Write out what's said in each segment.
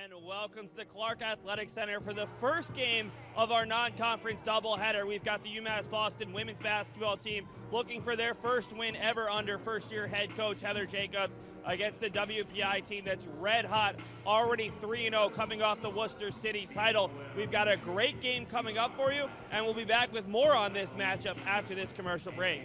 And welcome to the Clark Athletic Center for the first game of our non-conference doubleheader. We've got the UMass Boston women's basketball team looking for their first win ever under first-year head coach Heather Jacobs against the WPI team that's red hot, already 3-0 coming off the Worcester City title. We've got a great game coming up for you, and we'll be back with more on this matchup after this commercial break.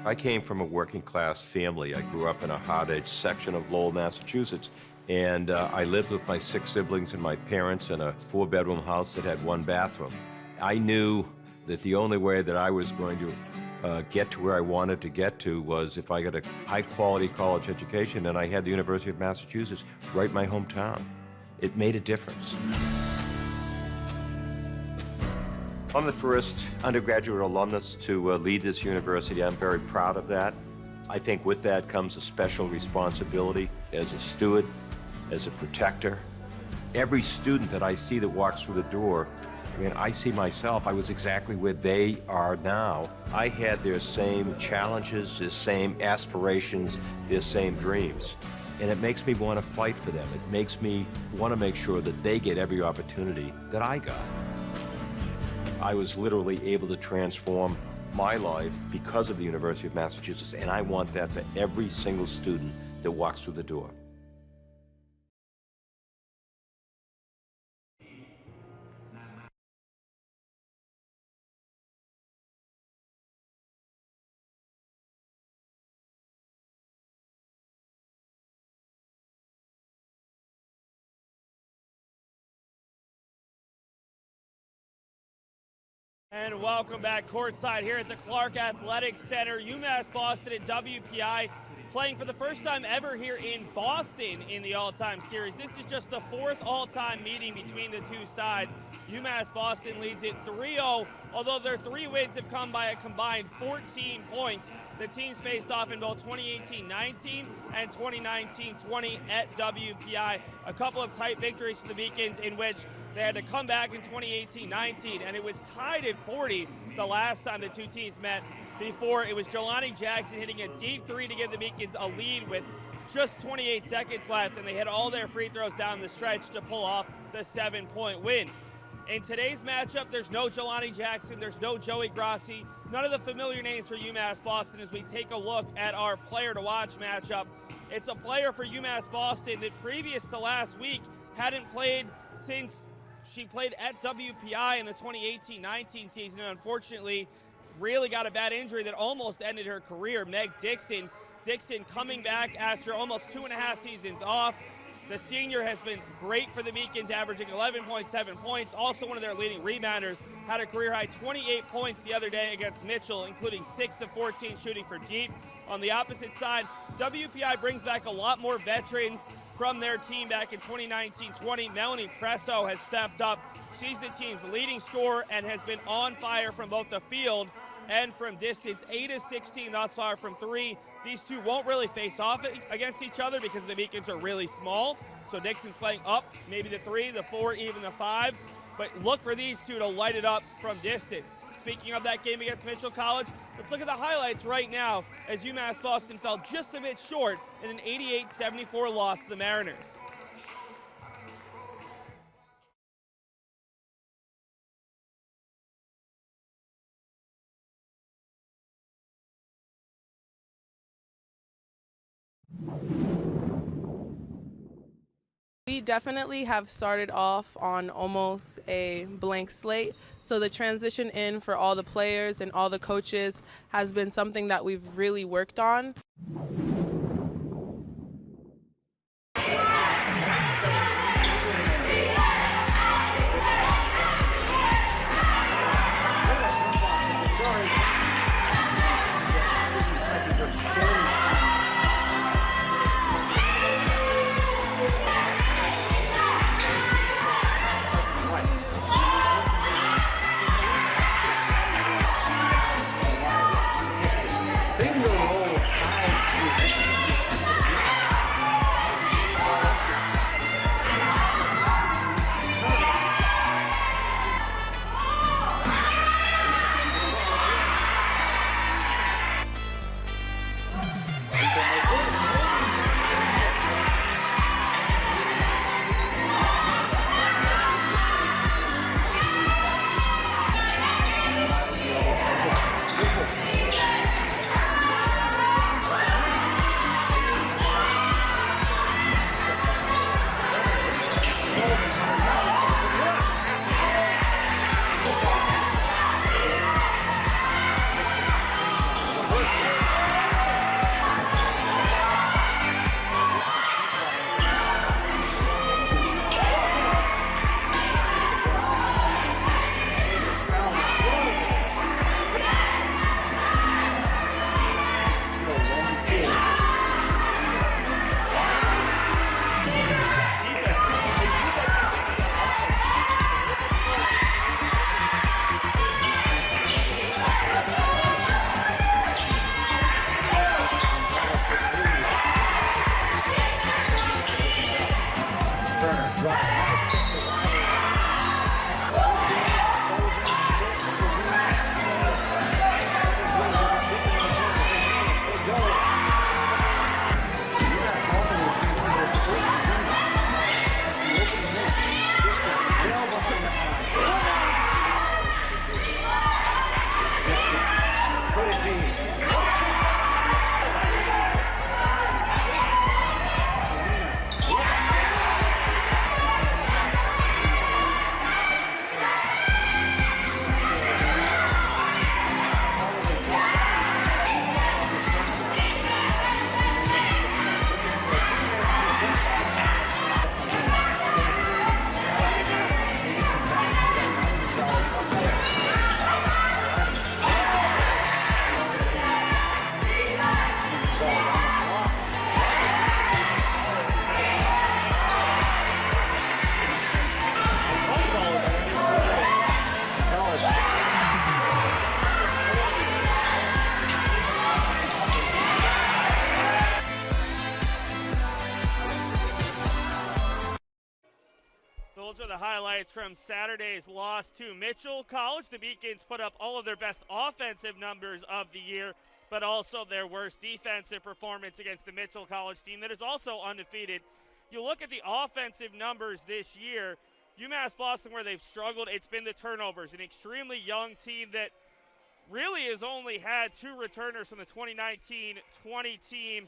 I came from a working class family. I grew up in a hard-edged section of Lowell, Massachusetts, and I lived with my 6 siblings and my parents in a 4-bedroom house that had 1 bathroom. I knew that the only way that I was going to get to where I wanted to get to was if I got a high-quality college education, and I had the University of Massachusetts right in my hometown. It made a difference. I'm the first undergraduate alumnus to lead this university. I'm very proud of that. I think with that comes a special responsibility as a steward, as a protector. Every student that I see that walks through the door, I see myself. I was exactly where they are now. I had their same challenges, their same aspirations, their same dreams. And it makes me want to fight for them. It makes me want to make sure that they get every opportunity that I got. I was literally able to transform my life because of the University of Massachusetts, and I want that for every single student that walks through the door. And welcome back courtside here at the Clark Athletic Center. UMass Boston and WPI playing for the first time ever here in Boston in the all-time series. This is just the 4th all-time meeting between the two sides. UMass Boston leads it 3-0, although their 3 wins have come by a combined 14 points. The teams faced off in both 2018-19 and 2019-20 at WPI. A couple of tight victories for the Beacons in which they had to come back in 2018-19, and it was tied at 40 the last time the two teams met before it was Jelani Jackson hitting a deep 3 to give the Beacons a lead with just 28 seconds left, and they hit all their free throws down the stretch to pull off the 7-point win. In today's matchup, there's no Jelani Jackson, there's no Joey Grassi, none of the familiar names for UMass Boston as we take a look at our player to watch matchup. It's a player for UMass Boston that previous to last week hadn't played since she played at WPI in the 2018-19 season, and unfortunately really got a bad injury that almost ended her career. Meg Dixon. Dixon coming back after almost 2.5 seasons off. The senior has been great for the Beacons, averaging 11.7 points. Also one of their leading rebounders. Had a career-high 28 points the other day against Mitchell, including 6 of 14 shooting for deep. On the opposite side, WPI brings back a lot more veterans from their team back in 2019-20. Melanie Presso has stepped up. She's the team's leading scorer and has been on fire from both the field and from distance. 8 of 16 thus far from 3. These two won't really face off against each other because the Beacons are really small. So Dixon's playing up, maybe the 3, the 4, even the 5. But look for these two to light it up from distance. Speaking of that game against Mitchell College, let's look at the highlights right now as UMass Boston fell just a bit short in an 88-74 loss to the Mariners. We definitely have started off on almost a blank slate, so the transition in for all the players and all the coaches has been something that we've really worked on. from Saturday's loss to Mitchell College. The Beacons put up all of their best offensive numbers of the year, but also their worst defensive performance against the Mitchell College team that is also undefeated. You look at the offensive numbers this year, UMass Boston, where they've struggled, it's been the turnovers. An extremely young team that really has only had 2 returners from the 2019-20 team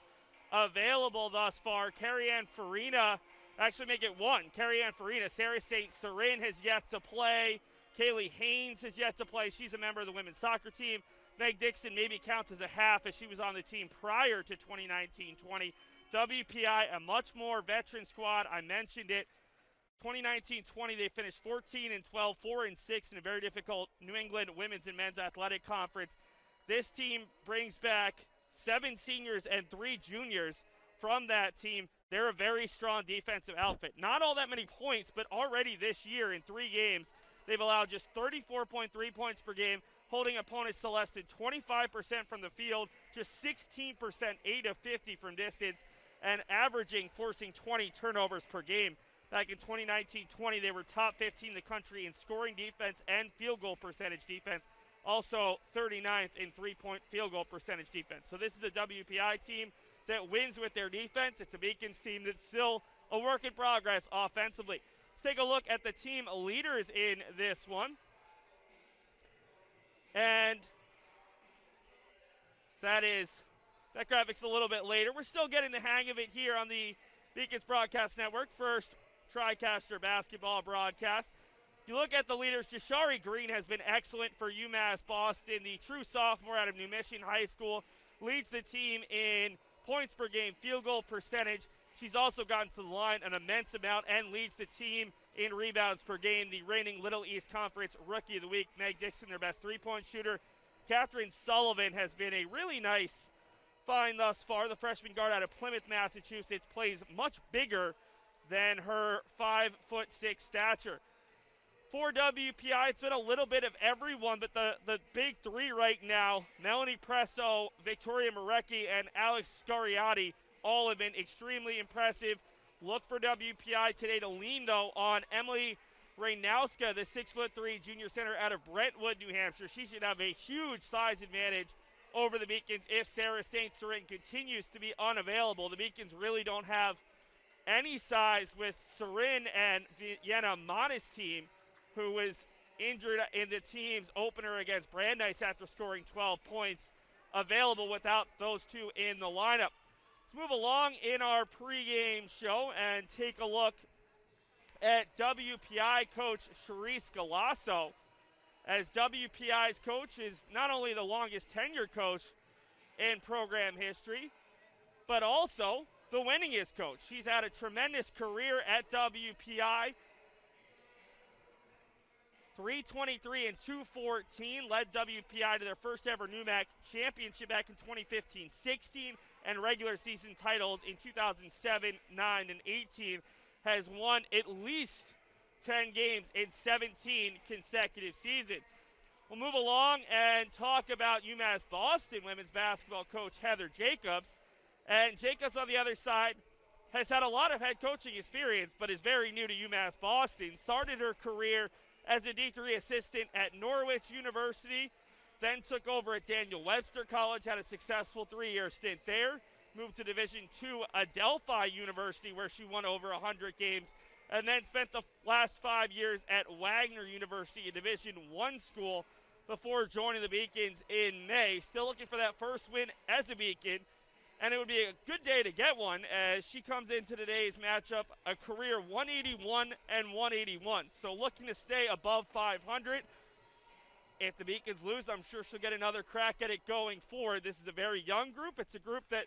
available thus far. Carrie-Ann Farina, actually make it 1. Carrie-Ann Farina. Sarah St. Cyrin has yet to play. Kaylee Haynes has yet to play. She's a member of the women's soccer team. Meg Dixon maybe counts as a half as she was on the team prior to 2019-20. WPI, a much more veteran squad. I mentioned it. 2019-20, they finished 14-12, 4-6 in a very difficult New England women's and men's athletic conference. This team brings back 7 seniors and 3 juniors from that team. They're a very strong defensive outfit. Not all that many points, but already this year in 3 games, they've allowed just 34.3 points per game, holding opponents to less than 25% from the field, just 16%, 8 of 50 from distance, and forcing 20 turnovers per game. Back in 2019-20, they were top 15 in the country in scoring defense and field goal percentage defense, also 39th in 3-point field goal percentage defense. So this is a WPI team that wins with their defense. It's a Beacons team that's still a work in progress offensively. Let's take a look at the team leaders in this one. And that graphic's a little bit later. We're still getting the hang of it here on the Beacons Broadcast Network. First TriCaster basketball broadcast. You look at the leaders, Jashari Green has been excellent for UMass Boston, the true sophomore out of New Mission High School, leads the team in points per game, field goal percentage. She's also gotten to the line an immense amount and leads the team in rebounds per game. The reigning Little East Conference Rookie of the Week, Meg Dixon, their best 3-point shooter. Catherine Sullivan has been a really nice find thus far. The freshman guard out of Plymouth, Massachusetts, plays much bigger than her 5'6" stature. For WPI, it's been a little bit of everyone, but the big 3 right now, Melanie Presso, Victoria Marecki, and Alex Scariati, all have been extremely impressive. Look for WPI today to lean, though, on Emily Reynowska, the 6'3" junior center out of Brentwood, New Hampshire. She should have a huge size advantage over the Beacons if Sarah St. Cyrin continues to be unavailable. The Beacons really don't have any size with Cyrin and Vienna Monis team, who was injured in the team's opener against Brandeis after scoring 12 points, available without those 2 in the lineup. Let's move along in our pregame show and take a look at WPI coach Charisse Galasso, as WPI's coach is not only the longest tenured coach in program history, but also the winningest coach. She's had a tremendous career at WPI. 323 and 214 led WPI to their first ever NUMAC championship back in 2015-16 and regular season titles in 2007, 9, and 18. Has won at least 10 games in 17 consecutive seasons. We'll move along and talk about UMass Boston women's basketball coach Heather Jacobs. And Jacobs on the other side has had a lot of head coaching experience, but is very new to UMass Boston. Started her career as a D3 assistant at Norwich University, then took over at Daniel Webster College, had a successful 3-year stint there, moved to Division II Adelphi University, where she won over 100 games, and then spent the last 5 years at Wagner University, a Division I school, before joining the Beacons in May. Still looking for that first win as a Beacon, and it would be a good day to get one as she comes into today's matchup, a career 181 and 181. So looking to stay above 500. If the Beacons lose, I'm sure she'll get another crack at it going forward. This is a very young group. It's a group that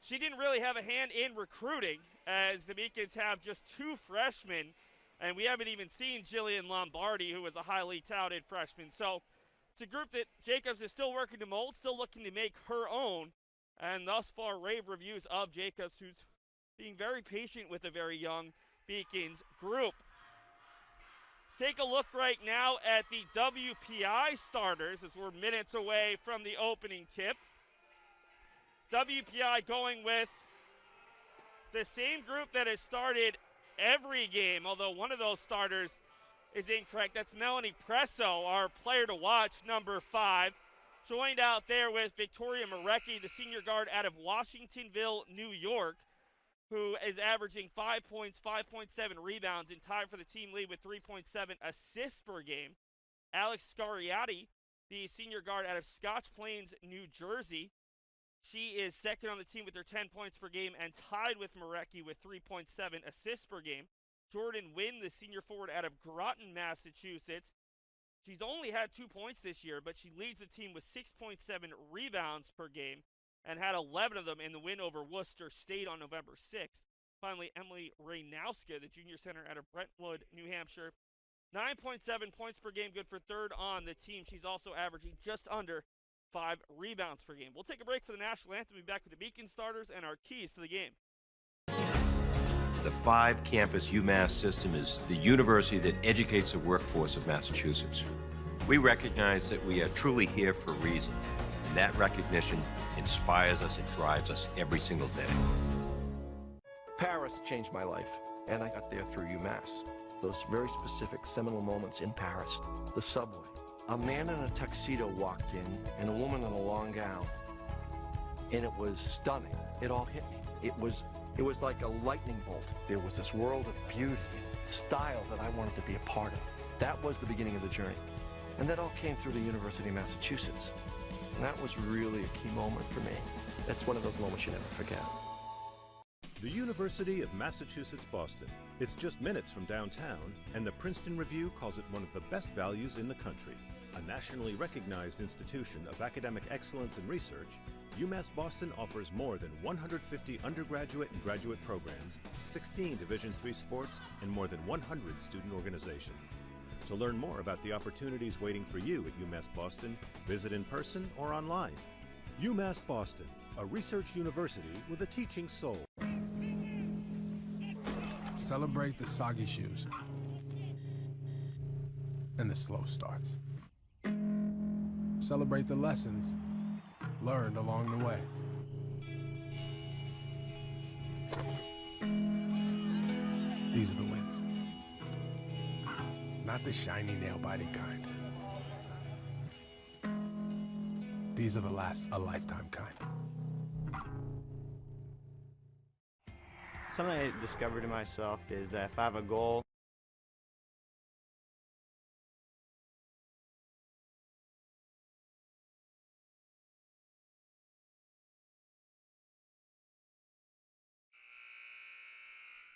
she didn't really have a hand in recruiting, as the Beacons have just 2 freshmen, and we haven't even seen Jillian Lombardi, who was a highly touted freshman. So it's a group that Jacobs is still working to mold, still looking to make her own. And thus far, rave reviews of Jacobs, who's being very patient with a very young Beacons group. Let's take a look right now at the WPI starters as we're minutes away from the opening tip. WPI going with the same group that has started every game, although one of those starters is incorrect. That's Melanie Presso, our player to watch, number 5. Joined out there with Victoria Marecki, the senior guard out of Washingtonville, New York, who is averaging 5 points, 5.7 rebounds, and tied for the team lead with 3.7 assists per game. Alex Scariati, the senior guard out of Scotch Plains, New Jersey. She is second on the team with her 10 points per game and tied with Marecki with 3.7 assists per game. Jordan Wynn, the senior forward out of Groton, Massachusetts. She's only had 2 points this year, but she leads the team with 6.7 rebounds per game and had 11 of them in the win over Worcester State on November 6th. Finally, Emily Raynowska, the junior center out of Brentwood, New Hampshire. 9.7 points per game, good for third on the team. She's also averaging just under 5 rebounds per game. We'll take a break for the national anthem. We'll be back with the Beacon starters and our keys to the game. The 5-campus UMass system is the university that educates the workforce of Massachusetts. We recognize that we are truly here for a reason, and that recognition inspires us and drives us every single day. Paris changed my life, and I got there through UMass. Those very specific seminal moments in Paris, the subway. A man in a tuxedo walked in, and a woman in a long gown, and it was stunning. It all hit me. It was like a lightning bolt. There was this world of beauty and style that I wanted to be a part of. That was the beginning of the journey. And that all came through the University of Massachusetts. And that was really a key moment for me. That's one of those moments you never forget. The University of Massachusetts Boston. It's just minutes from downtown, and the Princeton Review calls it one of the best values in the country. A nationally recognized institution of academic excellence and research, UMass Boston offers more than 150 undergraduate and graduate programs, 16 Division III sports, and more than 100 student organizations. To learn more about the opportunities waiting for you at UMass Boston, visit in person or online. UMass Boston, a research university with a teaching soul. Celebrate the soggy shoes and the slow starts. Celebrate the lessons learned along the way. These are the wins. Not the shiny, nail-biting kind. These are the last a lifetime kind. Something I discovered in myself is that if I have a goal,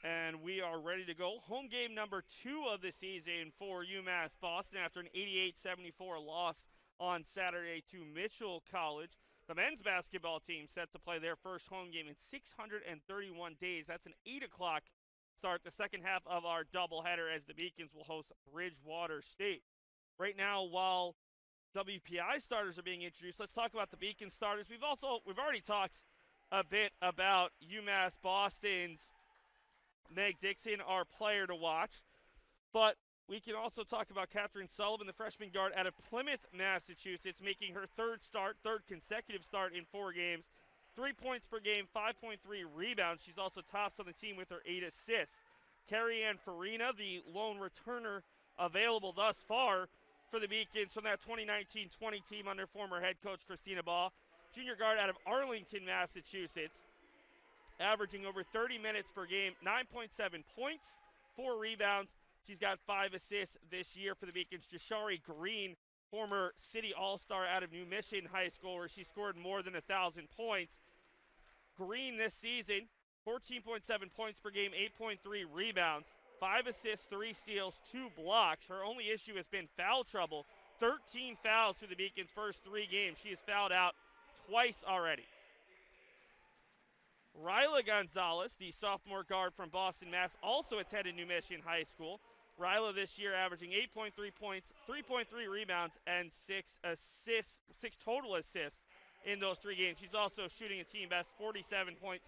And we are ready to go. Home game number 2 of the season for UMass Boston after an 88-74 loss on Saturday to Mitchell College. The men's basketball team set to play their first home game in 631 days. That's an 8 o'clock start, the second half of our doubleheader, as the Beacons will host Bridgewater State. Right now, while WPI starters are being introduced, let's talk about the Beacon starters. We've already talked a bit about UMass Boston's Meg Dixon, our player to watch. But we can also talk about Catherine Sullivan, the freshman guard out of Plymouth, Massachusetts, making her third consecutive start in 4 games. 3 points per game, 5.3 rebounds. She's also tops on the team with her 8 assists. Carrie Ann Farina, the lone returner available thus far for the Beacons from that 2019-20 team under former head coach Christina Ball. Junior guard out of Arlington, Massachusetts, averaging over 30 minutes per game, 9.7 points, 4 rebounds. She's got 5 assists this year for the Beacons. Jashari Green, former City All-Star out of New Mission High School, where she scored more than 1,000 points. Green this season, 14.7 points per game, 8.3 rebounds, 5 assists, 3 steals, 2 blocks. Her only issue has been foul trouble. 13 fouls through the Beacons' first 3 games. She has fouled out twice already. Ryla Gonzalez, the sophomore guard from Boston, Mass, also attended New Mission High School. Ryla this year averaging 8.3 points, 3.3 rebounds, and 6 total assists in those 3 games. She's also shooting a team best 47.6%.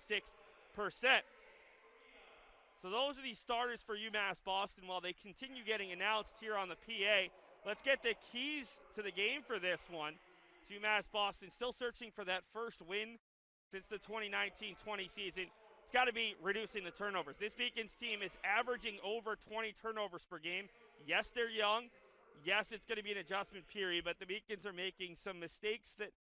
So those are the starters for UMass Boston while they continue getting announced here on the PA. Let's get the keys to the game for this one. So UMass Boston still searching for that first win since the 2019-20 season. It's got to be reducing the turnovers. This Beacons team is averaging over 20 turnovers per game. Yes, they're young. Yes, it's going to be an adjustment period, but the Beacons are making some mistakes that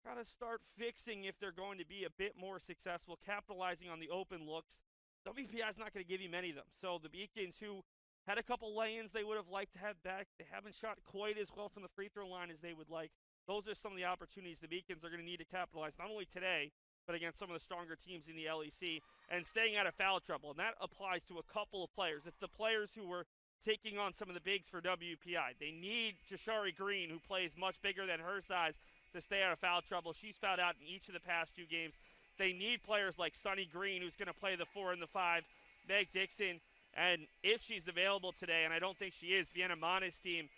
got to start fixing if they're going to be a bit more successful, capitalizing on the open looks. WPI is not going to give you many of them. So the Beacons, who had a couple lay-ins they would have liked to have back, they haven't shot quite as well from the free throw line as they would like. Those are some of the opportunities the Beacons are going to need to capitalize, not only today, but against some of the stronger teams in the LEC, and staying out of foul trouble. And that applies to a couple of players. It's the players who were taking on some of the bigs for WPI. They need Jashari Green, who plays much bigger than her size, to stay out of foul trouble. She's fouled out in each of the past 2 games. They need players like Sunny Green, who's going to play the 4 and the 5, Meg Dixon, and if she's available today, and I don't think she is, Vienna Mana's team,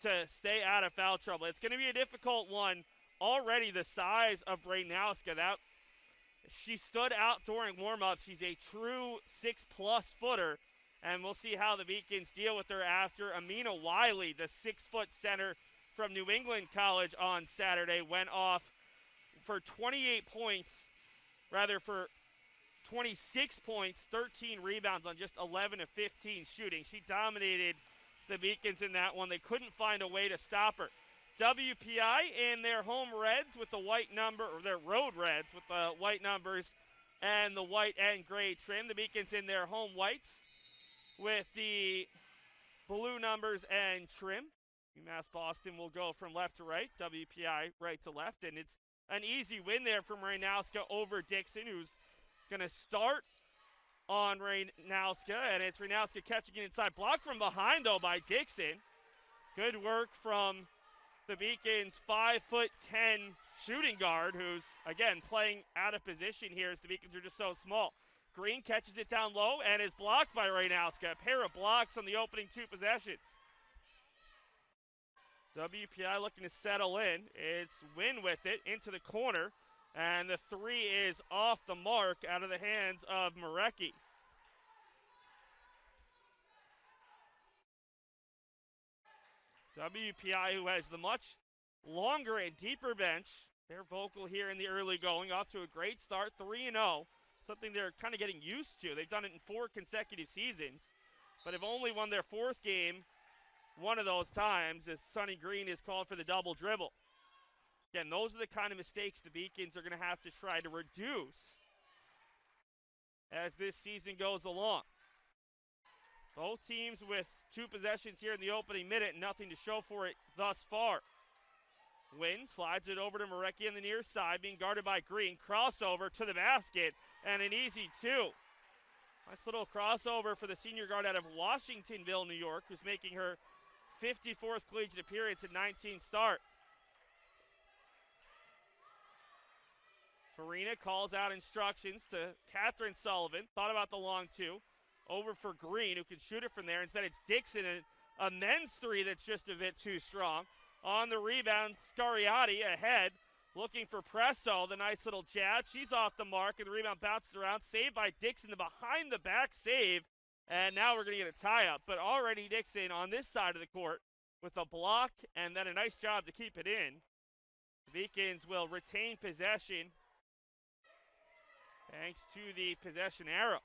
to stay out of foul trouble. It's going to be a difficult one. Already the size of Brainowska, that she stood out during warm-up. She's a true 6+ footer, and we'll see how the Beacons deal with her after Amina Wiley, the 6-foot center from New England College on Saturday, went off for 28 points, rather for 26 points, 13 rebounds on just 11 of 15 shooting. She dominated the Beacons in that one. They couldn't find a way to stop her. WPI in their home reds with the white number, or their road reds with the white numbers and the white and gray trim. The Beacons in their home whites with the blue numbers and trim. UMass Boston will go from left to right, WPI right to left, and it's an easy win there from Rainowska over Dixon, who's going to start on Rainowska, and it's Rainowska catching it inside. Blocked from behind, though, by Dixon. Good work from the Beacons' 5'10" shooting guard, who's, again, playing out of position here as the Beacons are just so small. Green catches it down low and is blocked by Rainowska. A pair of blocks on the opening 2 possessions. WPI looking to settle in. It's Win with it into the corner, and the 3 is off the mark out of the hands of Marecki. WPI, who has the much longer and deeper bench, they're vocal here in the early going, off to a great start, 3-0, something they're kind of getting used to. They've done it in 4 consecutive seasons, but have only won their 4th game one of those times as Sunny Green is called for the double dribble. Again, those are the kind of mistakes the Beacons are going to have to try to reduce as this season goes along. Both teams with 2 possessions here in the opening minute, nothing to show for it thus far. Wynn slides it over to Marecki on the near side, being guarded by Green. Crossover to the basket, and an easy 2. Nice little crossover for the senior guard out of Washingtonville, New York, who's making her 54th collegiate appearance at 19 start. Farina calls out instructions to Catherine Sullivan. Thought about the long 2. Over for Green, who can shoot it from there. Instead, it's Dixon, a men's 3 that's just a bit too strong. On the rebound, Scariati ahead, looking for Presso. The nice little jab. She's off the mark, and the rebound bounces around. Saved by Dixon, the behind-the-back save. And now we're going to get a tie-up. But already Dixon on this side of the court with a block and then a nice job to keep it in. The Beacons will retain possession thanks to the possession arrow.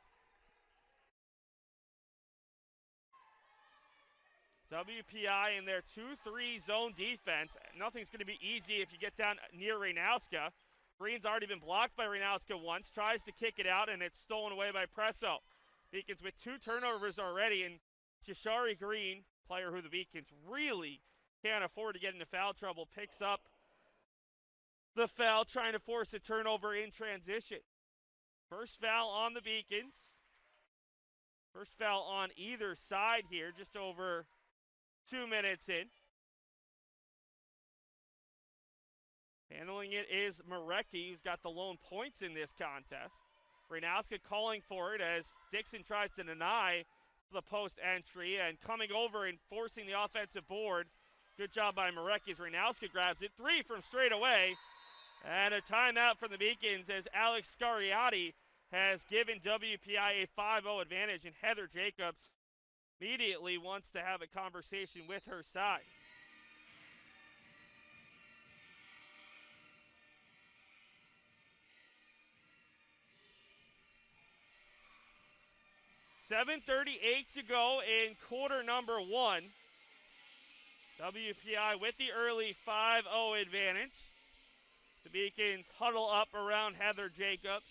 WPI in their 2-3 zone defense. Nothing's going to be easy if you get down near Rainowska. Green's already been blocked by Rainowska once. Tries to kick it out, and it's stolen away by Presso. Beacons with 2 turnovers already, and Jashari Green, player who the Beacons really can't afford to get into foul trouble, picks up the foul, trying to force a turnover in transition. First foul on the Beacons. First foul on either side here, just over 2 minutes in. Handling it is Marecki, who's got the lone points in this contest. Rainowska calling for it as Dixon tries to deny the post entry, and coming over and forcing the offensive board. Good job by Marecki as Rainowska grabs it. 3 from straight away. And a timeout from the Beacons as Alex Scariati has given WPI a 5-0 advantage, and Heather Jacobs immediately wants to have a conversation with her side. 7:38 to go in quarter number one. WPI with the early 5-0 advantage. The Beacons huddle up around Heather Jacobs.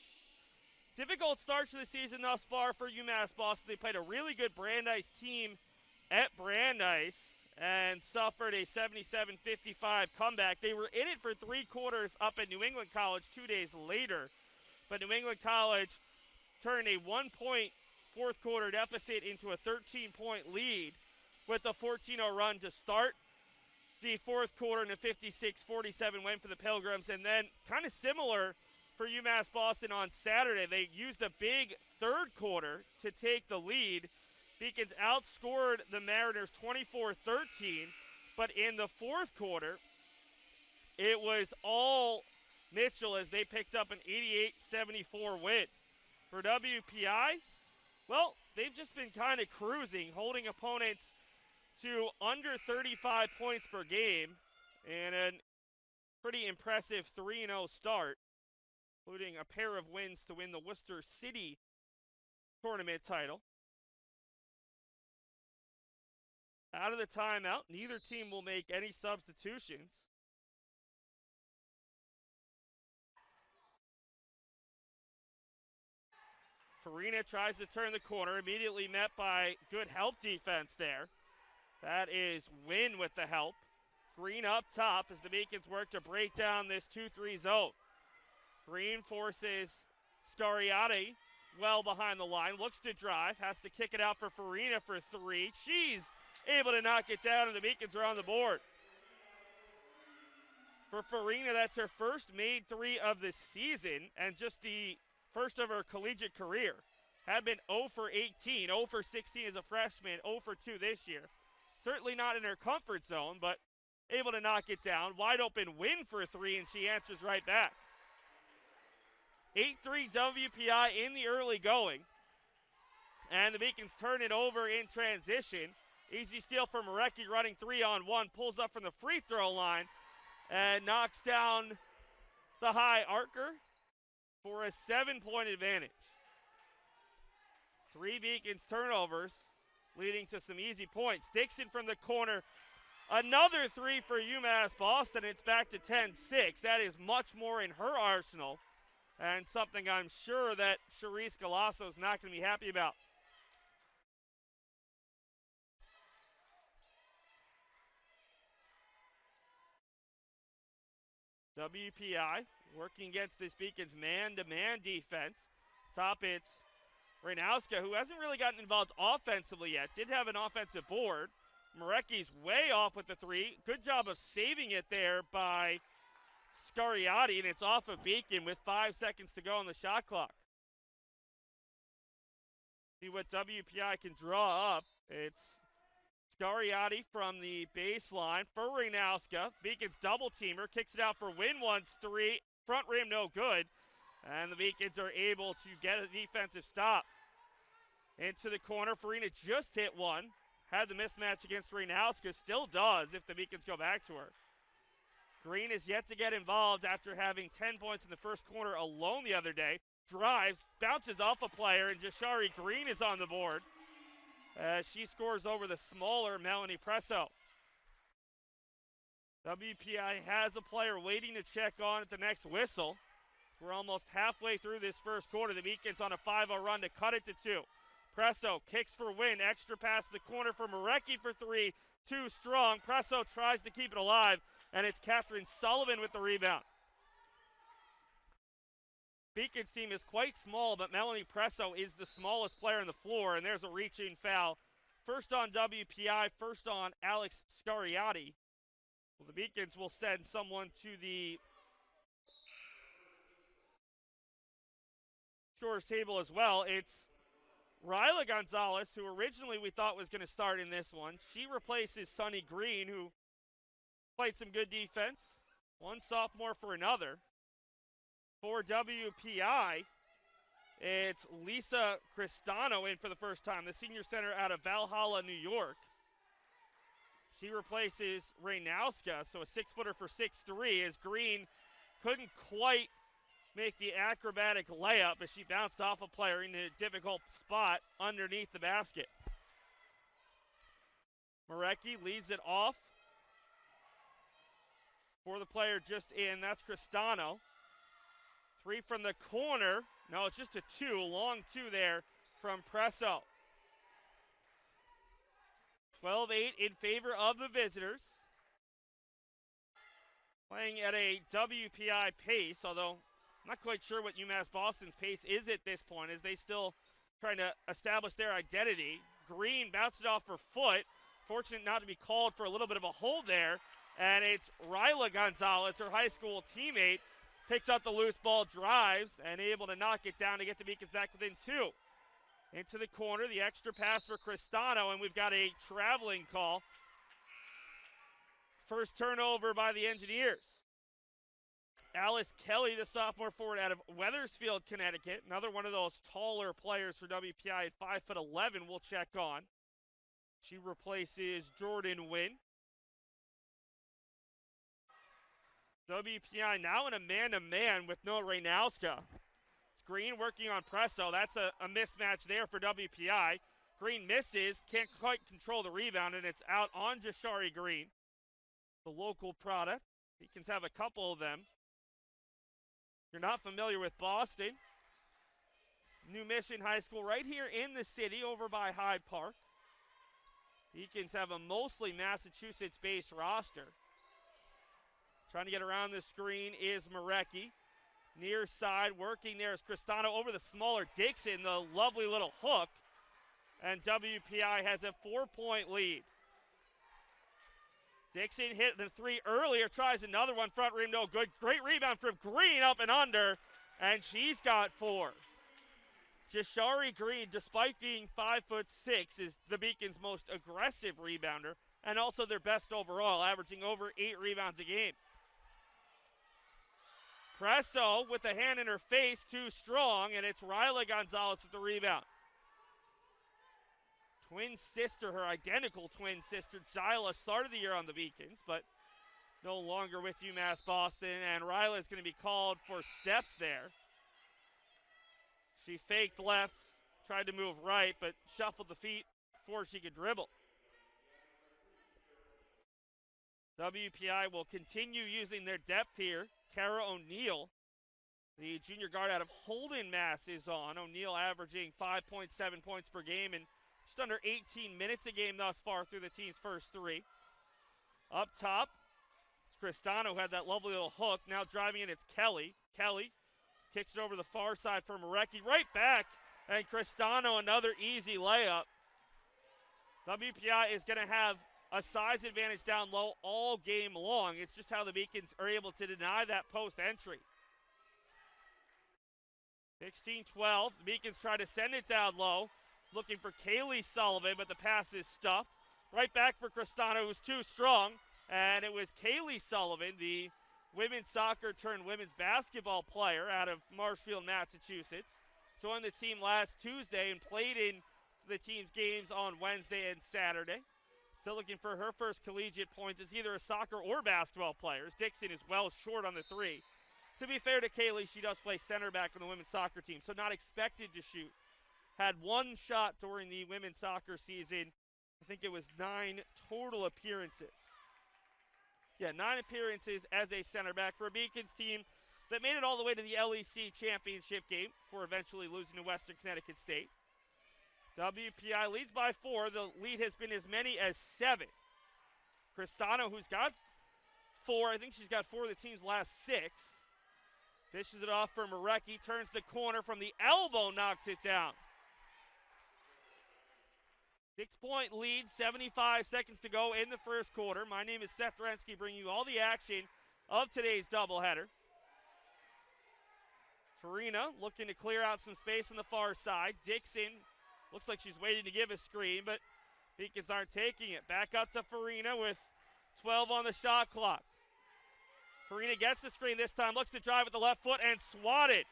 Difficult start to the season thus far for UMass Boston. They played a really good Brandeis team at Brandeis and suffered a 77-55 comeback. They were in it for 3 quarters up at New England College 2 days later, but New England College turned a 1-point fourth quarter deficit into a 13-point lead with a 14-0 run to start the fourth quarter and a 56-47 win for the Pilgrims. And then kind of similar for UMass Boston on Saturday. They used a big third quarter to take the lead. Beacons outscored the Mariners 24-13, but in the fourth quarter, it was all Mitchell as they picked up an 88-74 win. For WPI, well, they've just been kind of cruising, holding opponents to under 35 points per game, and a pretty impressive 3-0 start, including a pair of wins to win the Worcester City tournament title. Out of the timeout, neither team will make any substitutions. Farina tries to turn the corner, immediately met by good help defense there. That is Wynn with the help. Green up top as the Beacons work to break down this 2-3 zone. Green forces Scariati well behind the line, looks to drive, has to kick it out for Farina for 3. She's able to knock it down, and the Beacons are on the board. For Farina, that's her first made 3 of the season and just the first of her collegiate career. Had been 0 for 18, 0 for 16 as a freshman, 0 for 2 this year. Certainly not in her comfort zone, but able to knock it down. Wide open win for 3, and she answers right back. 8-3 WPI in the early going. And the Beacons turn it over in transition. Easy steal for Marecki running 3-on-1. Pulls up from the free throw line and knocks down the high archer for a 7-point advantage. 3 Beacons turnovers, leading to some easy points. Dixon from the corner. Another 3 for UMass Boston. It's back to 10-6. That is much more in her arsenal, and something I'm sure that Charisse Galasso is not going to be happy about. WPI working against this Beacons man-to-man defense. Top it's Reynowska, who hasn't really gotten involved offensively yet. Did have an offensive board. Marecki's way off with the 3. Good job of saving it there by Scariati, and it's off of Beacon with 5 seconds to go on the shot clock. See what WPI can draw up. It's Scariati from the baseline for Reynowska. Beacon's double teamer, kicks it out for Win once 3. Front rim no good. And the Beacons are able to get a defensive stop. Into the corner, Farina just hit one. Had the mismatch against Reynowska, still does if the Beacons go back to her. Green is yet to get involved after having 10 points in the first quarter alone the other day. Drives, bounces off a player, and Jashari Green is on the board as she scores over the smaller Melanie Presso. WPI has a player waiting to check on at the next whistle. We're almost halfway through this first quarter. The Beacons on a 5-0 run to cut it to 2. Presso kicks for Win. Extra pass to the corner for Marecki for 3. Too strong. Presso tries to keep it alive, and it's Catherine Sullivan with the rebound. Beacon's team is quite small, but Melanie Presso is the smallest player on the floor, and there's a reach-in foul. First on WPI, first on Alex Scariati. Well, the Beacons will send someone to the scorer's table as well. It's Ryla Gonzalez, who originally we thought was going to start in this one. She replaces Sunny Green, who played some good defense. One sophomore for another. For WPI, it's Lisa Cristano in for the first time, the senior center out of Valhalla, New York. She replaces Reynowska, so a 6-footer for 6'3", as Green couldn't quite make the acrobatic layup as she bounced off a player in a difficult spot underneath the basket. Marecki leads it off for the player just in. That's Cristano. 3 from the corner. No, it's just a 2, long 2 there from Presso. 12-8 in favor of the visitors. Playing at a WPI pace, although I'm not quite sure what UMass Boston's pace is at this point, as they still trying to establish their identity. Green bounced it off her foot. Fortunate not to be called for a little bit of a hold there. And it's Ryla Gonzalez, her high school teammate, picks up the loose ball, drives, and able to knock it down to get the Beacons back within 2. Into the corner, the extra pass for Cristano, and we've got a traveling call. First turnover by the Engineers. Alice Kelly, the sophomore forward out of Wethersfield, Connecticut. Another one of those taller players for WPI at 5'11", we'll check on. She replaces Jordan Wynn. WPI now in a man-to-man with Noah Reynowska. It's Green working on Presso. That's a mismatch there for WPI. Green misses, can't quite control the rebound, and it's out on Jashari Green, the local product. Beacons have a couple of them. If you're not familiar with Boston, New Mission High School right here in the city over by Hyde Park. Beacons have a mostly Massachusetts-based roster. Trying to get around the screen is Marecki. Near side, working there is Cristano over the smaller Dixon, the lovely little hook. And WPI has a 4-point lead. Dixon hit the 3 earlier, tries another one, front rim, no good. Great rebound from Green, up and under, and she's got 4. Jashari Green, despite being 5'6", is the Beacons' most aggressive rebounder, and also their best overall, averaging over 8 rebounds a game. Presso with the hand in her face, too strong, and it's Ryla Gonzalez with the rebound. Twin sister, her identical twin sister, Jyla, started the year on the Beacons, but no longer with UMass Boston, and Ryla is going to be called for steps there. She faked left, tried to move right, but shuffled the feet before she could dribble. WPI will continue using their depth here. Kara O'Neill, the junior guard out of Holden, Mass, is on. O'Neill averaging 5.7 points per game and just under 18 minutes a game thus far through the team's first 3. Up top, it's Cristano who had that lovely little hook. Now driving in, it's Kelly. Kelly kicks it over the far side for Marecki. Right back, and Cristano another easy layup. WPI is going to have a size advantage down low all game long. It's just how the Beacons are able to deny that post entry. 16-12, the Beacons try to send it down low, looking for Kaylee Sullivan, but the pass is stuffed. Right back for Cristano, who's too strong, and it was Kaylee Sullivan, the women's soccer turned women's basketball player out of Marshfield, Massachusetts. Joined the team last Tuesday and played in the team's games on Wednesday and Saturday. Still looking for her first collegiate points as either a soccer or basketball player. Dixon is well short on the 3. To be fair to Kaylee, she does play center back on the women's soccer team, so not expected to shoot. Had 1 shot during the women's soccer season. I think it was 9 total appearances. Yeah, 9 appearances as a center back for a Beacons team that made it all the way to the LEC championship game before eventually losing to Western Connecticut State. WPI leads by 4. The lead has been as many as 7. Cristano, who's got 4. I think she's got 4 of the team's last 6. Dishes it off for Marecki. Turns the corner from the elbow, knocks it down. 6-point lead, 75 seconds to go in the first quarter. My name is Seth Drensky, bringing you all the action of today's doubleheader. Farina looking to clear out some space on the far side. Dixon looks like she's waiting to give a screen, but Beacons aren't taking it. Back up to Farina with 12 on the shot clock. Farina gets the screen this time, looks to drive with the left foot and swatted.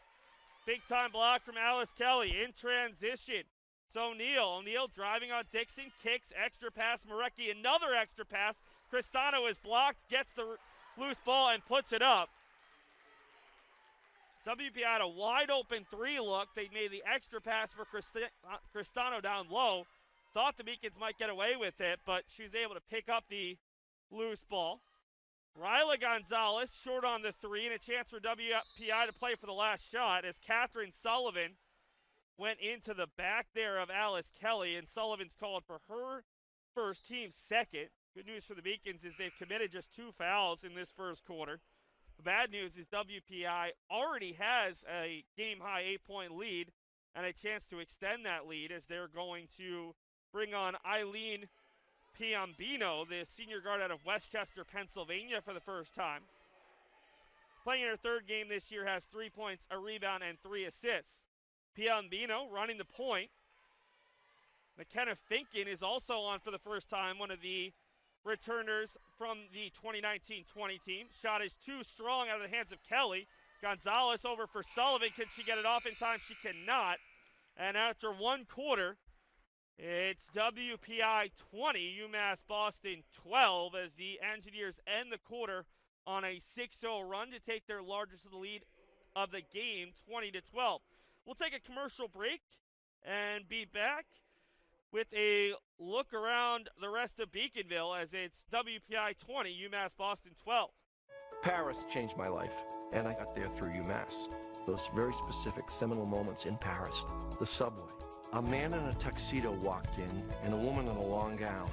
Big time block from Alice Kelly in transition. It's O'Neill. O'Neill driving on Dixon, kicks, extra pass, Marecki, another extra pass. Cristano is blocked, gets the loose ball and puts it up. WPI had a wide open 3 look. They made the extra pass for Cristano down low. Thought the Beacons might get away with it, but she was able to pick up the loose ball. Ryla Gonzalez short on the 3, and a chance for WPI to play for the last shot as Catherine Sullivan went into the back there of Alice Kelly, and Sullivan's called for her first, team second. Good news for the Beacons is they've committed just 2 fouls in this first quarter. The bad news is WPI already has a game-high 8-point lead and a chance to extend that lead as they're going to bring on Eileen Piombino, the senior guard out of Westchester, Pennsylvania, for the first time. Playing in her 3rd game this year, has 3 points, a rebound, and 3 assists. Piombino running the point. McKenna Finken is also on for the first time, one of the returners from the 2019-20 team. Shot is too strong out of the hands of Kelly. Gonzalez over for Sullivan. Can she get it off in time? She cannot. And after 1 quarter, it's WPI 20, UMass Boston 12, as the Engineers end the quarter on a 6-0 run to take their largest of the lead of the game, 20-12. We'll take a commercial break and be back with a look around the rest of Beaconville as it's WPI 20, UMass Boston 12. Paris changed my life, and I got there through UMass. Those very specific seminal moments in Paris, the subway. A man in a tuxedo walked in, and a woman in a long gown.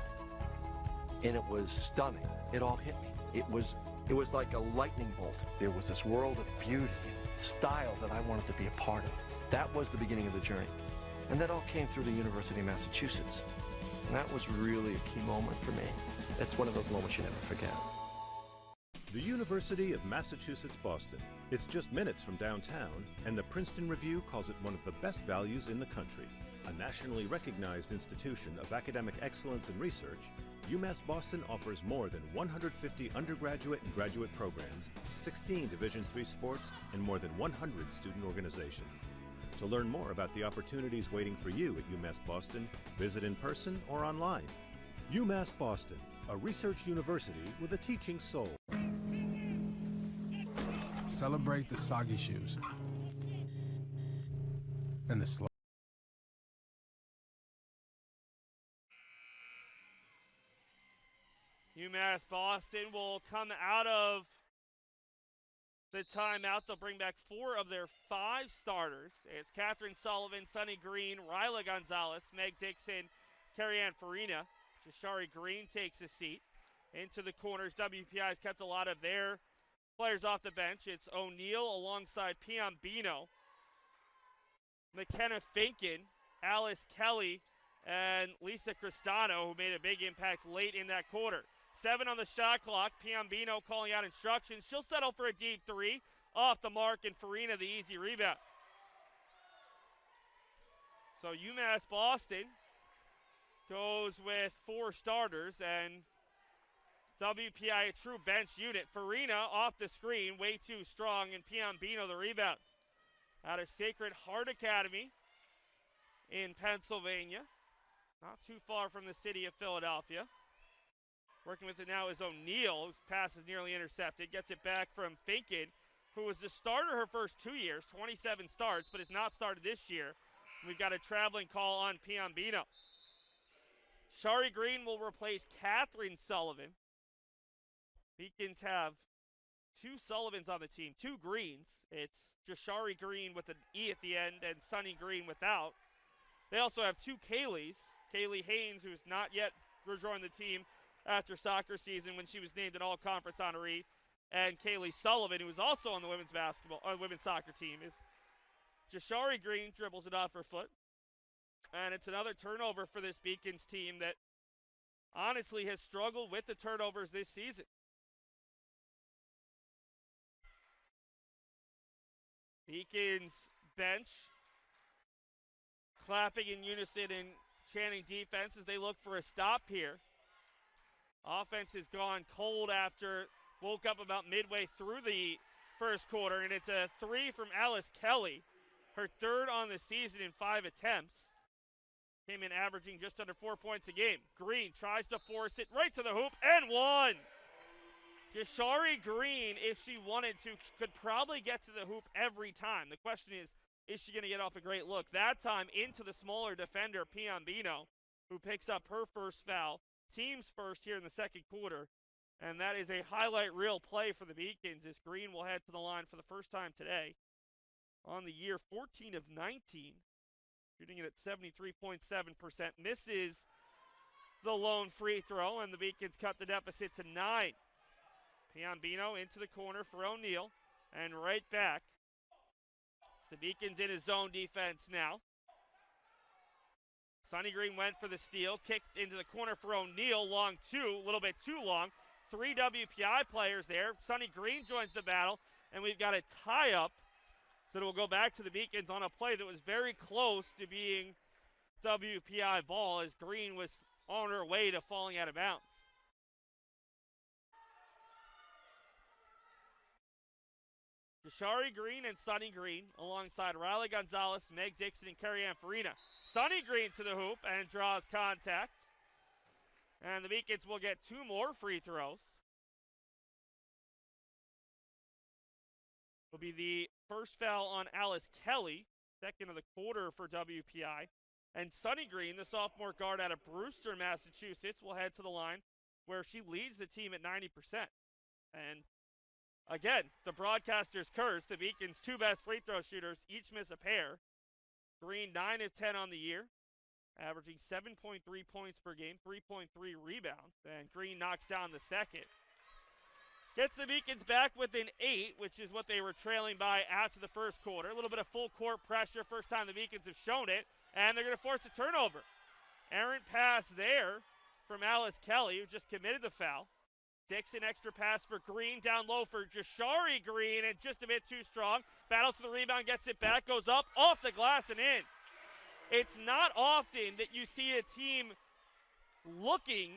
And it was stunning. It all hit me. It was like a lightning bolt. There was this world of beauty and style that I wanted to be a part of. That was the beginning of the journey. And that all came through the University of Massachusetts. And that was really a key moment for me. That's one of those moments you never forget. The University of Massachusetts Boston. It's just minutes from downtown, and the Princeton Review calls it one of the best values in the country. A nationally recognized institution of academic excellence and research, UMass Boston offers more than 150 undergraduate and graduate programs, 16 Division III sports, and more than 100 student organizations. To learn more about the opportunities waiting for you at UMass Boston, visit in person or online. UMass Boston, a research university with a teaching soul. Celebrate the soggy shoes and the slow. UMass Boston will come out of the timeout. They'll bring back 4 of their 5 starters. It's Catherine Sullivan, Sunny Green, Ryla Gonzalez, Meg Dixon, Carrie-Ann Farina. Jashari Green takes a seat. Into the corners, WPI has kept a lot of their players off the bench. It's O'Neill alongside Piombino, McKenna Finken, Alice Kelly, and Lisa Cristano, who made a big impact late in that quarter. 7 on the shot clock. Piombino calling out instructions. She'll settle for a deep 3. Off the mark, and Farina the easy rebound. So UMass Boston goes with 4 starters, and WPI a true bench unit. Farina off the screen, way too strong, and Piombino the rebound. Out of Sacred Heart Academy in Pennsylvania, not too far from the city of Philadelphia. Working with it now is O'Neill, whose pass is nearly intercepted. Gets it back from Finken, who was the starter her first 2 years, 27 starts, but has not started this year. We've got a traveling call on Piombino. Shari Green will replace Catherine Sullivan. Beacons have 2 Sullivans on the team, 2 Greens. It's Jashari Green with an E at the end and Sunny Green without. They also have 2 Kayleys. Kaylee Haynes, who's not yet rejoined the team after soccer season when she was named an all-conference honoree, and Kaylee Sullivan, who is also on the women's soccer team. Is Jashari Green dribbles it off her foot. And it's another turnover for this Beacons team that honestly has struggled with the turnovers this season. Beacons bench clapping in unison and chanting defense as they look for a stop here. Offense has gone cold after woke up about midway through the first quarter, and it's a 3 from Alice Kelly, her 3rd on the season in 5 attempts. Came in averaging just under 4 points a game. Green tries to force it right to the hoop and 1. Jashari Green, if she wanted to, could probably get to the hoop every time. The question is she going to get off a great look? That time into the smaller defender, Piombino, who picks up her first foul. Team's first here in the second quarter. And that is a highlight reel play for the Beacons as Green will head to the line for the first time today. On the year, 14 of 19, shooting it at 73.7%. Misses the lone free throw, and the Beacons cut the deficit to 9. Piombino into the corner for O'Neal, and right back. So the Beacons in his zone defense now. Sonny Green went for the steal, kicked into the corner for O'Neal, long two, a little bit too long. 3 WPI players there. Sonny Green joins the battle, and we've got a tie-up. So it will go back to the Beacons on a play that was very close to being WPI ball as Green was on her way to falling out of bounds. Jashari Green and Sonny Green alongside Riley Gonzalez, Meg Dixon, and Carrie Ann Farina. Sonny Green to the hoop and draws contact. And the Beacons will get 2 more free throws. Will be the first foul on Alice Kelly, second of the quarter for WPI. And Sonny Green, the sophomore guard out of Brewster, Massachusetts, will head to the line where she leads the team at 90%. And again, the broadcaster's curse, the Beacons' 2 best free throw shooters each miss a pair. Green 9 of 10 on the year, averaging 7.3 points per game, 3.3 rebounds. And Green knocks down the second. Gets the Beacons back within 8, which is what they were trailing by after the first quarter. A little bit of full court pressure, first time the Beacons have shown it, and they're going to force a turnover. Errant pass there from Alice Kelly, who just committed the foul. Dixon, extra pass for Green, down low for Jashari Green, and just a bit too strong. Battles for the rebound, gets it back, goes up, off the glass and in. It's not often that you see a team looking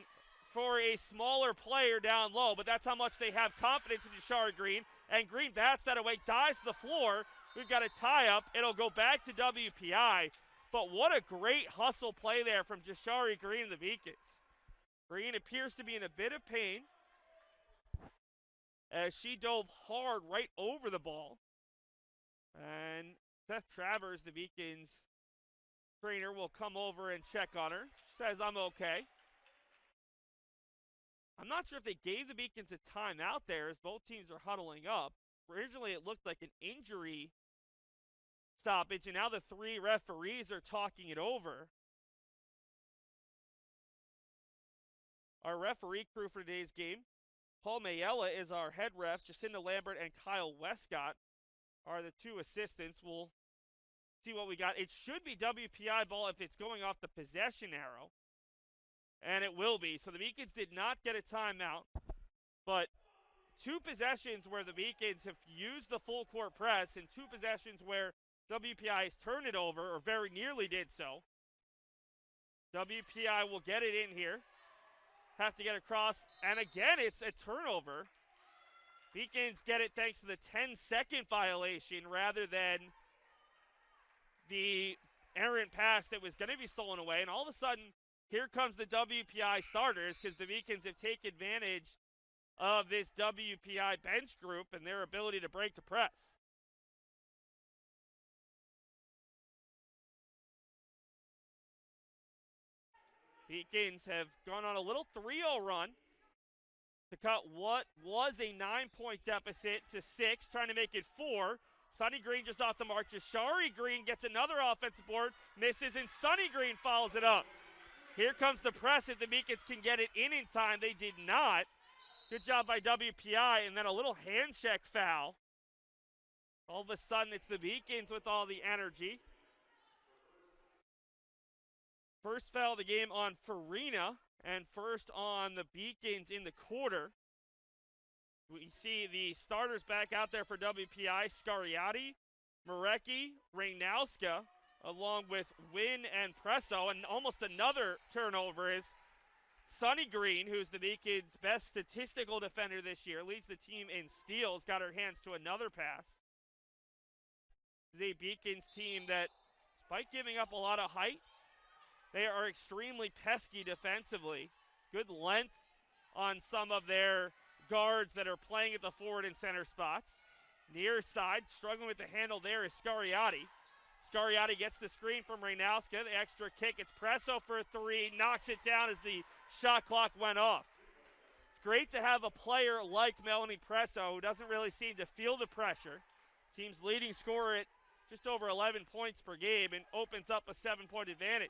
for a smaller player down low, but that's how much they have confidence in Jashari Green. And Green bats that away, dives to the floor. We've got a tie-up. It'll go back to WPI. But what a great hustle play there from Jashari Green and the Beacons. Green appears to be in a bit of pain as she dove hard right over the ball. And Seth Travers, the Beacons trainer, will come over and check on her. She says, "I'm okay." I'm not sure if they gave the Beacons a timeout there as both teams are huddling up. Originally, it looked like an injury stoppage, and now the 3 referees are talking it over. Our referee crew for today's game, Paul Mayella is our head ref. Jacinda Lambert and Kyle Westcott are the 2 assistants. We'll see what we got. It should be WPI ball if it's going off the possession arrow. And it will be. So the Beacons did not get a timeout. But 2 possessions where the Beacons have used the full court press and 2 possessions where WPI has turned it over or very nearly did so. WPI will get it in here. Have to get across. And again, it's a turnover. Beacons get it thanks to the 10-second violation rather than the errant pass that was going to be stolen away. And all of a sudden, here comes the WPI starters because the Beacons have taken advantage of this WPI bench group and their ability to break the press. Beacons have gone on a little 3-0 run to cut what was a 9-point deficit to 6, trying to make it 4. Sonny Green just off the mark. Jashari Green gets another offensive board, misses, and Sonny Green follows it up. Here comes the press. If the Beacons can get it in time, they did not. Good job by WPI, and then a little hand check foul. All of a sudden, it's the Beacons with all the energy. First foul of the game on Farina, and first on the Beacons in the quarter. We see the starters back out there for WPI, Scariati, Marecki, Reynowska, along with Wynn and Presso, and almost another turnover is Sonny Green, who's the Beacons' best statistical defender this year, leads the team in steals, got her hands to another pass. This is a Beacons team that, despite giving up a lot of height, they are extremely pesky defensively. Good length on some of their guards that are playing at the forward and center spots. Near side, struggling with the handle there is Scariotti. Scariotti gets the screen from Reynowska. The extra kick, it's Presso for a three, knocks it down as the shot clock went off. It's great to have a player like Melanie Presso who doesn't really seem to feel the pressure. Team's leading scorer at just over 11 points per game and opens up a 7-point advantage.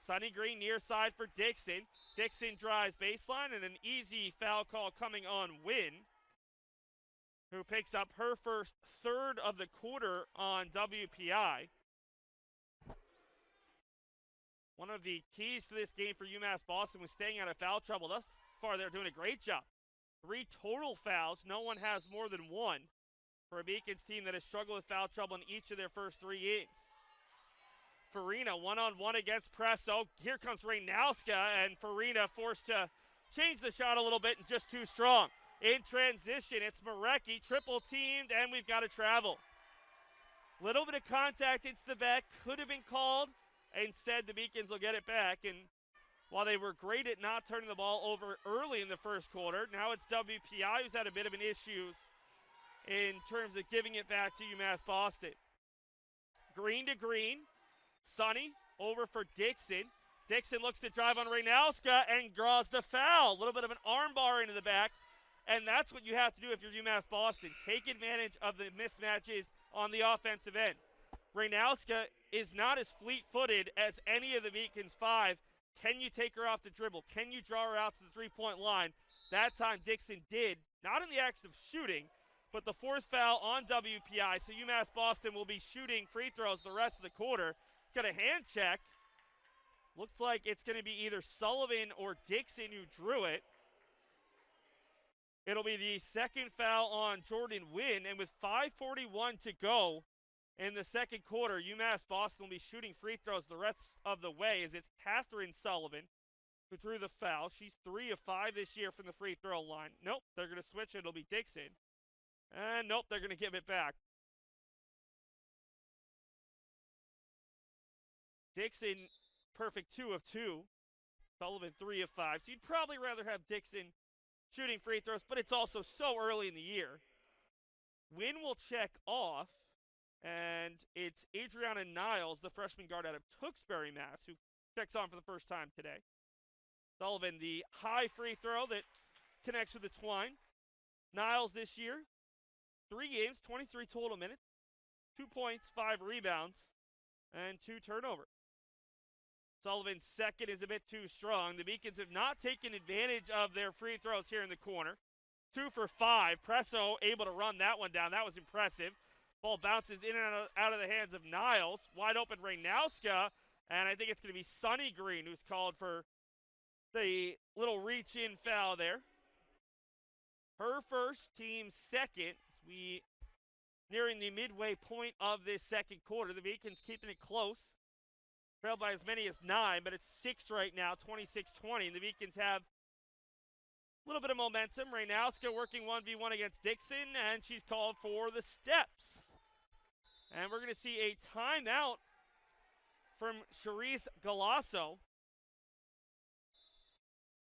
Sunny Green near side for Dixon. Dixon drives baseline and an easy foul call coming on Wynn, who picks up her first third of the quarter on WPI. One of the keys to this game for UMass Boston was staying out of foul trouble. Thus far, they're doing a great job. 3 total fouls. No one has more than 1 for a Beacons team that has struggled with foul trouble in each of their first 3 games. Farina one-on-one against Presso. Here comes Reynowska, and Farina forced to change the shot a little bit and just too strong. In transition, it's Marecki, triple teamed, and we've got to travel. Little bit of contact into the back, could have been called. Instead, the Beacons will get it back, and while they were great at not turning the ball over early in the first quarter, now it's WPI who's had a bit of an issue in terms of giving it back to UMass Boston. Green to Green. Sonny over for Dixon. Dixon looks to drive on Reynowska and draws the foul. A little bit of an arm bar into the back, and that's what you have to do if you're UMass Boston. Take advantage of the mismatches on the offensive end. Reynowska is not as fleet-footed as any of the Beacons 5. Can you take her off the dribble? Can you draw her out to the three-point line? That time Dixon did, not in the act of shooting, but the 4th foul on WPI. So UMass Boston will be shooting free throws the rest of the quarter. Got a hand check. Looks like it's going to be either Sullivan or Dixon who drew it. It'll be the 2nd foul on Jordan Wynn, and with 5:41 to go in the second quarter, UMass Boston will be shooting free throws the rest of the way as it's Catherine Sullivan who drew the foul. She's 3 of 5 this year from the free throw line. Nope, they're going to switch it. It'll be Dixon. And nope, they're going to give it back. Dixon, perfect 2 of 2. Sullivan, 3 of 5. So you'd probably rather have Dixon shooting free throws, but it's also so early in the year. Wynn will check off, and it's Adriana Niles, the freshman guard out of Tewksbury, Mass., who checks on for the first time today. Sullivan, the high free throw that connects with the twine. Niles this year, 3 games, 23 total minutes, 2 points, 5 rebounds, and 2 turnovers. Sullivan's second is a bit too strong. The Beacons have not taken advantage of their free throws here in the corner. 2 for 5. Presso able to run that one down. That was impressive. Ball bounces in and out of the hands of Niles. Wide open Reynowska. And I think it's going to be Sunny Green who's called for the little reach-in foul there. Her first, team's second. We nearing the midway point of this second quarter. The Beacons keeping it close. Trailed by as many as 9, but it's 6 right now, 26-20. And the Beacons have a little bit of momentum. Reynowska working 1v1 against Dixon, and she's called for the steps. And we're going to see a timeout from Charisse Galasso.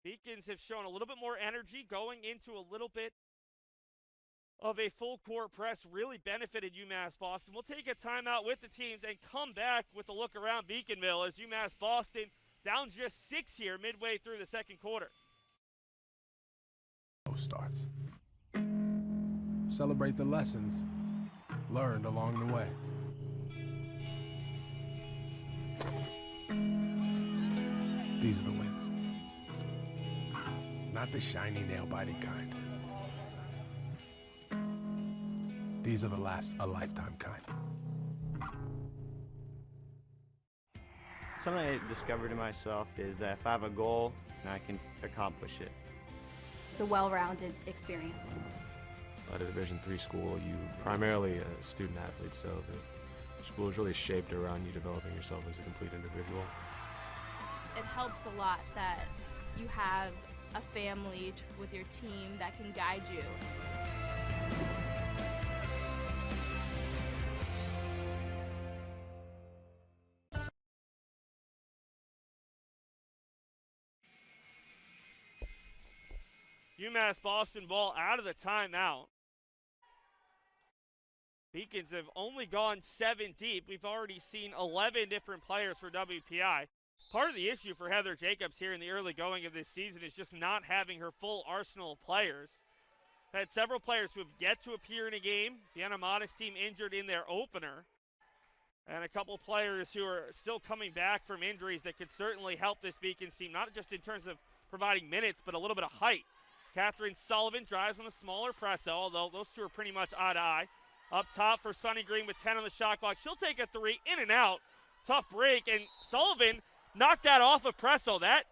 Beacons have shown a little bit more energy going into a little bit of a full court press, really benefited UMass Boston. We'll take a timeout with the teams and come back with a look around Beaconville as UMass Boston down just 6 here midway through the second quarter. Starts. Celebrate the lessons learned along the way. These are the wins. Not the shiny, nail-biting kind. These are the last a lifetime kind. Something I discovered in myself is that if I have a goal, I can accomplish it. It's a well-rounded experience. At a Division III school, you primarily a student athlete, so the school is really shaped around you developing yourself as a complete individual. It helps a lot that you have a family with your team that can guide you. UMass Boston ball out of the timeout. Beacons have only gone 7 deep. We've already seen 11 different players for WPI. Part of the issue for Heather Jacobs here in the early going of this season is just not having her full arsenal of players. Had several players who have yet to appear in a game. Vienna Modest team injured in their opener. And a couple players who are still coming back from injuries that could certainly help this Beacons team, not just in terms of providing minutes, but a little bit of height. Catherine Sullivan drives on the smaller presso, although those two are pretty much eye to eye. Up top for Sunny Green with 10 on the shot clock. She'll take a 3, in and out. Tough break, and Sullivan knocked that off of Presso. That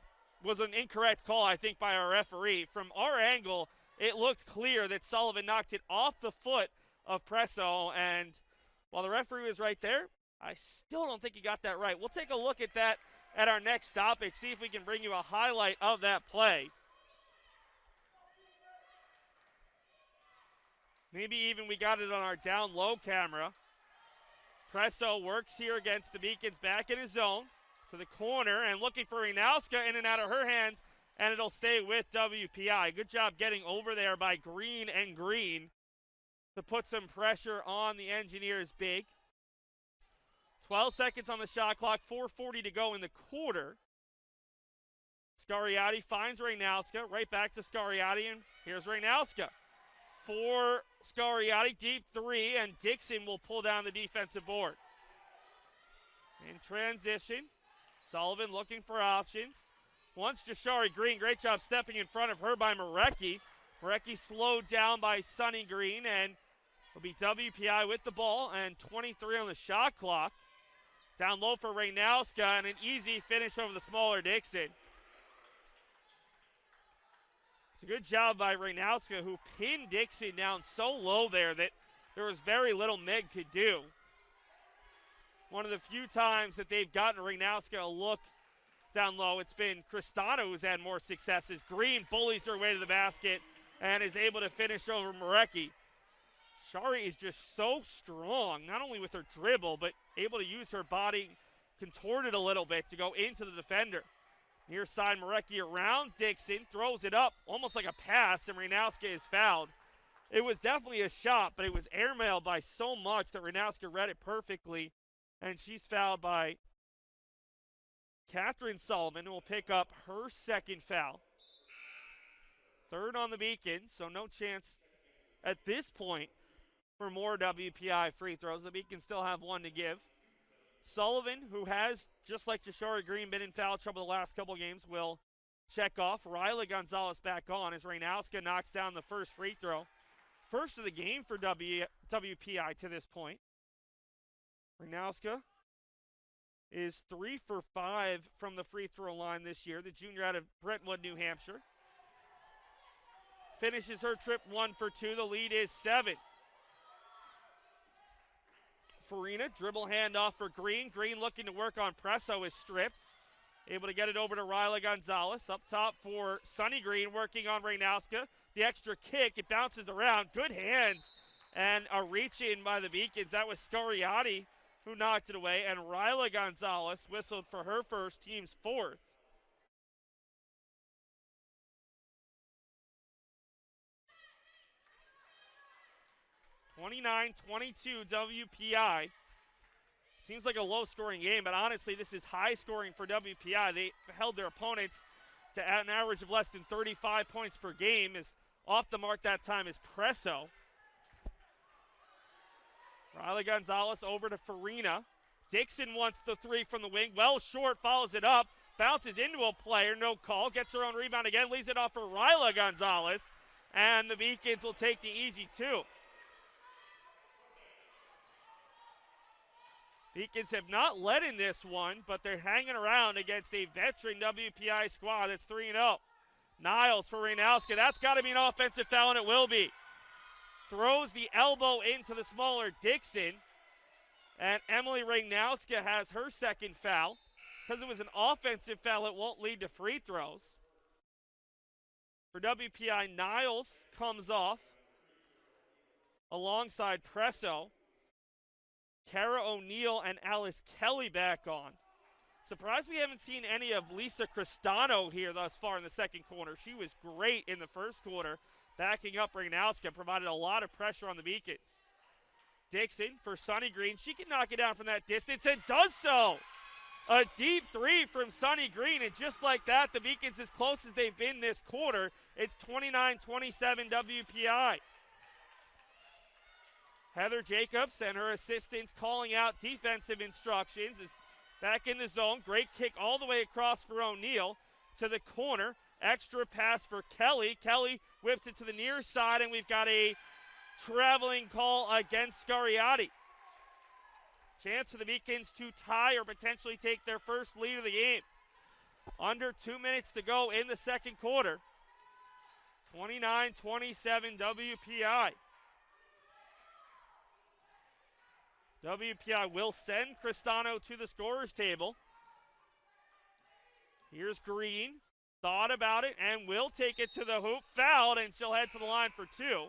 was an incorrect call, I think, by our referee. From our angle, it looked clear that Sullivan knocked it off the foot of Presso, and while the referee was right there, I still don't think he got that right. We'll take a look at that at our next stoppage, see if we can bring you a highlight of that play. Maybe even we got it on our down low camera. Presso works here against the Beacons, back in his zone to the corner and looking for Renowska, in and out of her hands, and it'll stay with WPI. Good job getting over there by Green and Green to put some pressure on the Engineers big. 12 seconds on the shot clock, 4:40 to go in the quarter. Scariati finds Renowska, right back to Scariati, and here's Renowska. For Scariati, deep 3, and Dixon will pull down the defensive board. In transition, Sullivan looking for options. Wants Jashari Green, great job stepping in front of her by Marecki. Marecki slowed down by Sunny Green, and will be WPI with the ball, and 23 on the shot clock. Down low for Renowska, and an easy finish over the smaller Dixon. It's a good job by Renowska, who pinned Dixon down so low there that there was very little Meg could do. One of the few times that they've gotten Renowska a look down low, it's been Cristano who's had more successes. Green bullies her way to the basket and is able to finish over Marecki. Shari is just so strong, not only with her dribble, but able to use her body contorted a little bit to go into the defender. Near side, Marecki around Dixon, throws it up almost like a pass, and Renowska is fouled. It was definitely a shot, but it was airmailed by so much that Renowska read it perfectly, and she's fouled by Catherine Sullivan, who will pick up her second foul. Third on the Beacon, so no chance at this point for more WPI free throws. The Beacons still have one to give. Sullivan, who has, just like Jashari Green, been in foul trouble the last couple games, will check off. Ryla Gonzalez back on as Renowska knocks down the first free throw. First of the game for WPI to this point. Renowska is 3 for 5 from the free throw line this year, the junior out of Brentwood, New Hampshire. Finishes her trip 1 for 2. The lead is 7. Farina, dribble handoff for Green. Green looking to work on Presso, is stripped. Able to get it over to Ryla Gonzalez. Up top for Sunny Green, working on Renowska. The extra kick, it bounces around. Good hands and a reach in by the Beacons. That was Scariati who knocked it away, and Ryla Gonzalez whistled for her first, team's 4th. (29-22) WPI. Seems like a low-scoring game, but honestly, this is high-scoring for WPI. They held their opponents to an average of less than 35 points per game. Is off the mark that time is Presso. Ryla Gonzalez over to Farina. Dixon wants the 3 from the wing. Well short, follows it up. Bounces into a player, no call. Gets her own rebound again, leaves it off for Ryla Gonzalez. And the Beacons will take the easy 2. Beacons have not led in this one, but they're hanging around against a veteran WPI squad that's 3-0. Niles for Renowska. That's got to be an offensive foul, and it will be. Throws the elbow into the smaller Dixon, and Emily Renowska has her second foul. Because it was an offensive foul, it won't lead to free throws. For WPI, Niles comes off alongside Presso. Kara O'Neill and Alice Kelly back on. Surprised we haven't seen any of Lisa Cristano here thus far in the second quarter. She was great in the first quarter, backing up Ragnowska, provided a lot of pressure on the Beacons. Dixon for Sunny Green. She can knock it down from that distance and does so. A deep three from Sunny Green, and just like that, the Beacons as close as they've been this quarter. It's 29-27 WPI. Heather Jacobs and her assistants calling out defensive instructions. Is back in the zone. Great kick all the way across for O'Neal to the corner. Extra pass for Kelly. Kelly whips it to the near side, and we've got a traveling call against Scariati. Chance for the Beacons to tie or potentially take their first lead of the game. Under 2 minutes to go in the second quarter. 29-27 WPI. WPI will send Cristano to the scorer's table. Here's Green. Thought about it and will take it to the hoop. Fouled, and she'll head to the line for two.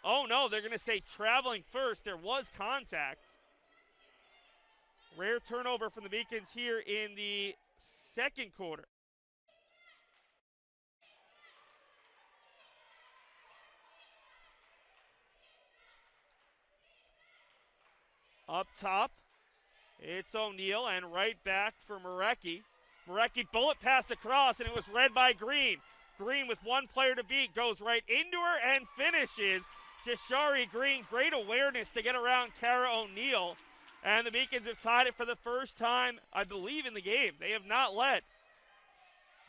Oh no, they're going to say traveling first. There was contact. Rare turnover from the Beacons here in the second quarter. Up top, it's O'Neal, and right back for Marecki. Marecki bullet pass across, and it was read by Green. Green with one player to beat, goes right into her and finishes. Jashari Green, great awareness to get around Kara O'Neal. And the Beacons have tied it for the first time, I believe, in the game. They have not led.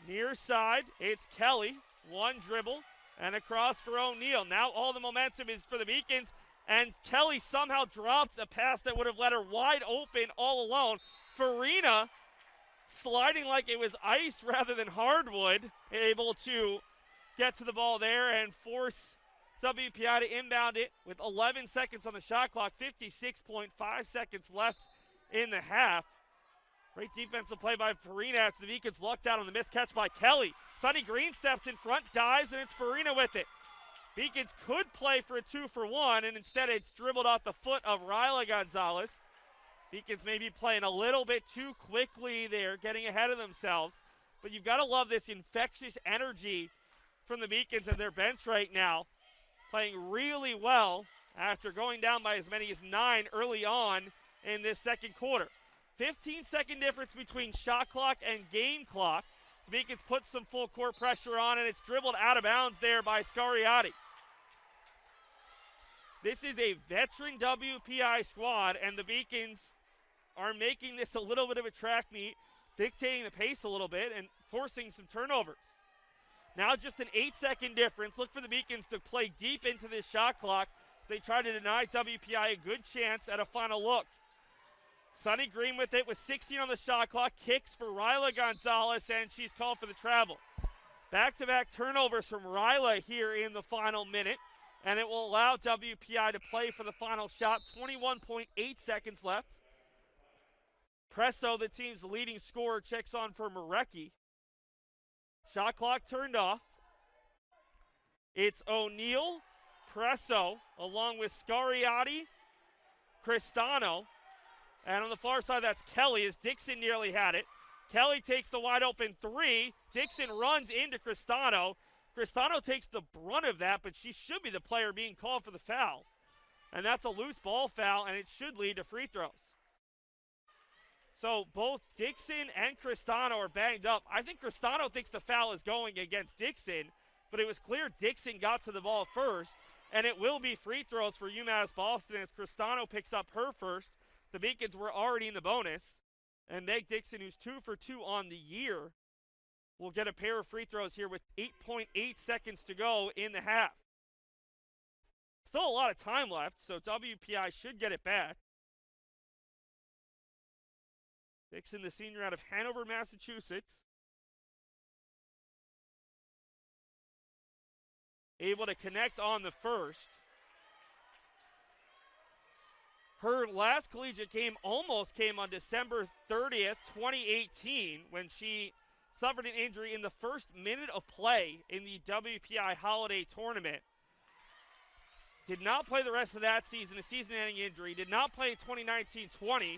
Near side, it's Kelly. One dribble and across for O'Neal. Now all the momentum is for the Beacons. And Kelly somehow drops a pass that would have let her wide open all alone. Farina sliding like it was ice rather than hardwood, able to get to the ball there and force WPI to inbound it with 11 seconds on the shot clock, 56.5 seconds left in the half. Great defensive play by Farina after the Beacons lucked out on the missed catch by Kelly. Sunny Green steps in front, dives, and it's Farina with it. Beacons could play for a 2-for-1, and instead it's dribbled off the foot of Ryla Gonzalez. Beacons may be playing a little bit too quickly there, getting ahead of themselves. But you've got to love this infectious energy from the Beacons and their bench right now. Playing really well after going down by as many as 9 early on in this second quarter. 15-second difference between shot clock and game clock. The Beacons put some full court pressure on, and it's dribbled out of bounds there by Scariati. This is a veteran WPI squad, and the Beacons are making this a little bit of a track meet, dictating the pace a little bit and forcing some turnovers. Now just an 8-second difference. Look for the Beacons to play deep into this shot clock as they try to deny WPI a good chance at a final look. Sunny Green with it with 16 on the shot clock. Kicks for Ryla Gonzalez, and she's called for the travel. Back-to-back turnovers from Ryla here in the final minute, and it will allow WPI to play for the final shot. 21.8 seconds left. Presto, the team's leading scorer, checks on for Marecki. Shot clock turned off. It's O'Neal, Presso, along with Scariati, Cristano. And on the far side, that's Kelly, as Dixon nearly had it. Kelly takes the wide open three. Dixon runs into Cristano. Cristano takes the brunt of that, but she should be the player being called for the foul. And that's a loose ball foul, and it should lead to free throws. So both Dixon and Cristano are banged up. I think Cristano thinks the foul is going against Dixon, but it was clear Dixon got to the ball first, and it will be free throws for UMass Boston as Cristano picks up her first. The Beacons were already in the bonus, and Meg Dixon, who's 2 for 2 on the year, will get a pair of free throws here with 8.8 seconds to go in the half. Still a lot of time left, so WPI should get it back. Dixon, the senior out of Hanover, Massachusetts. Able to connect on the first. Her last collegiate game almost came on December 30th, 2018, when she suffered an injury in the first minute of play in the WPI Holiday Tournament. Did not play the rest of that season, a season-ending injury. Did not play 2019-20,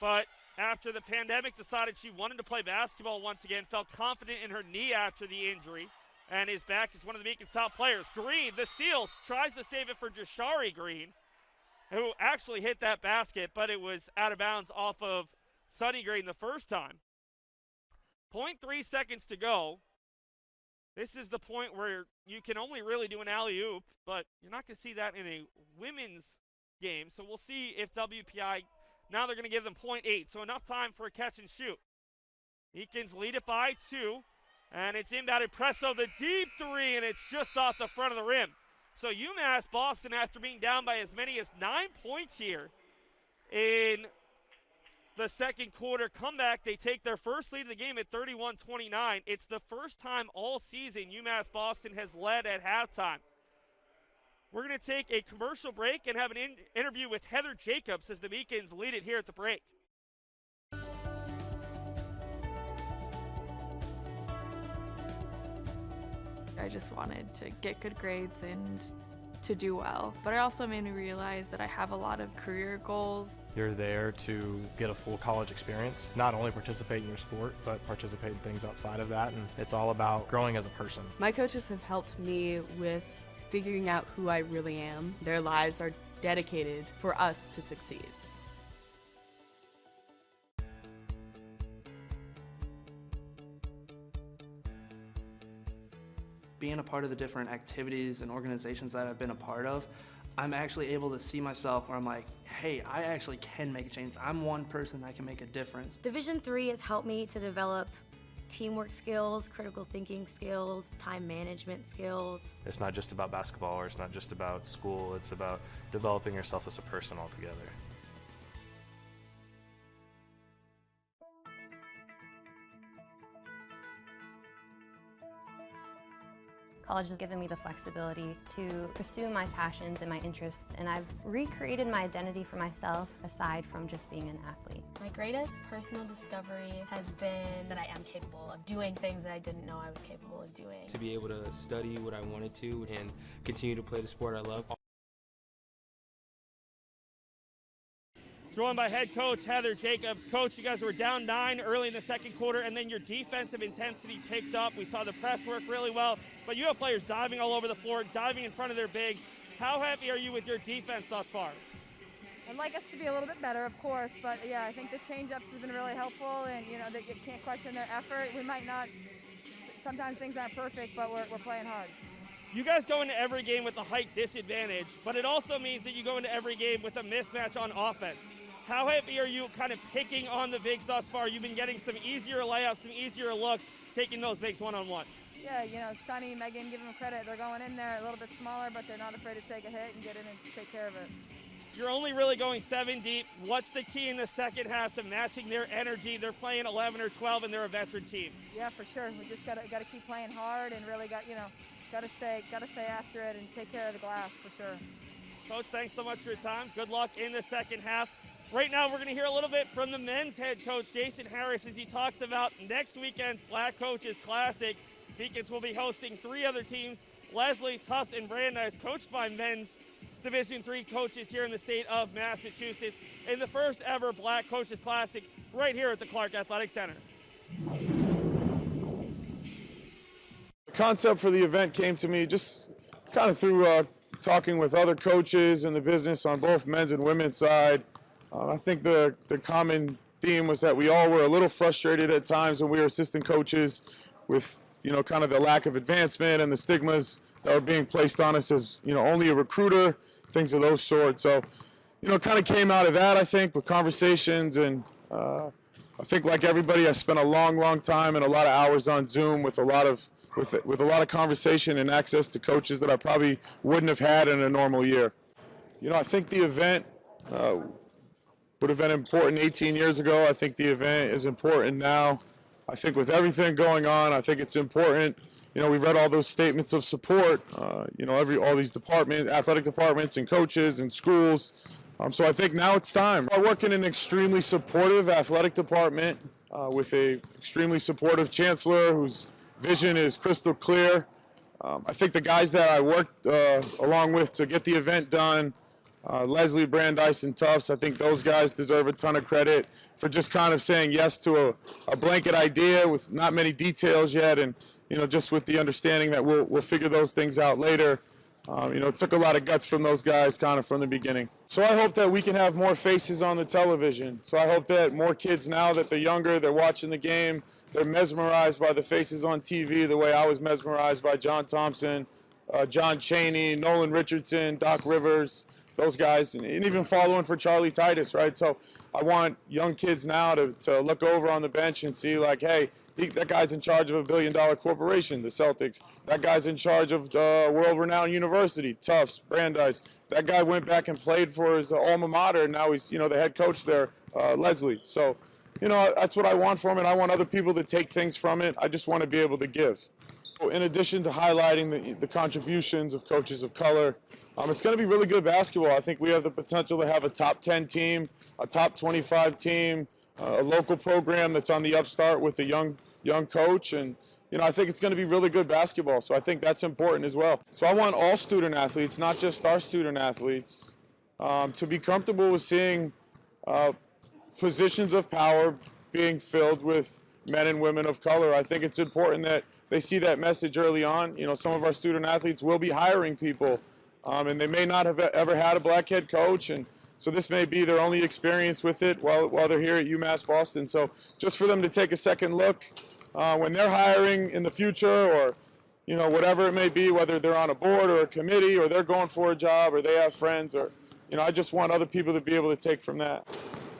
but after the pandemic, decided she wanted to play basketball once again, felt confident in her knee after the injury, and is back as one of the Beacon's top players. Green, the steal, tries to save it for Jashari Green, who actually hit that basket, but it was out of bounds off of Sunny Green the first time. 0.3 seconds to go. This is the point where you can only really do an alley-oop, but you're not going to see that in a women's game. So we'll see if WPI, now they're going to give them 0.8, so enough time for a catch and shoot. Beacons lead it by 2, and it's inbounded. Presto, the deep 3, and it's just off the front of the rim. So UMass Boston, after being down by as many as 9 points here in the second quarter comeback, they take their first lead of the game at 31-29. It's the first time all season UMass Boston has led at halftime. We're going to take a commercial break and have an interview with Heather Jacobs as the Beacons lead it here at the break. I just wanted to get good grades and to do well, but it also made me realize that I have a lot of career goals. You're there to get a full college experience, not only participate in your sport, but participate in things outside of that, and it's all about growing as a person. My coaches have helped me with figuring out who I really am. Their lives are dedicated for us to succeed. Being a part of the different activities and organizations that I've been a part of, I'm actually able to see myself where I'm like, hey, I actually can make a change. I'm one person that can make a difference. Division III has helped me to develop teamwork skills, critical thinking skills, time management skills. It's not just about basketball, or it's not just about school, it's about developing yourself as a person altogether. College has given me the flexibility to pursue my passions and my interests, and I've recreated my identity for myself aside from just being an athlete. My greatest personal discovery has been that I am capable of doing things that I didn't know I was capable of doing. To be able to study what I wanted to and continue to play the sport I love. Joined by head coach Heather Jacobs. Coach, you guys were down 9 early in the second quarter, and then your defensive intensity picked up. We saw the press work really well, but you have players diving all over the floor, diving in front of their bigs. How happy are you with your defense thus far? I'd like us to be a little bit better, of course, but yeah, I think the change-ups has been really helpful, and you know, that you can't question their effort. We might not, sometimes things aren't perfect, but we're playing hard. You guys go into every game with a height disadvantage, but it also means that you go into every game with a mismatch on offense. How happy are you kind of picking on the bigs thus far? You've been getting some easier layups, some easier looks, taking those bigs one-on-one. Yeah, you know, Sunny, Megan, give them credit. They're going in there a little bit smaller, but they're not afraid to take a hit and get in and take care of it. You're only really going 7 deep. What's the key in the second half to matching their energy? They're playing 11 or 12, and they're a veteran team. Yeah, for sure. We just gotta keep playing hard and really got to stay after it and take care of the glass for sure. Coach, thanks so much for your time. Good luck in the second half. Right now, we're going to hear a little bit from the men's head coach, Jason Harris, as he talks about next weekend's Black Coaches Classic. Beacons will be hosting 3 other teams, Leslie, Tufts, and Brandeis, coached by men's Division III coaches here in the state of Massachusetts, in the first ever Black Coaches Classic right here at the Clark Athletic Center. The concept for the event came to me just kind of through talking with other coaches in the business on both men's and women's side. I think the common theme was that we all were a little frustrated at times when we were assistant coaches with, you know, kind of the lack of advancement and the stigmas that were being placed on us as, you know, only a recruiter, things of those sorts. So, you know, kind of came out of that, I think, with conversations, and I think like everybody, I spent a long time and a lot of hours on Zoom with a lot of conversation and access to coaches that I probably wouldn't have had in a normal year. You know, I think the event would have been important 18 years ago. I think the event is important now. I think with everything going on, I think it's important. You know, we've read all those statements of support, you know, all these departments, athletic departments and coaches and schools. So I think now it's time. I work in an extremely supportive athletic department with an extremely supportive chancellor whose vision is crystal clear. I think the guys that I worked along with to get the event done Leslie, Brandeis, and Tufts. I think those guys deserve a ton of credit for just kind of saying yes to a blanket idea with not many details yet, and just with the understanding that we'll figure those things out later. It took a lot of guts from those guys kind of from the beginning. So I hope that we can have more faces on the television. So I hope that more kids now that they're younger, they're watching the game, they're mesmerized by the faces on TV the way I was mesmerized by John Thompson, John Chaney, Nolan Richardson, Doc Rivers, those guys, and even following for Charlie Titus, right? So I want young kids now to look over on the bench and see like, hey, that guy's in charge of a billion-dollar corporation, the Celtics. That guy's in charge of the world-renowned university, Tufts, Brandeis. That guy went back and played for his alma mater, and now he's, the head coach there, Leslie. So, that's what I want from it. I want other people to take things from it. I just want to be able to give. In addition to highlighting the contributions of coaches of color, it's going to be really good basketball. I think we have the potential to have a top 10 team, a top 25 team, a local program that's on the upstart with a young coach, and I think it's going to be really good basketball. So I think that's important as well. So I want all student athletes, not just our student athletes, to be comfortable with seeing positions of power being filled with men and women of color. I think it's important that they see that message early on. Some of our student athletes will be hiring people, and they may not have ever had a black head coach, and so this may be their only experience with it while they're here at UMass Boston. So just for them to take a second look when they're hiring in the future, or whatever it may be, whether they're on a board or a committee, or they're going for a job, or they have friends, or I just want other people to be able to take from that.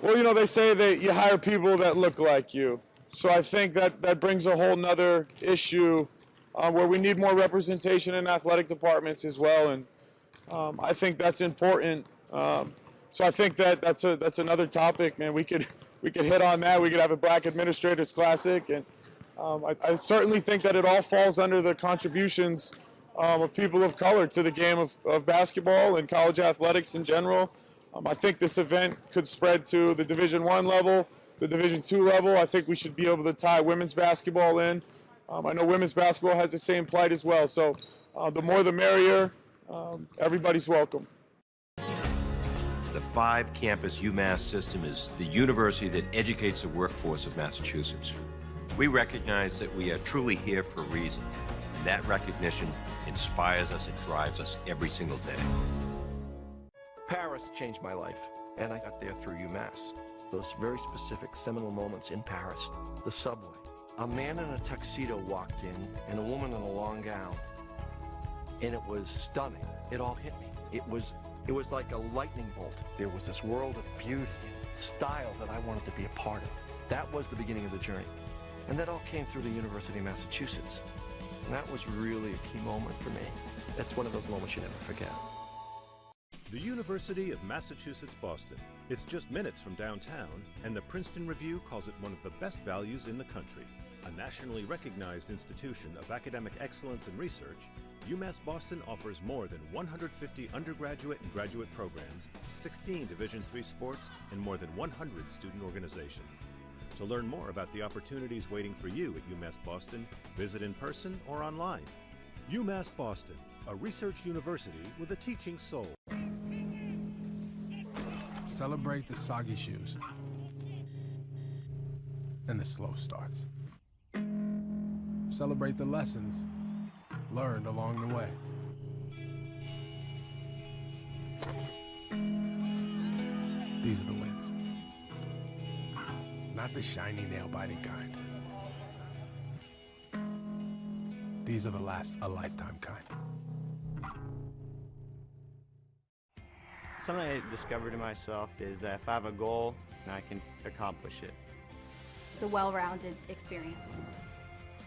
Well, they say that you hire people that look like you. So I think that brings a whole nother issue where we need more representation in athletic departments as well, and I think that's important. So I think that's another topic, man. We could hit on that. We could have a Black Administrators Classic, and I certainly think that it all falls under the contributions of people of color to the game of basketball and college athletics in general. I think this event could spread to the Division I level, the Division II level. I think we should be able to tie women's basketball in. I know women's basketball has the same plight as well. So the more the merrier. Everybody's welcome. The 5-campus UMass system is the university that educates the workforce of Massachusetts. We recognize that we are truly here for a reason, and that recognition inspires us and drives us every single day. Paris changed my life, and I got there through UMass. Those very specific seminal moments in Paris, the subway. A man in a tuxedo walked in, and a woman in a long gown. And it was stunning. It all hit me. It was like a lightning bolt. There was this world of beauty and style that I wanted to be a part of. That was the beginning of the journey. And that all came through the University of Massachusetts. And that was really a key moment for me. That's one of those moments you never forget. The University of Massachusetts Boston. It's just minutes from downtown, and the Princeton Review calls it one of the best values in the country. A nationally recognized institution of academic excellence and research, UMass Boston offers more than 150 undergraduate and graduate programs, 16 Division III sports, and more than 100 student organizations. To learn more about the opportunities waiting for you at UMass Boston, visit in person or online. UMass Boston, a research university with a teaching soul. Celebrate the soggy shoes and the slow starts. Celebrate the lessons learned along the way. These are the wins. Not the shiny, nail-biting kind. These are the last a lifetime kind. Something I discovered in myself is that if I have a goal, then I can accomplish it. It's a well-rounded experience.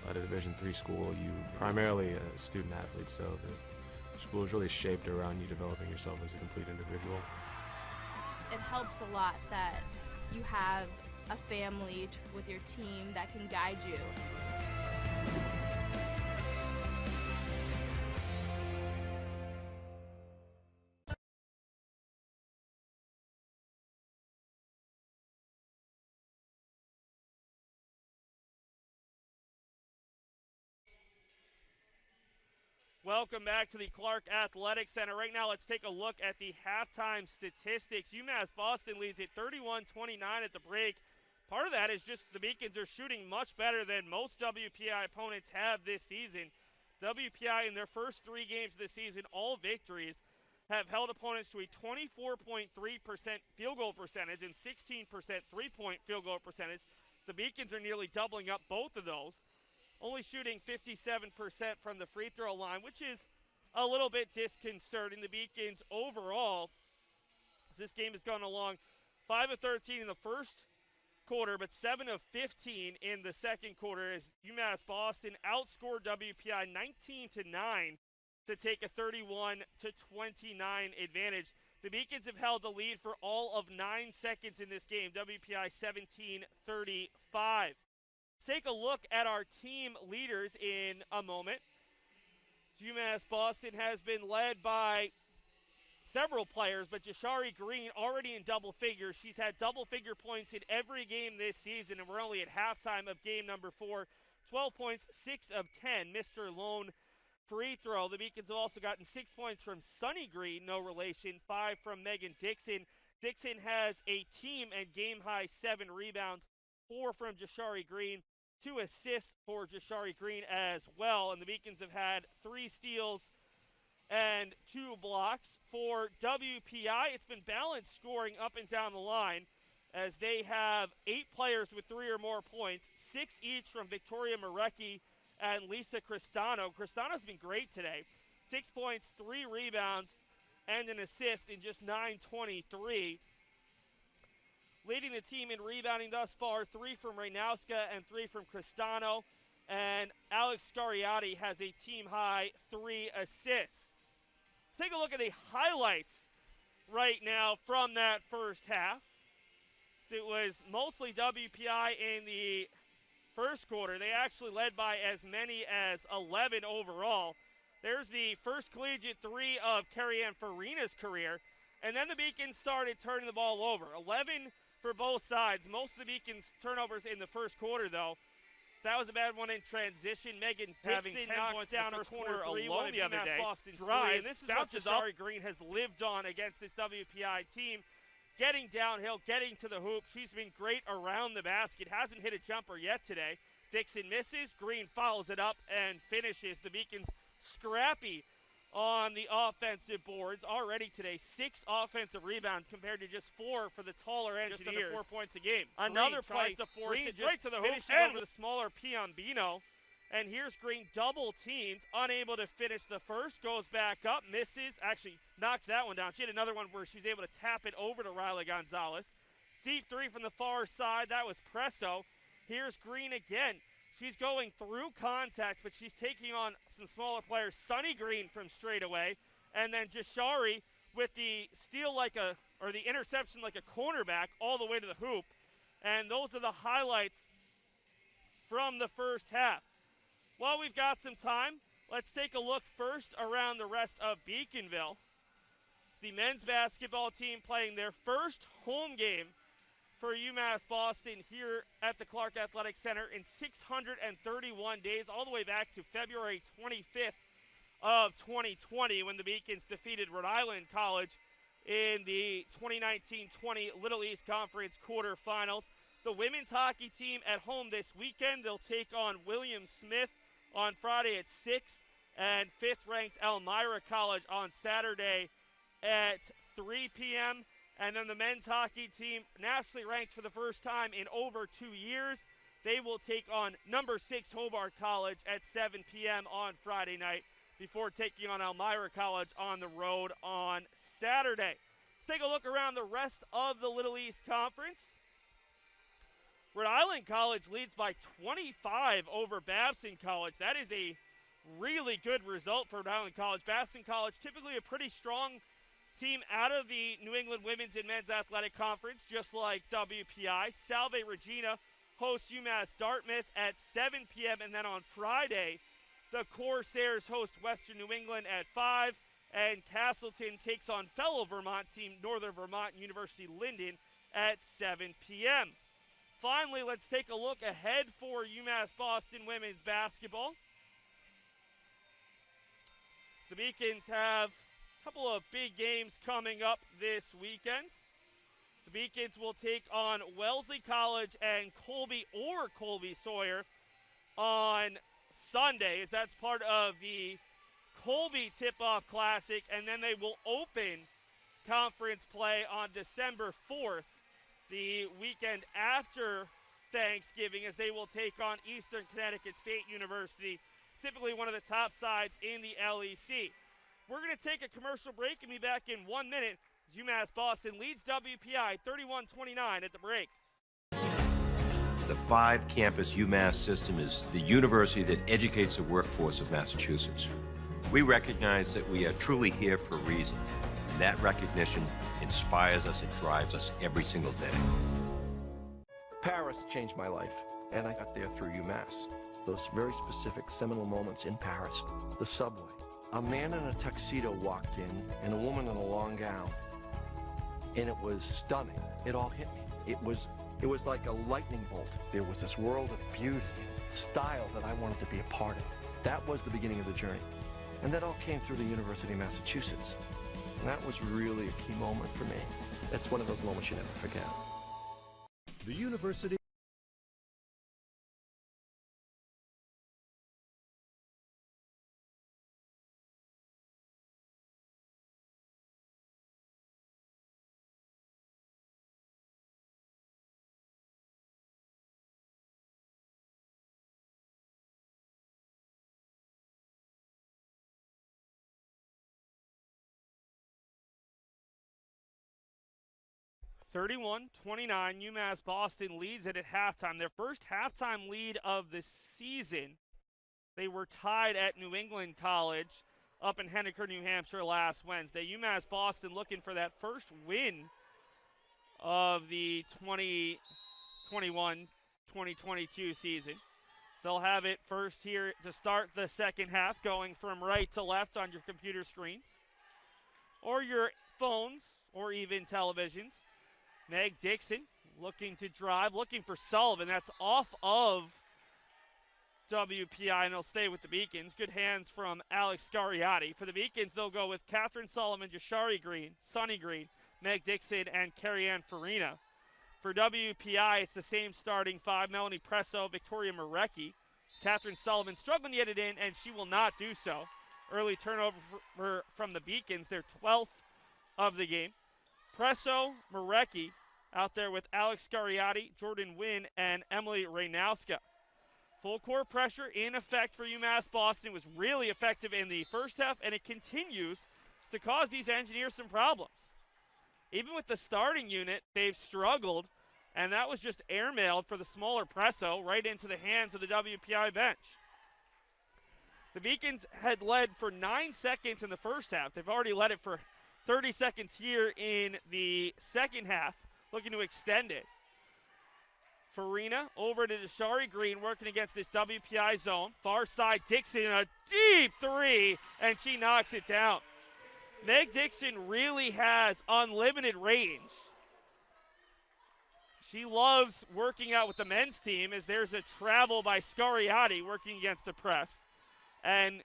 At a Division III school, you primarily a student athlete, so the school is really shaped around you developing yourself as a complete individual. It helps a lot that you have a family with your team that can guide you. Welcome back to the Clark Athletic Center. Right now, let's take a look at the halftime statistics. UMass Boston leads at 31-29 at the break. Part of that is just the Beacons are shooting much better than most WPI opponents have this season. WPI in their first 3 games of the season, all victories, have held opponents to a 24.3% field goal percentage and 16% three-point field goal percentage. The Beacons are nearly doubling up both of those, only shooting 57% from the free throw line, which is a little bit disconcerting. The Beacons overall, as this game has gone along, 5 of 13 in the first quarter, but 7 of 15 in the second quarter as UMass Boston outscored WPI 19-9 to take a 31-29 advantage. The Beacons have held the lead for all of 9 seconds in this game. WPI 17-35. Let's take a look at our team leaders in a moment. UMass Boston has been led by several players, but Jashari Green already in double figures. She's had double-figure points in every game this season, and we're only at halftime of game number 4. 12 points, 6 of 10. Mr. Lone free throw. The Beacons have also gotten 6 points from Sunny Green, no relation, 5 from Megan Dixon. Dixon has a team and game-high 7 rebounds, 4 from Jashari Green, 2 assists for Jashari Green as well, and the Beacons have had 3 steals and 2 blocks. For WPI, it's been balanced scoring up and down the line as they have 8 players with 3 or more points, 6 each from Victoria Marecki and Lisa Cristano. Cristano's been great today. 6 points, 3 rebounds, and an assist in just 9:23. Leading the team in rebounding thus far, 3 from Reynowska and 3 from Cristano. And Alex Scariati has a team-high 3 assists. Let's take a look at the highlights right now from that first half. It was mostly WPI in the first quarter. They actually led by as many as 11 overall. There's the first collegiate 3 of Carrie Ann Farina's career. And then the Beacons started turning the ball over. 11 for both sides. Most of the Beacons' turnovers in the first quarter, though. That was a bad one in transition. Megan Dixon knocks down a corner alone the other day. Drive, and this is what Jashari Green has lived on against this WPI team. Getting downhill, getting to the hoop. She's been great around the basket. Hasn't hit a jumper yet today. Dixon misses. Green follows it up and finishes. The Beacons scrappy on the offensive boards already today. 6 offensive rebounds compared to just 4 for the taller engineers. Just under 4 points a game. Another play to force it right to the hoop and over the smaller Piombino. And here's Green double teamed, unable to finish the first, goes back up, misses, actually knocks that one down. She had another one where she's able to tap it over to Riley Gonzalez. Deep 3 from the far side, that was Presso. Here's Green again. She's going through contact, but she's taking on some smaller players. Sunny Green from straight away, and then Jashari with the steal or the interception like a cornerback all the way to the hoop. And those are the highlights from the first half. While we've got some time, let's take a look first around the rest of Beaconville. It's the men's basketball team playing their first home game for UMass Boston here at the Clark Athletic Center in 631 days, all the way back to February 25th of 2020 when the Beacons defeated Rhode Island College in the 2019-20 Little East Conference quarterfinals. The women's hockey team at home this weekend. They'll take on William Smith on Friday at 6, and 5th-ranked Elmira College on Saturday at 3 p.m., and then the men's hockey team, nationally ranked for the first time in over 2 years. They will take on number 6 Hobart College at 7 p.m. on Friday night before taking on Elmira College on the road on Saturday. Let's take a look around the rest of the Little East Conference. Rhode Island College leads by 25 over Babson College. That is a really good result for Rhode Island College. Babson College, typically a pretty strong team out of the New England Women's and Men's Athletic Conference, just like WPI. Salve Regina hosts UMass Dartmouth at 7 p.m. And then on Friday, the Corsairs host Western New England at 5. And Castleton takes on fellow Vermont team Northern Vermont University Linden at 7 p.m. Finally, let's take a look ahead for UMass Boston women's basketball. The Beacons have a couple of big games coming up this weekend. The Beacons will take on Wellesley College and Colby Sawyer on Sunday, as that's part of the Colby Tip-Off Classic, and then they will open conference play on December 4th, the weekend after Thanksgiving, as they will take on Eastern Connecticut State University, typically one of the top sides in the LEC. We're going to take a commercial break and be back in 1 minute as UMass Boston leads WPI 31-29 at the break. The 5-campus UMass system is the university that educates the workforce of Massachusetts. We recognize that we are truly here for a reason, and that recognition inspires us and drives us every single day. Paris changed my life, and I got there through UMass. Those very specific seminal moments in Paris, the subway. A man in a tuxedo walked in, and a woman in a long gown. And it was stunning. It all hit me. It was like a lightning bolt. There was this world of beauty and style that I wanted to be a part of. That was the beginning of the journey. And that all came through the University of Massachusetts. And that was really a key moment for me. That's one of those moments you never forget. The University (31-29), UMass Boston leads it at halftime. Their first halftime lead of the season. They were tied at New England College up in Henniker, New Hampshire last Wednesday. UMass Boston looking for that first win of the 2021-2022 season. They'll have it first here to start the second half, going from right to left on your computer screens or your phones or even televisions. Meg Dixon looking to drive, looking for Sullivan. That's off of WPI, and he'll stay with the Beacons. Good hands from Alex Scariotti. For the Beacons, they'll go with Catherine Sullivan, Jashari Green, Sonny Green, Meg Dixon, and Carrie Ann Farina. For WPI, it's the same starting five: Melanie Presso, Victoria Marecki. Catherine Sullivan struggling to get it in, and she will not do so. Early turnover from the Beacons, their 12th of the game. Presso, Marecki out there with Alex Scariotti, Jordan Wynn, and Emily Reynowska. Full court pressure in effect for UMass Boston. Was really effective in the first half, and it continues to cause these Engineers some problems. Even with the starting unit, they've struggled, and that was just airmailed for the smaller Presso right into the hands of the WPI bench. The Beacons had led for 9 seconds in the first half. They've already led it for 30 seconds here in the second half, looking to extend it. Farina over to Deshari Green, working against this WPI zone. Far side, Dixon, a deep three, and she knocks it down. Meg Dixon really has unlimited range. She loves working out with the men's team, as there's a travel by Scariotti working against the press. And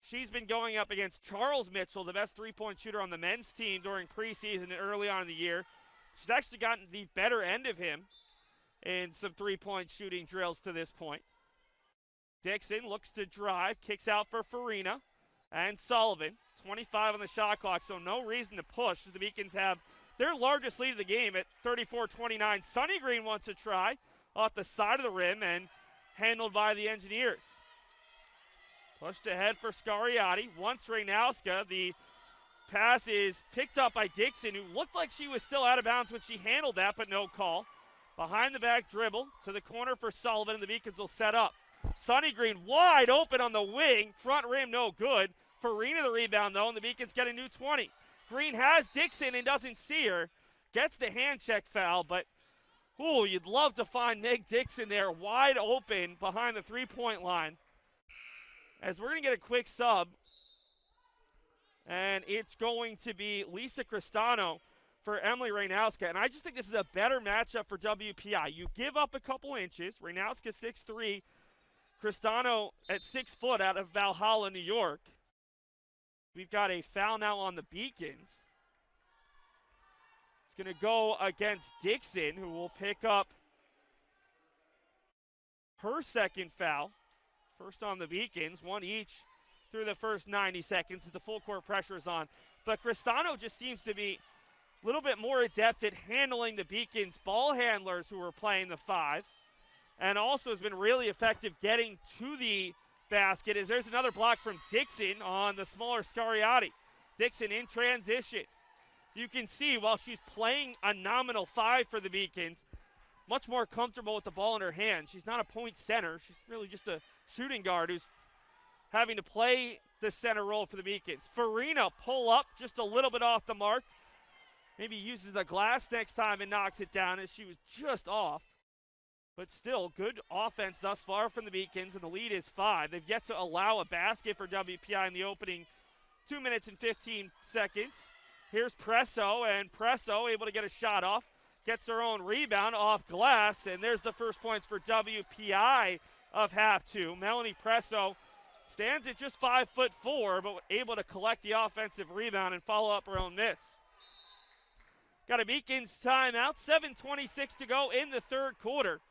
she's been going up against Charles Mitchell, the best three-point shooter on the men's team during preseason and early on in the year. She's actually gotten the better end of him in some three-point shooting drills to this point. Dixon looks to drive, kicks out for Farina and Sullivan. 25 on the shot clock, so no reason to push. The Beacons have their largest lead of the game at 34-29. Sonny Green wants to try off the side of the rim and handled by the Engineers. Pushed ahead for Scariotti. Wants Reynowska. The pass is picked up by Dixon, who looked like she was still out of bounds when she handled that, but no call. Behind the back dribble to the corner for Sullivan, and the Beacons will set up. Sonny Green wide open on the wing. Front rim no good. Farina the rebound, though, and the Beacons get a new 20. Green has Dixon and doesn't see her. Gets the hand check foul, but ooh, you'd love to find Meg Dixon there wide open behind the three-point line. As we're going to get a quick sub, and it's going to be Lisa Cristano for Emily Reynowska. And I just think this is a better matchup for WPI. You give up a couple inches. Reynowska 6'3", Cristano at 6 foot out of Valhalla, New York. We've got a foul now on the Beacons. It's going to go against Dixon, who will pick up her second foul. First on the Beacons, one each through the first 90 seconds as the full court pressure is on. But Cristano just seems to be a little bit more adept at handling the Beacons ball handlers who are playing the 5, and also has been really effective getting to the basket as there's another block from Dixon on the smaller Scariati. Dixon in transition. You can see while she's playing a nominal 5 for the Beacons, much more comfortable with the ball in her hand. She's not a point center. She's really just a shooting guard who's having to play the center role for the Beacons. Farina pull up just a little bit off the mark. Maybe uses the glass next time and knocks it down as she was just off. But still, good offense thus far from the Beacons, and the lead is 5. They've yet to allow a basket for WPI in the opening 2 minutes and 15 seconds. Here's Presso, and Presso able to get a shot off. Gets her own rebound off glass, and there's the first points for WPI of half 2. Melanie Presso stands at just 5'4", but able to collect the offensive rebound and follow up her own miss. Got a Beacons timeout, 7:26 to go in the third quarter.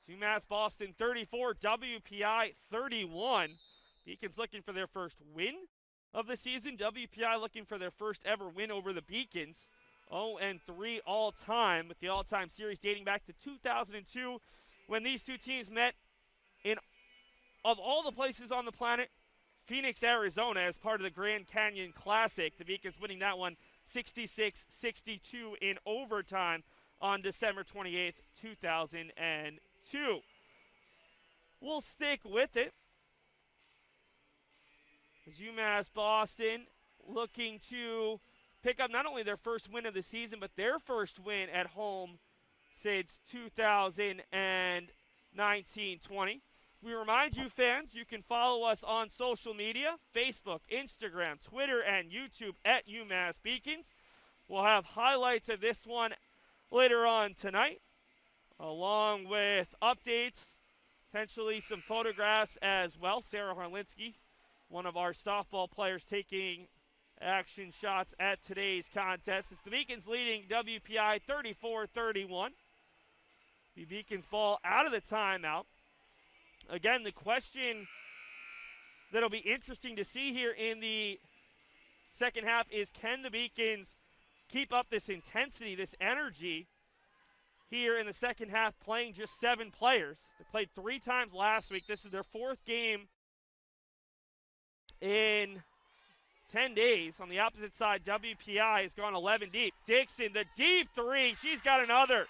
UMass Boston 34, WPI 31. Beacons looking for their first win of the season. WPI looking for their first ever win over the Beacons. 0-3 all-time, with the all-time series dating back to 2002 when these two teams met in, of all the places on the planet, Phoenix, Arizona, as part of the Grand Canyon Classic. The Beacons winning that one 66-62 in overtime on December 28th, 2002. We'll stick with it as UMass Boston looking to pick up not only their first win of the season, but their first win at home since 2019-20. We remind you, fans, you can follow us on social media, Facebook, Instagram, Twitter, and YouTube at UMass Beacons. We'll have highlights of this one later on tonight, along with updates, potentially some photographs as well. Sarah Harlinski, one of our softball players, taking action shots at today's contest. It's the Beacons leading WPI 34-31. The Beacons ball out of the timeout. Again, the question that'll be interesting to see here in the second half is, can the Beacons keep up this intensity, this energy here in the second half, playing just 7 players? They played 3 times last week. This is their 4th game in 10 days. On the opposite side, WPI has gone 11 deep. Dixon, the deep 3. She's got another.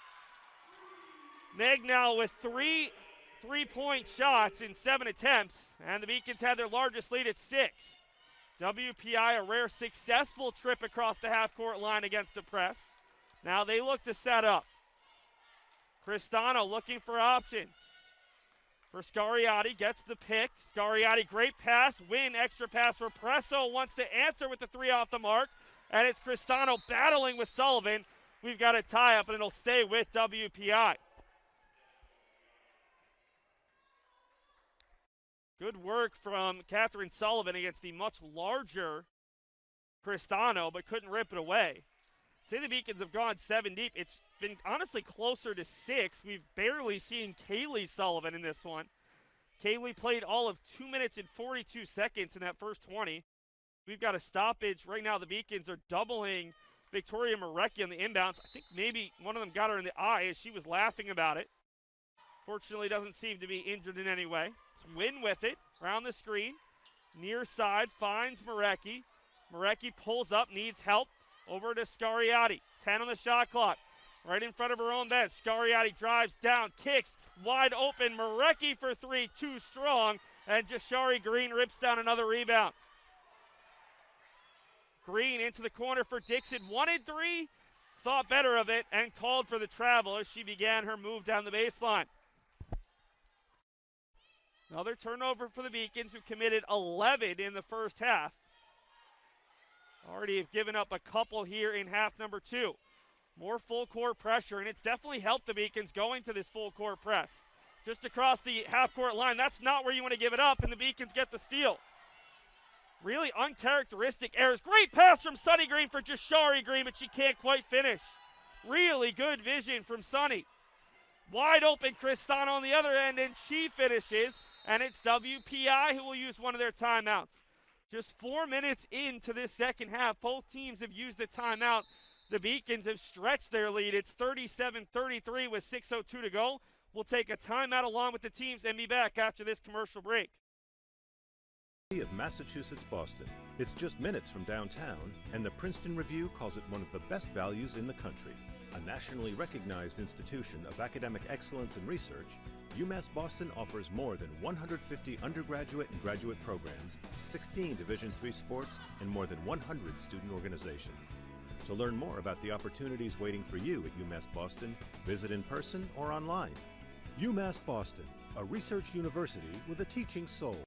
Meg now with 3 3-point shots in 7 attempts, and the Beacons had their largest lead at 6. WPI, a rare successful trip across the half-court line against the press. Now they look to set up. Cristano looking for options. For Scariati, gets the pick. Scariati, great pass, win, extra pass for Presso, wants to answer with the 3 off the mark, and it's Cristano battling with Sullivan. We've got a tie-up, and it'll stay with WPI. Good work from Catherine Sullivan against the much larger Cristano, but couldn't rip it away. Say the Beacons have gone 7 deep. It's been honestly closer to 6. We've barely seen Kaylee Sullivan in this one. Kaylee played all of 2 minutes and 42 seconds in that first 20. We've got a stoppage. Right now the Beacons are doubling Victoria Marecki on the inbounds. I think maybe one of them got her in the eye as she was laughing about it. Fortunately, doesn't seem to be injured in any way. It's Wynn with it, around the screen. Near side, finds Marecki. Marecki pulls up, needs help. Over to Scariati, 10 on the shot clock. Right in front of her own bench. Scariati drives down, kicks, wide open. Marecki for 3, too strong. And Jashari Green rips down another rebound. Green into the corner for Dixon, 1 and 3. Thought better of it and called for the travel as she began her move down the baseline. Another turnover for the Beacons, who committed 11 in the first half. Already have given up a couple here in half number 2. More full court pressure, and it's definitely helped the Beacons going to this full court press. Just across the half court line, that's not where you want to give it up, and the Beacons get the steal. Really uncharacteristic errors. Great pass from Sunny Green for Jashari Green, but she can't quite finish. Really good vision from Sunny. Wide open Cristano on the other end, and she finishes, and it's WPI who will use one of their timeouts. Just 4 minutes into this second half, both teams have used a timeout. The Beacons have stretched their lead. It's 37-33 with 6:02 to go. We'll take a timeout along with the teams and be back after this commercial break. Of Massachusetts, Boston. It's just minutes from downtown, and the Princeton Review calls it one of the best values in the country. A nationally recognized institution of academic excellence and research, UMass Boston offers more than 150 undergraduate and graduate programs, 16 Division III sports, and more than 100 student organizations. To learn more about the opportunities waiting for you at UMass Boston, visit in person or online. UMass Boston, a research university with a teaching soul.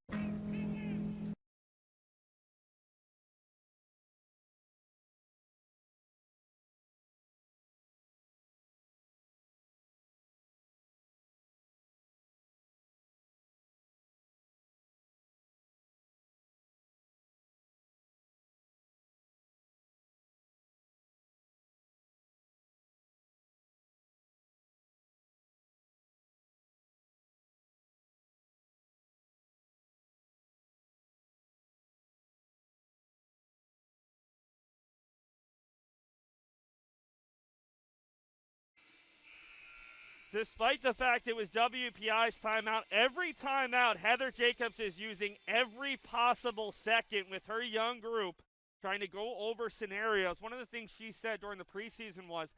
Despite the fact it was WPI's timeout, every timeout Heather Jacobs is using every possible second with her young group trying to go over scenarios. One of the things she said during the preseason was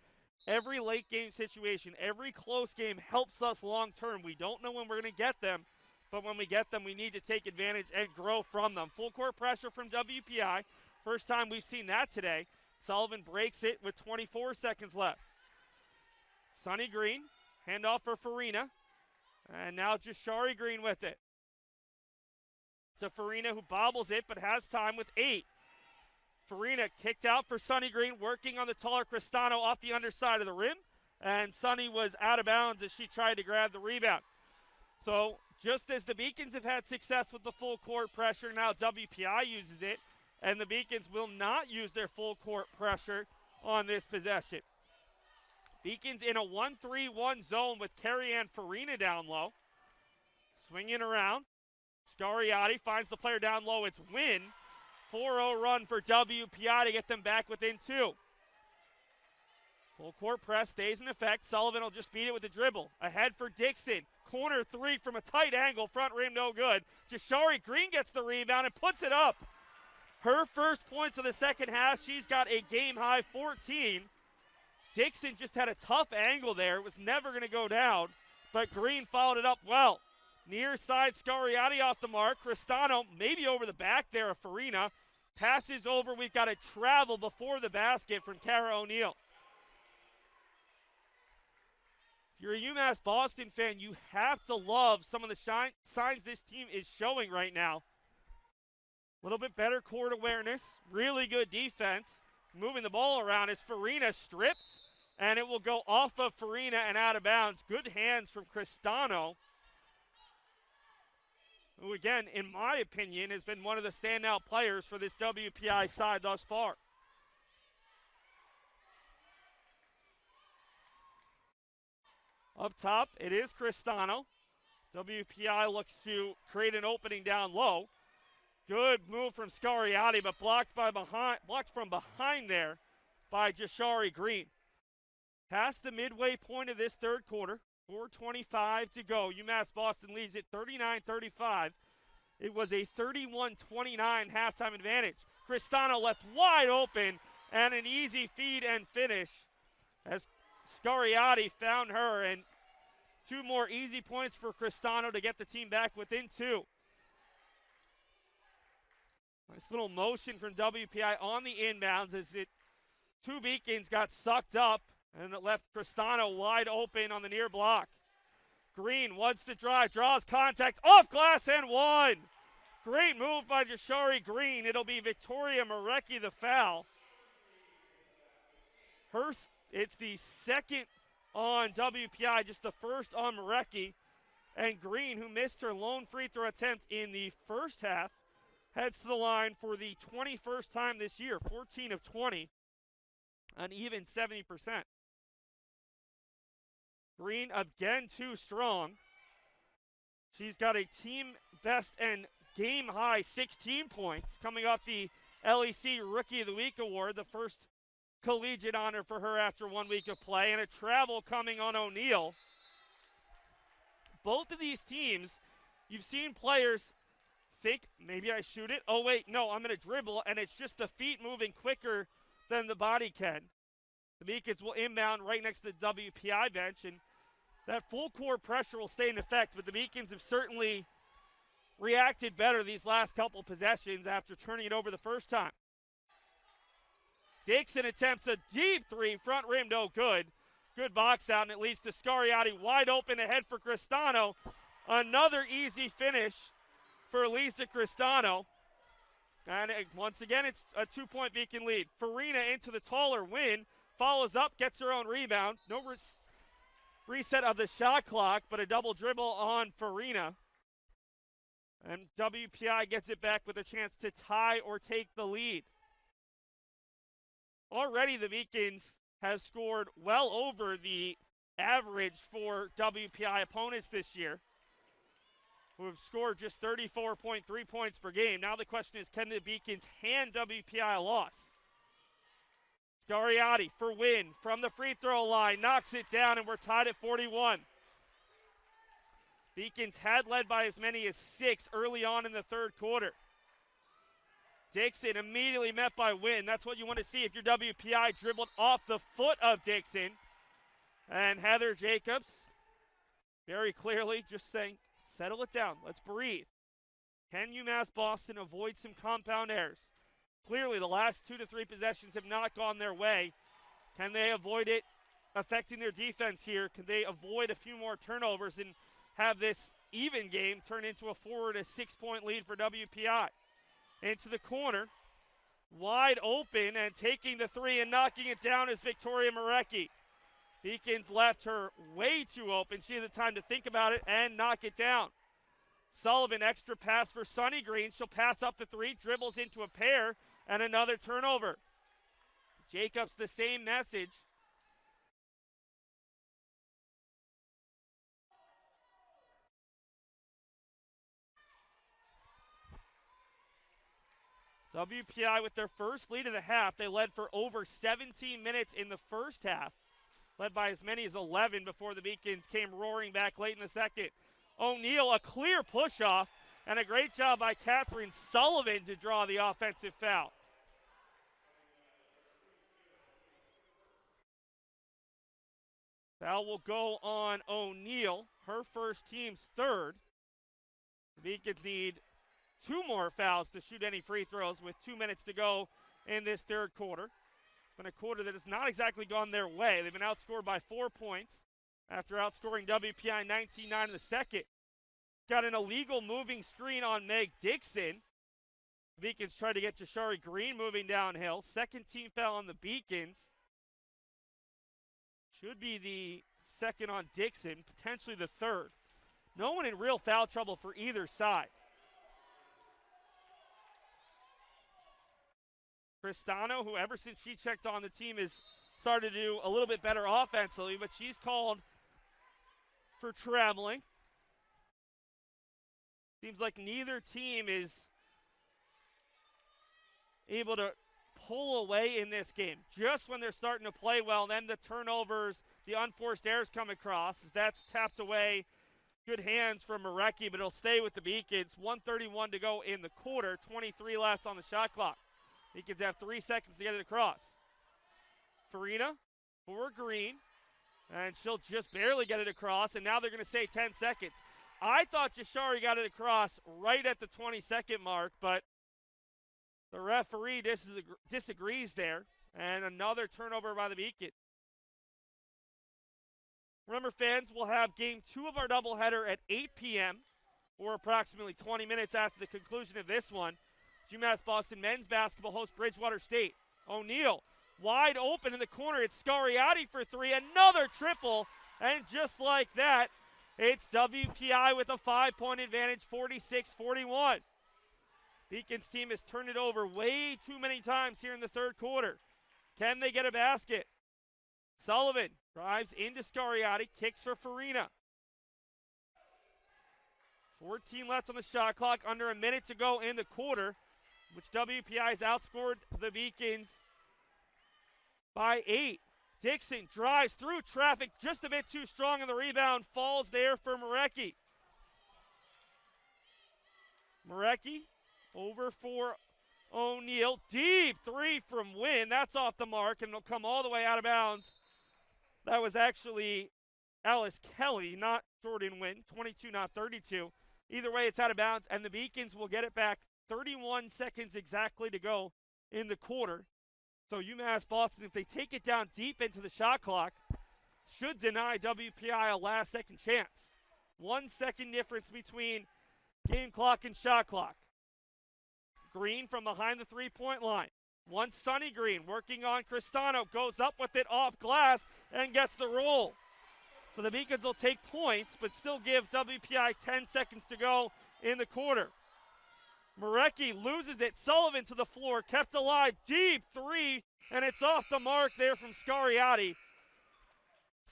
every late game situation, every close game helps us long term. We don't know when we're going to get them, but when we get them, we need to take advantage and grow from them. Full court pressure from WPI. First time we've seen that today. Sullivan breaks it with 24 seconds left. Sunny Green. Handoff for Farina. And now Jashari Green with it. To Farina, who bobbles it but has time with 8. Farina kicked out for Sunny Green, working on the taller Cristano off the underside of the rim. And Sunny was out of bounds as she tried to grab the rebound. So just as the Beacons have had success with the full court pressure, now WPI uses it. And the Beacons will not use their full court pressure on this possession. Beacons in a 1-3-1 zone with Carrie-Ann Farina down low. Swinging around. Scariati finds the player down low. It's Wynn. 4-0 run for WPI to get them back within 2. Full court press stays in effect. Sullivan will just beat it with the dribble. Ahead for Dixon. Corner 3 from a tight angle. Front rim no good. Jashari Green gets the rebound and puts it up. Her first points of the second half. She's got a game-high 14. Dixon just had a tough angle there. It was never going to go down, but Green followed it up well. Near side, Scariati off the mark. Cristano maybe over the back there of Farina. Passes over. We've got a travel before the basket from Kara O'Neill. If you're a UMass Boston fan, you have to love some of the signs this team is showing right now. A little bit better court awareness. Really good defense. Moving the ball around as Farina stripped, and it will go off of Farina and out of bounds. Good hands from Cristano, who again, in my opinion, has been one of the standout players for this WPI side thus far. Up top, it is Cristano. WPI looks to create an opening down low. Good move from Scariati, but blocked from behind there by Jashari Green. Past the midway point of this third quarter, 4:25 to go. UMass Boston leads it 39-35. It was a 31-29 halftime advantage. Cristano left wide open and an easy feed and finish as Scariati found her, and 2 more easy points for Cristano to get the team back within 2. Nice little motion from WPI on the inbounds as 2 Beacons got sucked up, and it left Cristano wide open on the near block. Green wants to drive, draws contact, off glass and 1. Great move by Jashari Green. It'll be Victoria Marecki the foul. It's the second on WPI, just the first on Marecki. And Green, who missed her lone free throw attempt in the first half, heads to the line for the 21st time this year, 14 of 20, an even 70%. Green again too strong. She's got a team best and game high 16 points coming off the LEC Rookie of the Week award, the first collegiate honor for her after 1 week of play, and a travel coming on O'Neill. Both of these teams, you've seen players think, maybe I shoot it. Oh, wait, no, I'm going to dribble, and it's just the feet moving quicker than the body can. The Beacons will inbound right next to the WPI bench, and that full court pressure will stay in effect, but the Beacons have certainly reacted better these last couple possessions after turning it over the first time. Dixon attempts a deep three, front rim, no good. Good box out, and it leads to Scariati wide open ahead for Cristano. Another easy finish for Lisa Cristano. And once again, it's a 2-point Beacon lead. Farina into the taller win, follows up, gets her own rebound. No reset of the shot clock, but a double dribble on Farina. And WPI gets it back with a chance to tie or take the lead. Already the Beacons have scored well over the average for WPI opponents this year, who have scored just 34.3 points per game. Now the question is, can the Beacons hand WPI a loss? Scariati for win from the free throw line, knocks it down, and we're tied at 41. Beacons had led by as many as 6 early on in the third quarter. Dixon immediately met by Wynn. That's what you want to see if you're WPI, dribbled off the foot of Dixon. And Heather Jacobs, very clearly just saying, settle it down, let's breathe. Can UMass Boston avoid some compound errors? Clearly the last 2 to 3 possessions have not gone their way. Can they avoid it affecting their defense here? Can they avoid a few more turnovers and have this even game turn into a 4 to 6 point lead for WPI? Into the corner, wide open, and taking the three and knocking it down is Victoria Marecki. Beacons left her way too open. She had the time to think about it and knock it down. Sullivan, extra pass for Sunny Green. She'll pass up the three, dribbles into a pair, and another turnover. Jacobs, the same message. WPI with their first lead of the half. They led for over 17 minutes in the first half, led by as many as 11 before the Beacons came roaring back late in the second. O'Neill, a clear push-off, and a great job by Catherine Sullivan to draw the offensive foul. Foul will go on O'Neill, her first, team's third. The Beacons need 2 more fouls to shoot any free throws with 2 minutes to go in this third quarter. It's been a quarter that has not exactly gone their way. They've been outscored by 4 points after outscoring WPI 19-9 in the second. Got an illegal moving screen on Meg Dixon. The Beacons try to get Jashari Green moving downhill. Second team foul on the Beacons. Should be the second on Dixon, potentially the third. No one in real foul trouble for either side. Cristano, who ever since she checked on the team has started to do a little bit better offensively, but she's called for traveling. Seems like neither team is able to pull away in this game. Just when they're starting to play well, then the turnovers, the unforced errors come across as that's tapped away. Good hands from Marecki, but it'll stay with the Beacons. 1:31 to go in the quarter, 23 left on the shot clock. Beacons have 3 seconds to get it across. Farina for Green, and she'll just barely get it across, and now they're going to say 10 seconds. I thought Jashari got it across right at the 20-second mark, but the referee disagrees there, and another turnover by the Beacons. Remember, fans, we'll have game 2 of our doubleheader at 8 p.m. or approximately 20 minutes after the conclusion of this one. UMass Boston men's basketball hosts Bridgewater State. O'Neill wide open in the corner. It's Scariati for 3. Another triple. And just like that, it's WPI with a 5-point advantage, 46-41. Beacon's team has turned it over way too many times here in the third quarter. Can they get a basket? Sullivan drives into Scariotti, kicks for Farina. 14 left on the shot clock, under a minute to go in the quarter, which WPI has outscored the Beacons by 8. Dixon drives through traffic, just a bit too strong, and the rebound falls there for Marecki. Marecki over for O'Neal. Deep three from Wynn. That's off the mark, and it'll come all the way out of bounds. That was actually Alice Kelly, not Jordan Wynn. 22, not 32. Either way, it's out of bounds, and the Beacons will get it back. 31 seconds exactly to go in the quarter. So UMass Boston, if they take it down deep into the shot clock, should deny WPI a last-second chance. 1 second difference between game clock and shot clock. Green from behind the three-point line. Once Sonny Green working on Cristano, goes up with it off glass and gets the roll. So the Beacons will take points, but still give WPI 10 seconds to go in the quarter. Marecki loses it. Sullivan to the floor, kept alive. Deep three, and it's off the mark there from Scariotti.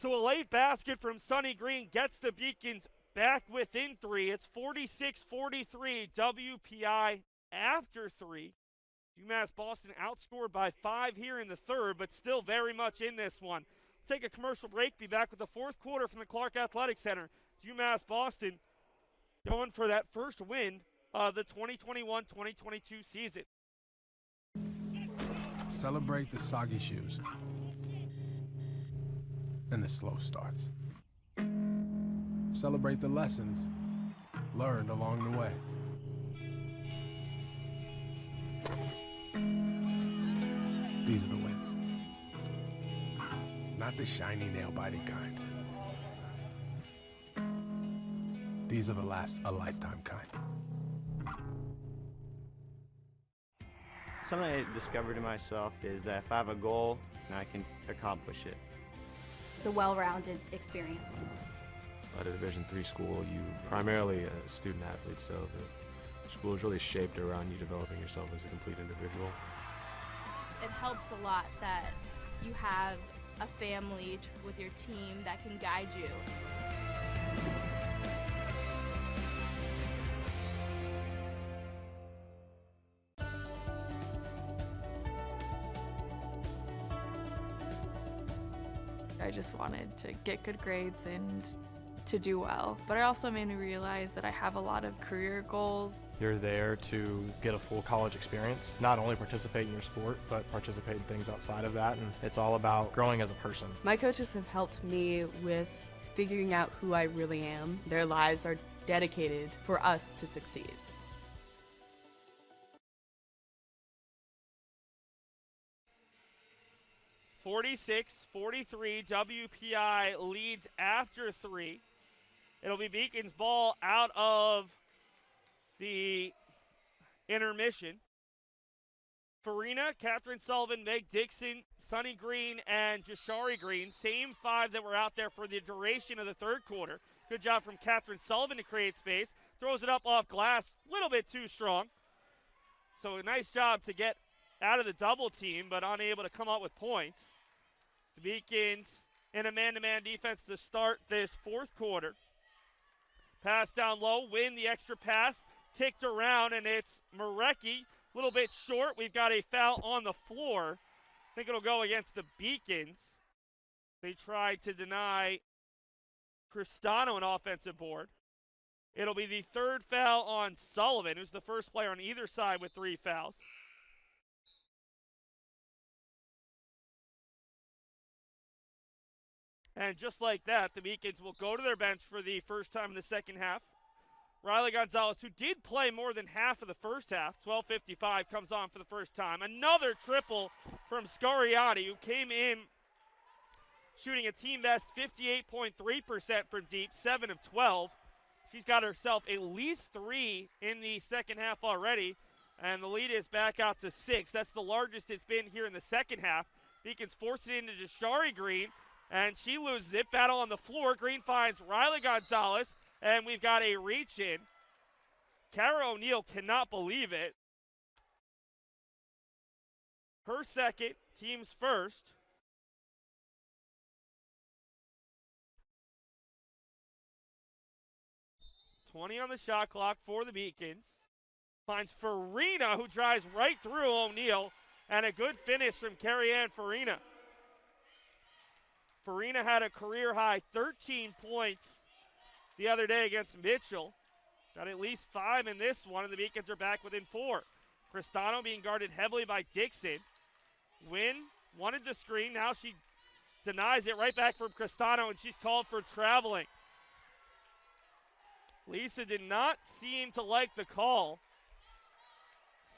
So a late basket from Sonny Green gets the Beacons back within 3. It's 46-43, WPI after 3. UMass Boston outscored by 5 here in the third, but still very much in this one. Take a commercial break, be back with the fourth quarter from the Clark Athletic Center. It's UMass Boston going for that first win of the 2021-2022 season. Celebrate the soggy shoes and the slow starts. Celebrate the lessons learned along the way. These are the wins. Not the shiny, nail-biting kind. These are the last a lifetime kind. Something I discovered in myself is that if I have a goal, I can accomplish it. It's a well-rounded experience. At a Division III school, you primarily a student athlete, so the school is really shaped around you developing yourself as a complete individual. It helps a lot that you have a family with your team that can guide you. I just wanted to get good grades and to do well, but it also made me realize that I have a lot of career goals. You're there to get a full college experience, not only participate in your sport, but participate in things outside of that, and it's all about growing as a person. My coaches have helped me with figuring out who I really am. Their lives are dedicated for us to succeed. (46-43), WPI leads after 3. It'll be Beacon's ball out of the intermission. Farina, Catherine Sullivan, Meg Dixon, Sonny Green, and Jashari Green, same 5 that were out there for the duration of the third quarter. Good job from Catherine Sullivan to create space. Throws it up off glass, a little bit too strong. So a nice job to get out of the double team, but unable to come up with points. The Beacons in a man-to-man defense to start this fourth quarter. Pass down low, Win the extra pass, kicked around, and it's Marecki. A little bit short. We've got a foul on the floor. I think it'll go against the Beacons. They tried to deny Cristano an offensive board. It'll be the third foul on Sullivan, who's the first player on either side with 3 fouls. And just like that, the Beacons will go to their bench for the first time in the second half. Riley Gonzalez, who did play more than half of the first half, 12:55, comes on for the first time. Another triple from Scariotti, who came in shooting a team best 58.3% from deep, 7 of 12. She's got herself at least 3 in the second half already, and the lead is back out to 6. That's the largest it's been here in the second half. Beacons force it into Jashari Green, and she loses it. Battle on the floor. Green finds Riley Gonzalez, and we've got a reach in. Kara O'Neal cannot believe it. her second, team's first. .20 on the shot clock for the Beacons. Finds Farina, who drives right through O'Neal, and a good finish from Carrie-Ann Farina. Farina had a career-high 13 points the other day against Mitchell. Got at least 5 in this one, and the Beacons are back within 4. Cristano being guarded heavily by Dixon. Wynn wanted the screen. Now she denies it right back from Cristano, and she's called for traveling. Lisa did not seem to like the call.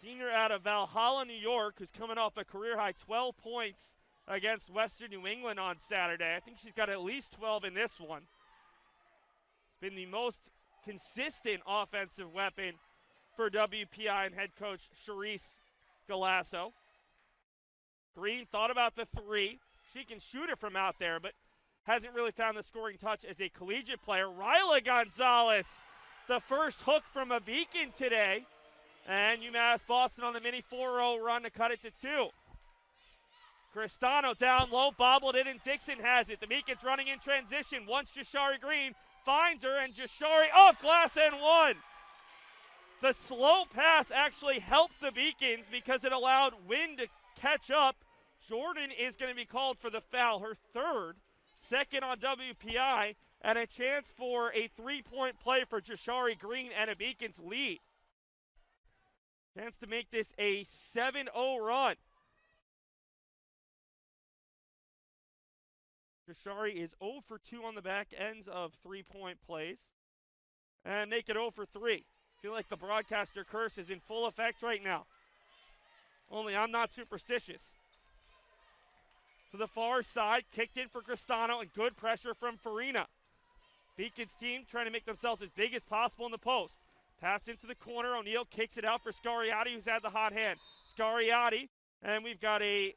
Senior out of Valhalla, New York, who's coming off a career-high 12 points against Western New England on Saturday. I think she's got at least 12 in this one. It's been the most consistent offensive weapon for WPI and head coach Charisse Galasso. Green thought about the three. She can shoot it from out there, but hasn't really found the scoring touch as a collegiate player. Ryla Gonzalez, the first hook from a Beacon today. And UMass Boston on the mini 4-0 run to cut it to 2. Cristano down low, bobbled it, and Dixon has it. The Beacons running in transition. Once Jashari Green finds her, and Jashari off glass and one. The slow pass actually helped the Beacons because it allowed Wynn to catch up. Jordan is going to be called for the foul, her third, second on WPI, and a chance for a three-point play for Jashari Green and a Beacons lead. Chance to make this a 7-0 run. Jashari is 0 for 2 on the back ends of three-point plays. And make it 0 for 3. Feel like the broadcaster curse is in full effect right now. Only I'm not superstitious. To the far side, kicked in for Cristano, and good pressure from Farina. Beacons team trying to make themselves as big as possible in the post. Pass into the corner, O'Neal kicks it out for Scariati, who's had the hot hand. Scariati, and we've got a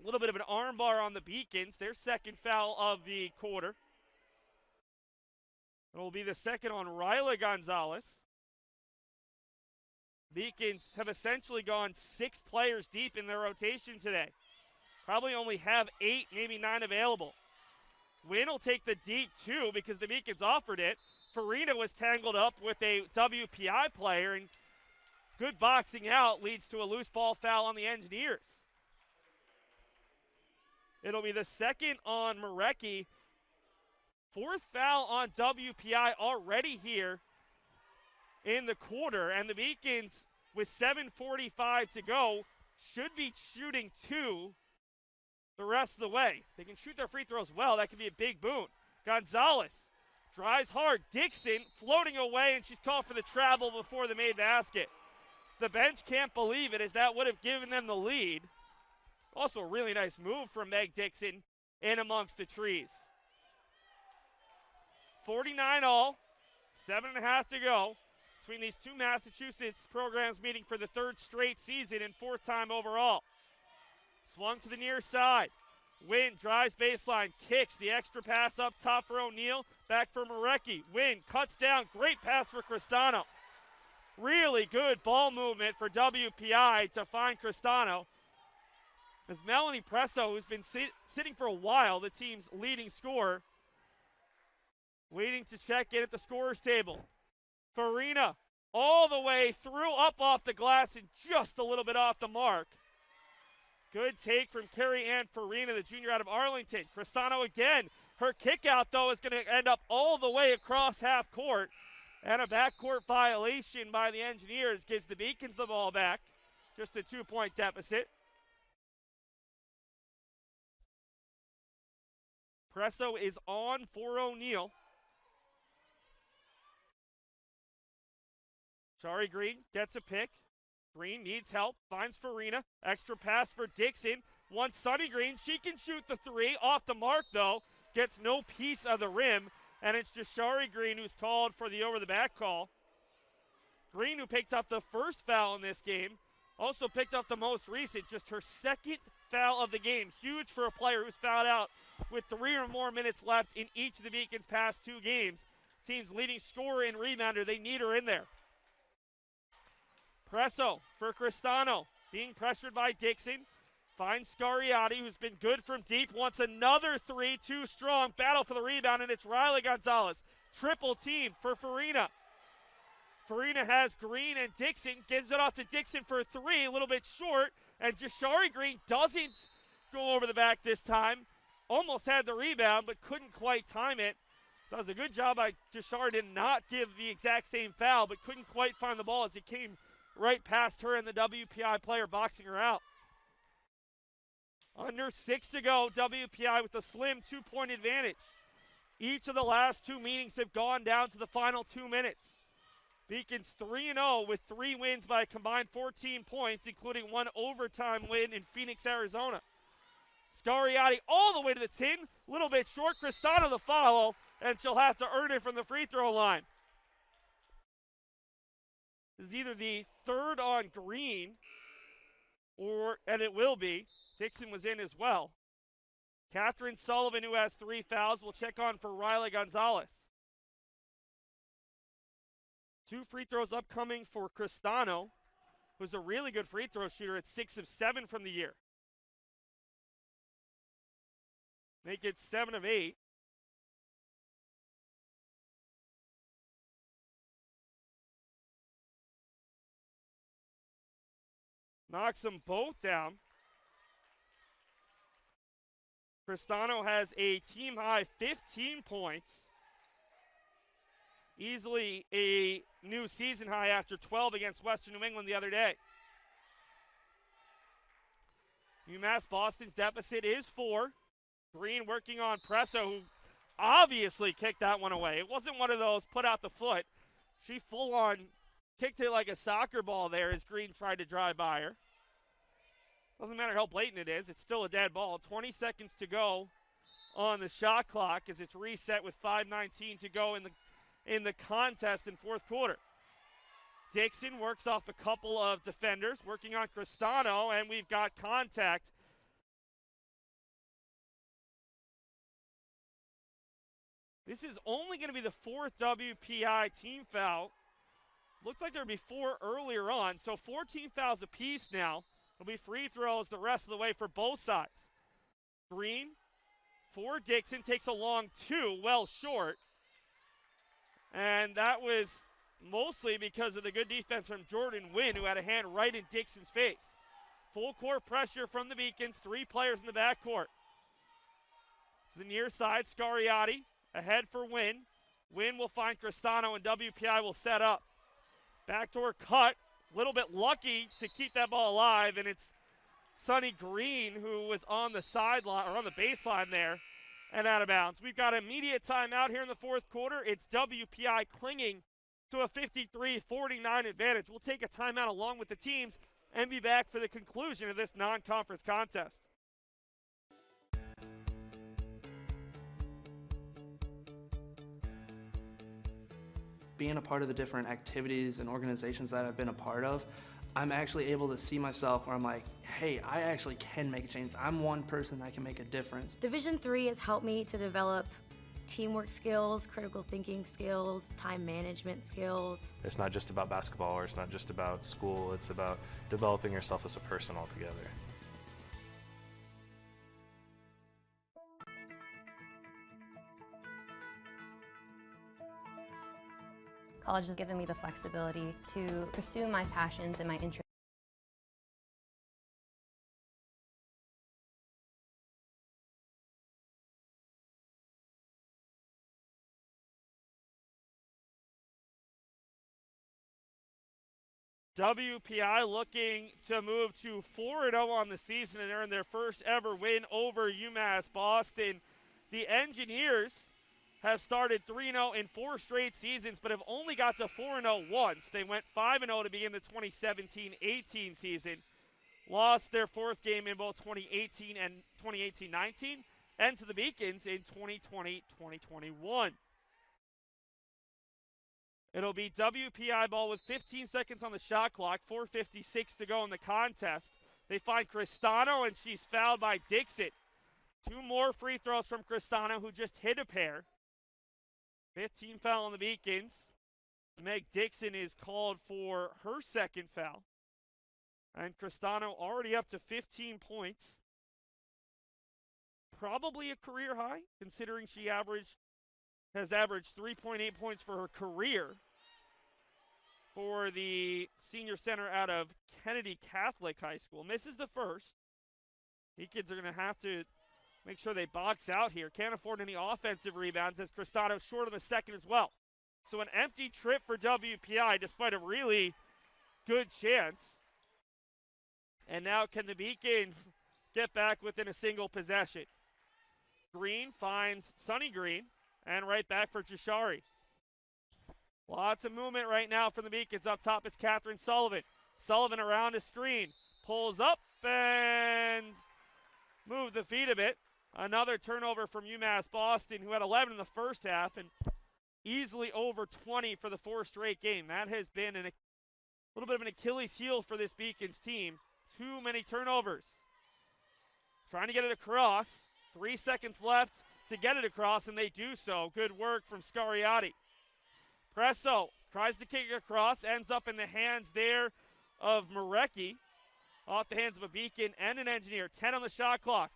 little bit of an arm bar on the Beacons, their second foul of the quarter. It will be the second on Ryla Gonzalez. Beacons have essentially gone 6 players deep in their rotation today. Probably only have 8, maybe 9 available. Wynn will take the deep 2 because the Beacons offered it. Farina was tangled up with a WPI player, and good boxing out leads to a loose ball foul on the Engineers. It'll be the second on Marecki. 4th foul on WPI already here in the quarter, and the Beacons, with 7:45 to go, should be shooting 2 the rest of the way. If they can shoot their free throws well, that could be a big boon. Gonzalez drives hard. Dixon floating away, and she's called for the travel before the made basket. The bench can't believe it, as that would have given them the lead. Also a really nice move from Meg Dixon in amongst the trees. 49 all, 7.5 to go between these two Massachusetts programs meeting for the 3rd straight season and 4th time overall. Swung to the near side. Wynn drives baseline, kicks the extra pass up top for O'Neal, back for Marecki. Wynn cuts down, great pass for Cristano. Really good ball movement for WPI to find Cristano. As Melanie Presso, who's been sitting for a while, the team's leading scorer, waiting to check in at the scorer's table. Farina all the way through, up off the glass, and just a little bit off the mark. Good take from Carrie-Ann Farina, the junior out of Arlington. Cristano again. Her kick out, though, is going to end up all the way across half court. And a backcourt violation by the Engineers gives the Beacons the ball back. Just a 2-point deficit. Presso is on for O'Neal. Shari Green gets a pick. Green needs help, finds Farina. Extra pass for Dixon. Wants Sunny Green. She can shoot the 3. Off the mark, though. Gets no piece of the rim. And it's Jashari Green who's called for the over-the-back call. Green, who picked up the first foul in this game, also picked up the most recent, just her 2nd foul of the game. Huge for a player who's fouled out with 3 or more minutes left in each of the Beacons' past 2 games. Team's leading scorer and rebounder, they need her in there. Presso for Cristano, being pressured by Dixon. Finds Scariati, who's been good from deep, wants another three, too strong. Battle for the rebound, and it's Riley Gonzalez. Triple team for Farina. Farina has Green and Dixon, gives it off to Dixon for a three, a little bit short, and Jashari Green doesn't go over the back this time. Almost had the rebound, but couldn't quite time it. So it was a good job by Jashari to not give the exact same foul, but couldn't quite find the ball as it came right past her and the WPI player boxing her out. Under 6 to go, WPI with a slim 2-point advantage. Each of the last 2 meetings have gone down to the final 2 minutes. Beacons 3-0 with 3 wins by a combined 14 points, including 1 overtime win in Phoenix, Arizona. Scariati all the way to the tin, a little bit short. Cristano the follow, and she'll have to earn it from the free throw line. This is either the third on Green, and it will be. Dixon was in as well. Catherine Sullivan, who has 3 fouls, will check on for Riley Gonzalez. 2 free throws upcoming for Cristano, who's a really good free throw shooter at 6 of 7 from the year. Make it 7 of 8. Knocks them both down. Cristano has a team-high 15 points. Easily a new season high after 12 against Western New England the other day. UMass Boston's deficit is 4. Green working on Presso, who obviously kicked that one away. It wasn't one of those put out the foot. She full-on kicked it like a soccer ball there as Green tried to drive by her. Doesn't matter how blatant it is, it's still a dead ball. 20 seconds to go on the shot clock as it's reset with 5:19 to go in the contest in fourth quarter. Dixon works off a couple of defenders, working on Cristano, and we've got contact. This is only going to be the 4th WPI team foul. Looked like there'd be 4 earlier on, so 14 fouls apiece now. It'll be free throws the rest of the way for both sides. Green for Dixon, takes a long 2, well short. And that was mostly because of the good defense from Jordan Wynn, who had a hand right in Dixon's face. Full court pressure from the Beacons, 3 players in the backcourt. To the near side, Scariati ahead for Wynn. Wynn will find Cristano, and WPI will set up. Backdoor cut, a little bit lucky to keep that ball alive, and it's Sonny Green who was on the sideline, or on the baseline there, and out of bounds. We've got immediate timeout here in the fourth quarter. It's WPI clinging to a 53-49 advantage. We'll take a timeout along with the teams and be back for the conclusion of this non-conference contest. Being a part of the different activities and organizations that I've been a part of, I'm actually able to see myself where I'm like, hey, I actually can make a change. I'm one person that can make a difference. Division III has helped me to develop teamwork skills, critical thinking skills, time management skills. It's not just about basketball, or it's not just about school, it's about developing yourself as a person altogether. College has given me the flexibility to pursue my passions and my interests. WPI looking to move to 4-0 on the season and earn their first ever win over UMass Boston. The Engineers have started 3-0 in 4 straight seasons, but have only got to 4-0 once. They went 5-0 to begin the 2017-18 season. Lost their 4th game in both 2018 and 2018-19, and to the Beacons in 2020-2021. It'll be WPI ball with 15 seconds on the shot clock, 4:56 to go in the contest. They find Cristano, and she's fouled by Dixon. 2 more free throws from Cristano, who just hit a pair. 15 foul on the Beacons. Meg Dixon is called for her 2nd foul. And Cristano already up to 15 points. Probably a career high, considering she has averaged 3.8 points for her career for the senior center out of Kennedy Catholic High School. Misses the first. Beacons are going to have to make sure they box out here. Can't afford any offensive rebounds as Cristano short on the second as well. So an empty trip for WPI despite a really good chance. And now can the Beacons get back within a single possession? Green finds Sunny Green and right back for Jashari. Lots of movement right now from the Beacons. Up top it's Catherine Sullivan. Sullivan around a screen. Pulls up and moved the feet a bit. Another turnover from UMass Boston, who had 11 in the first half and easily over 20 for the 4 straight game. That has been a little bit of an Achilles heel for this Beacons team. Too many turnovers. Trying to get it across. 3 seconds left to get it across, and they do so. Good work from Scariati. Presso tries to kick it across, ends up in the hands there of Marecki. Off the hands of a Beacon and an Engineer. 10 on the shot clock.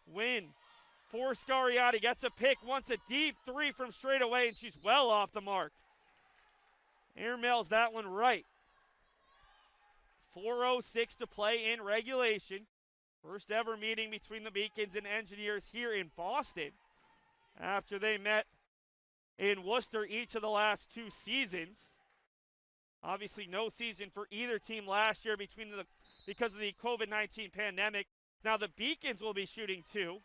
Win for Scariati. Gets a pick, wants a deep 3 from straight away, and she's well off the mark. Airmails that one right. 4:06 to play in regulation. First ever meeting between the Beacons and Engineers here in Boston after they met in Worcester each of the last 2 seasons. Obviously no season for either team last year because of the COVID-19 pandemic. Now the Beacons will be shooting 2.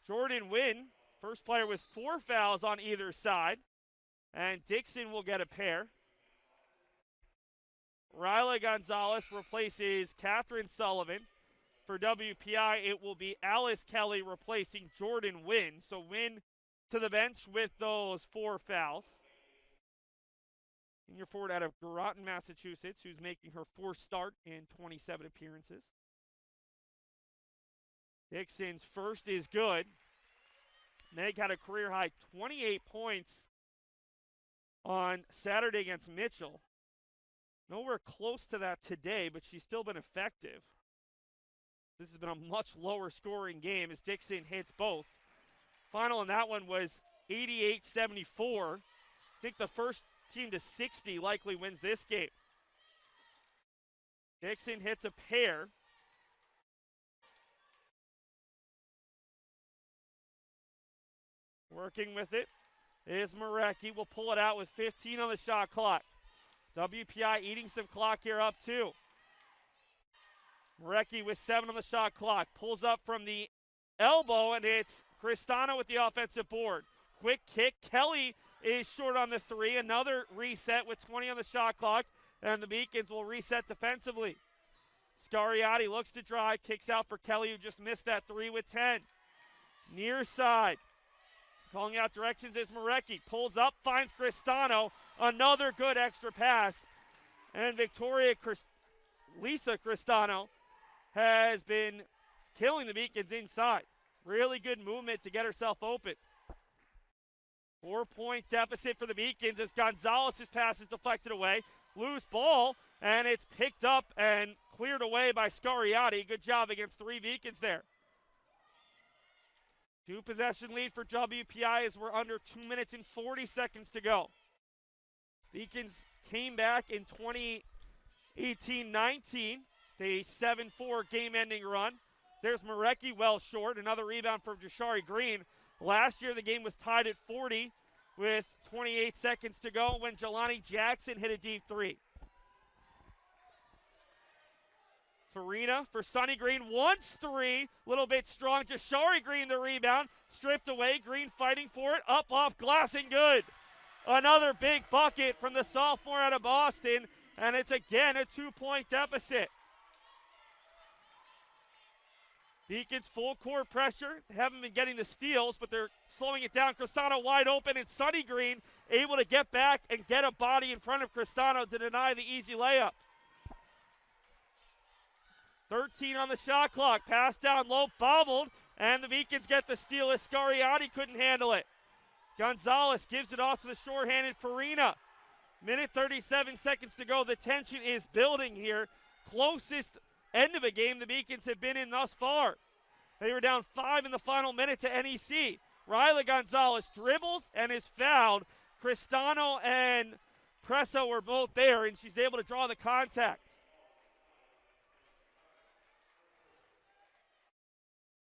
Jordan Wynn, first player with 4 fouls on either side. And Dixon will get a pair. Ryla Gonzalez replaces Catherine Sullivan. For WPI, it will be Alice Kelly replacing Jordan Wynn. So Wynn to the bench with those 4 fouls. Senior forward out of Groton, Massachusetts, who's making her 4th start in 27 appearances. Dixon's first is good. Meg had a career-high 28 points on Saturday against Mitchell. Nowhere close to that today, but she's still been effective. This has been a much lower scoring game as Dixon hits both. Final in that one was 88-74. I think the first team to 60 likely wins this game. Dixon hits a pair. Working with it is Marecki. Will pull it out with 15 on the shot clock. WPI eating some clock here up 2. Marecki with 7 on the shot clock. Pulls up from the elbow, and it's Cristano with the offensive board. Quick kick. Kelly is short on the 3. Another reset with 20 on the shot clock, and the Beacons will reset defensively. Scariati looks to drive, kicks out for Kelly, who just missed that 3 with 10. Near side. Calling out directions is Marecki. Pulls up, finds Cristano. Another good extra pass. And Lisa Cristano has been killing the Beacons inside. Really good movement to get herself open. 4-point deficit for the Beacons as Gonzalez's pass is deflected away. Loose ball, and it's picked up and cleared away by Scariati. Good job against 3 Beacons there. 2-possession lead for WPI as we're under 2 minutes and 40 seconds to go. Beacons came back in 2018-19. The 7-4 game-ending run. There's Marecki well short. Another rebound from Jashari Green. Last year the game was tied at 40 with 28 seconds to go when Jelani Jackson hit a deep 3. Farina for Sunny Green, wants 3, a little bit strong. Jashari Green the rebound, stripped away. Green fighting for it, up off glass and good. Another big bucket from the sophomore out of Boston, and it's again a 2-point deficit. Beacons full court pressure. They haven't been getting the steals, but they're slowing it down. Cristano wide open, and Sunny Green able to get back and get a body in front of Cristano to deny the easy layup. 13 on the shot clock. Pass down low, bobbled, and the Beacons get the steal as Scariati couldn't handle it. Gonzalez gives it off to the short-handed Farina. Minute 37 seconds to go. The tension is building here closest end of a game the Beacons have been in thus far. They were down 5 in the final minute to NEC. Riley Gonzalez dribbles and is fouled. Cristano and Presso were both there, and she's able to draw the contact.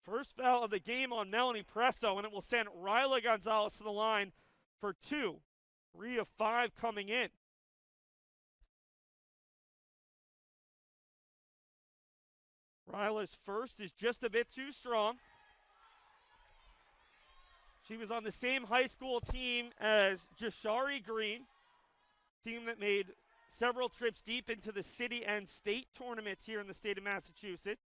First foul of the game on Melanie Presso, and it will send Riley Gonzalez to the line for 2. 3 of 5 coming in. Ryla's first is just a bit too strong. She was on the same high school team as Jashari Green, team that made several trips deep into the city and state tournaments here in the state of Massachusetts.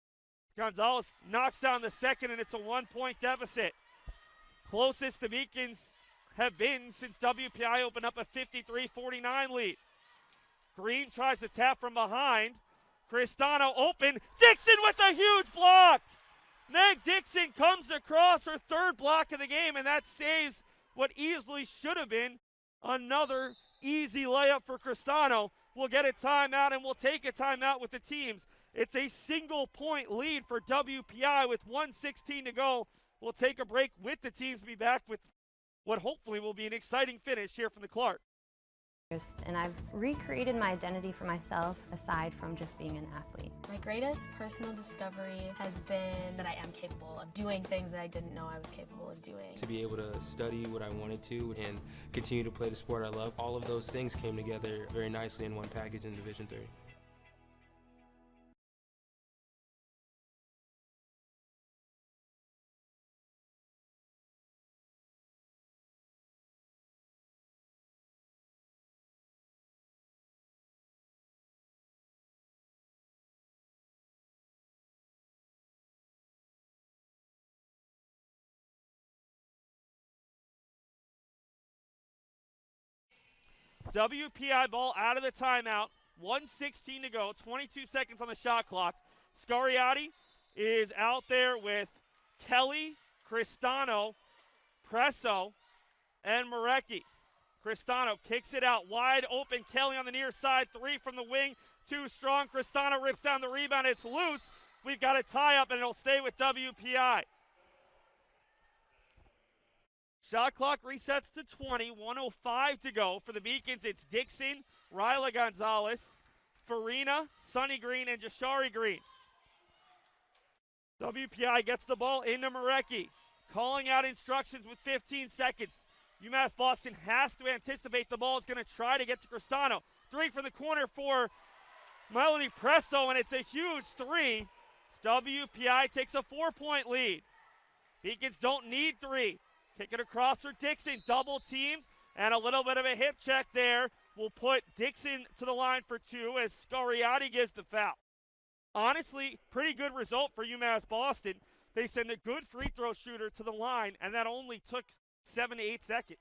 Gonzalez knocks down the second, and it's a 1-point deficit. Closest the Beacons have been since WPI opened up a 53-49 lead. Green tries to tap from behind. Cristano open. Dixon with a huge block. Meg Dixon comes across her third block of the game, and that saves what easily should have been another easy layup for Cristano. We'll get a timeout, and we'll take a timeout with the teams. It's a single-point lead for WPI with 1:16 to go. We'll take a break with the teams to be back with what hopefully will be an exciting finish here from the Clark. And I've recreated my identity for myself aside from just being an athlete. My greatest personal discovery has been that I am capable of doing things that I didn't know I was capable of doing. To be able to study what I wanted to and continue to play the sport I love, all of those things came together very nicely in one package in Division III. WPI ball out of the timeout. 1:16 to go. 22 seconds on the shot clock. Scariati is out there with Kelly, Cristano, Presso, and Marecki. Cristano kicks it out wide open. Kelly on the near side. 3 from the wing. Too strong. Cristano rips down the rebound. It's loose. We've got a tie up, and it'll stay with WPI. Shot clock resets to 20, 1:05 to go. For the Beacons, it's Dixon, Ryla Gonzalez, Farina, Sunny Green, and Jashari Green. WPI gets the ball into Marecki, calling out instructions with 15 seconds. UMass Boston has to anticipate the ball is going to try to get to Cristano. 3 from the corner for Melanie Presto, and it's a huge 3. WPI takes a 4-point lead. Beacons don't need 3. Kick it across for Dixon, double teamed, and a little bit of a hip check there will put Dixon to the line for 2 as Scariati gives the foul. Honestly, pretty good result for UMass Boston. They send a good free throw shooter to the line, and that only took 7 to 8 seconds.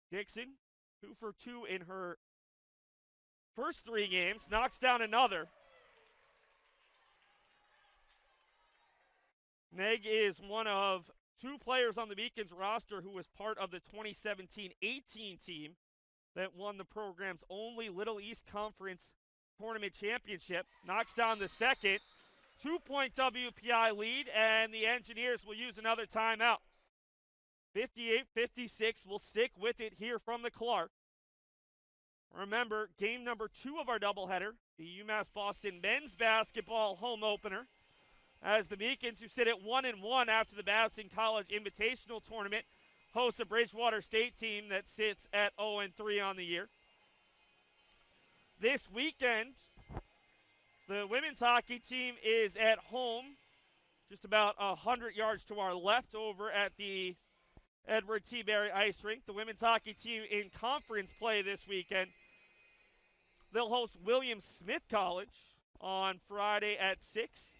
Dixon, 2 for 2 in her first 3 games, knocks down another. Meg is one of 2 players on the Beacons roster who was part of the 2017-18 team that won the program's only Little East Conference tournament championship. Knocks down the second. 2-point WPI lead, and the Engineers will use another timeout. 58-56, we'll stick with it here from the Clark. Remember, game number 2 of our doubleheader, the UMass Boston men's basketball home opener, as the Beacons, who sit at 1-1 after the Babson College Invitational Tournament, hosts a Bridgewater State team that sits at 0-3 on the year. This weekend, the women's hockey team is at home, just about 100 yards to our left over at the Edward T. Berry Ice Rink. The women's hockey team in conference play this weekend. They'll host William Smith College on Friday at 6.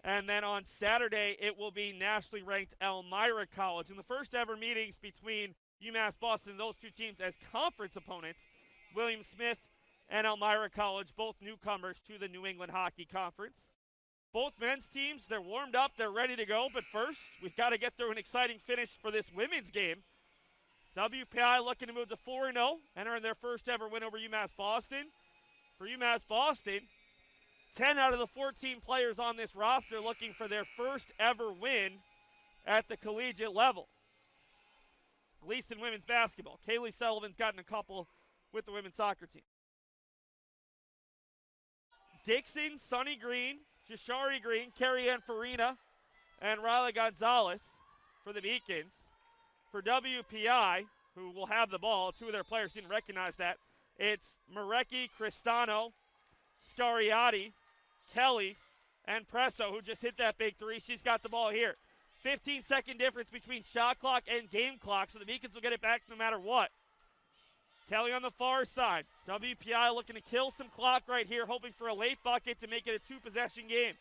And then on Saturday, it will be nationally ranked Elmira College. In the first ever meetings between UMass Boston and those 2 teams as conference opponents, William Smith and Elmira College, both newcomers to the New England Hockey Conference. Both men's teams, they're warmed up, they're ready to go. But first, we've got to get through an exciting finish for this women's game. WPI looking to move to 4-0, entering their first ever win over UMass Boston. For UMass Boston, 10 out of the 14 players on this roster looking for their first ever win at the collegiate level, at least in women's basketball. Kaylee Sullivan's gotten a couple with the women's soccer team. Dixon, Sunny Green, Jashari Green, Carrie Ann Farina, and Riley Gonzalez for the Beacons. For WPI, who will have the ball, two of their players didn't recognize that. It's Marecki, Cristano, Scariati, Kelly, and Presso, who just hit that big three. She's got the ball here. 15-second difference between shot clock and game clock, so the Beacons will get it back no matter what. Kelly on the far side. WPI looking to kill some clock right here, hoping for a late bucket to make it a two-possession game.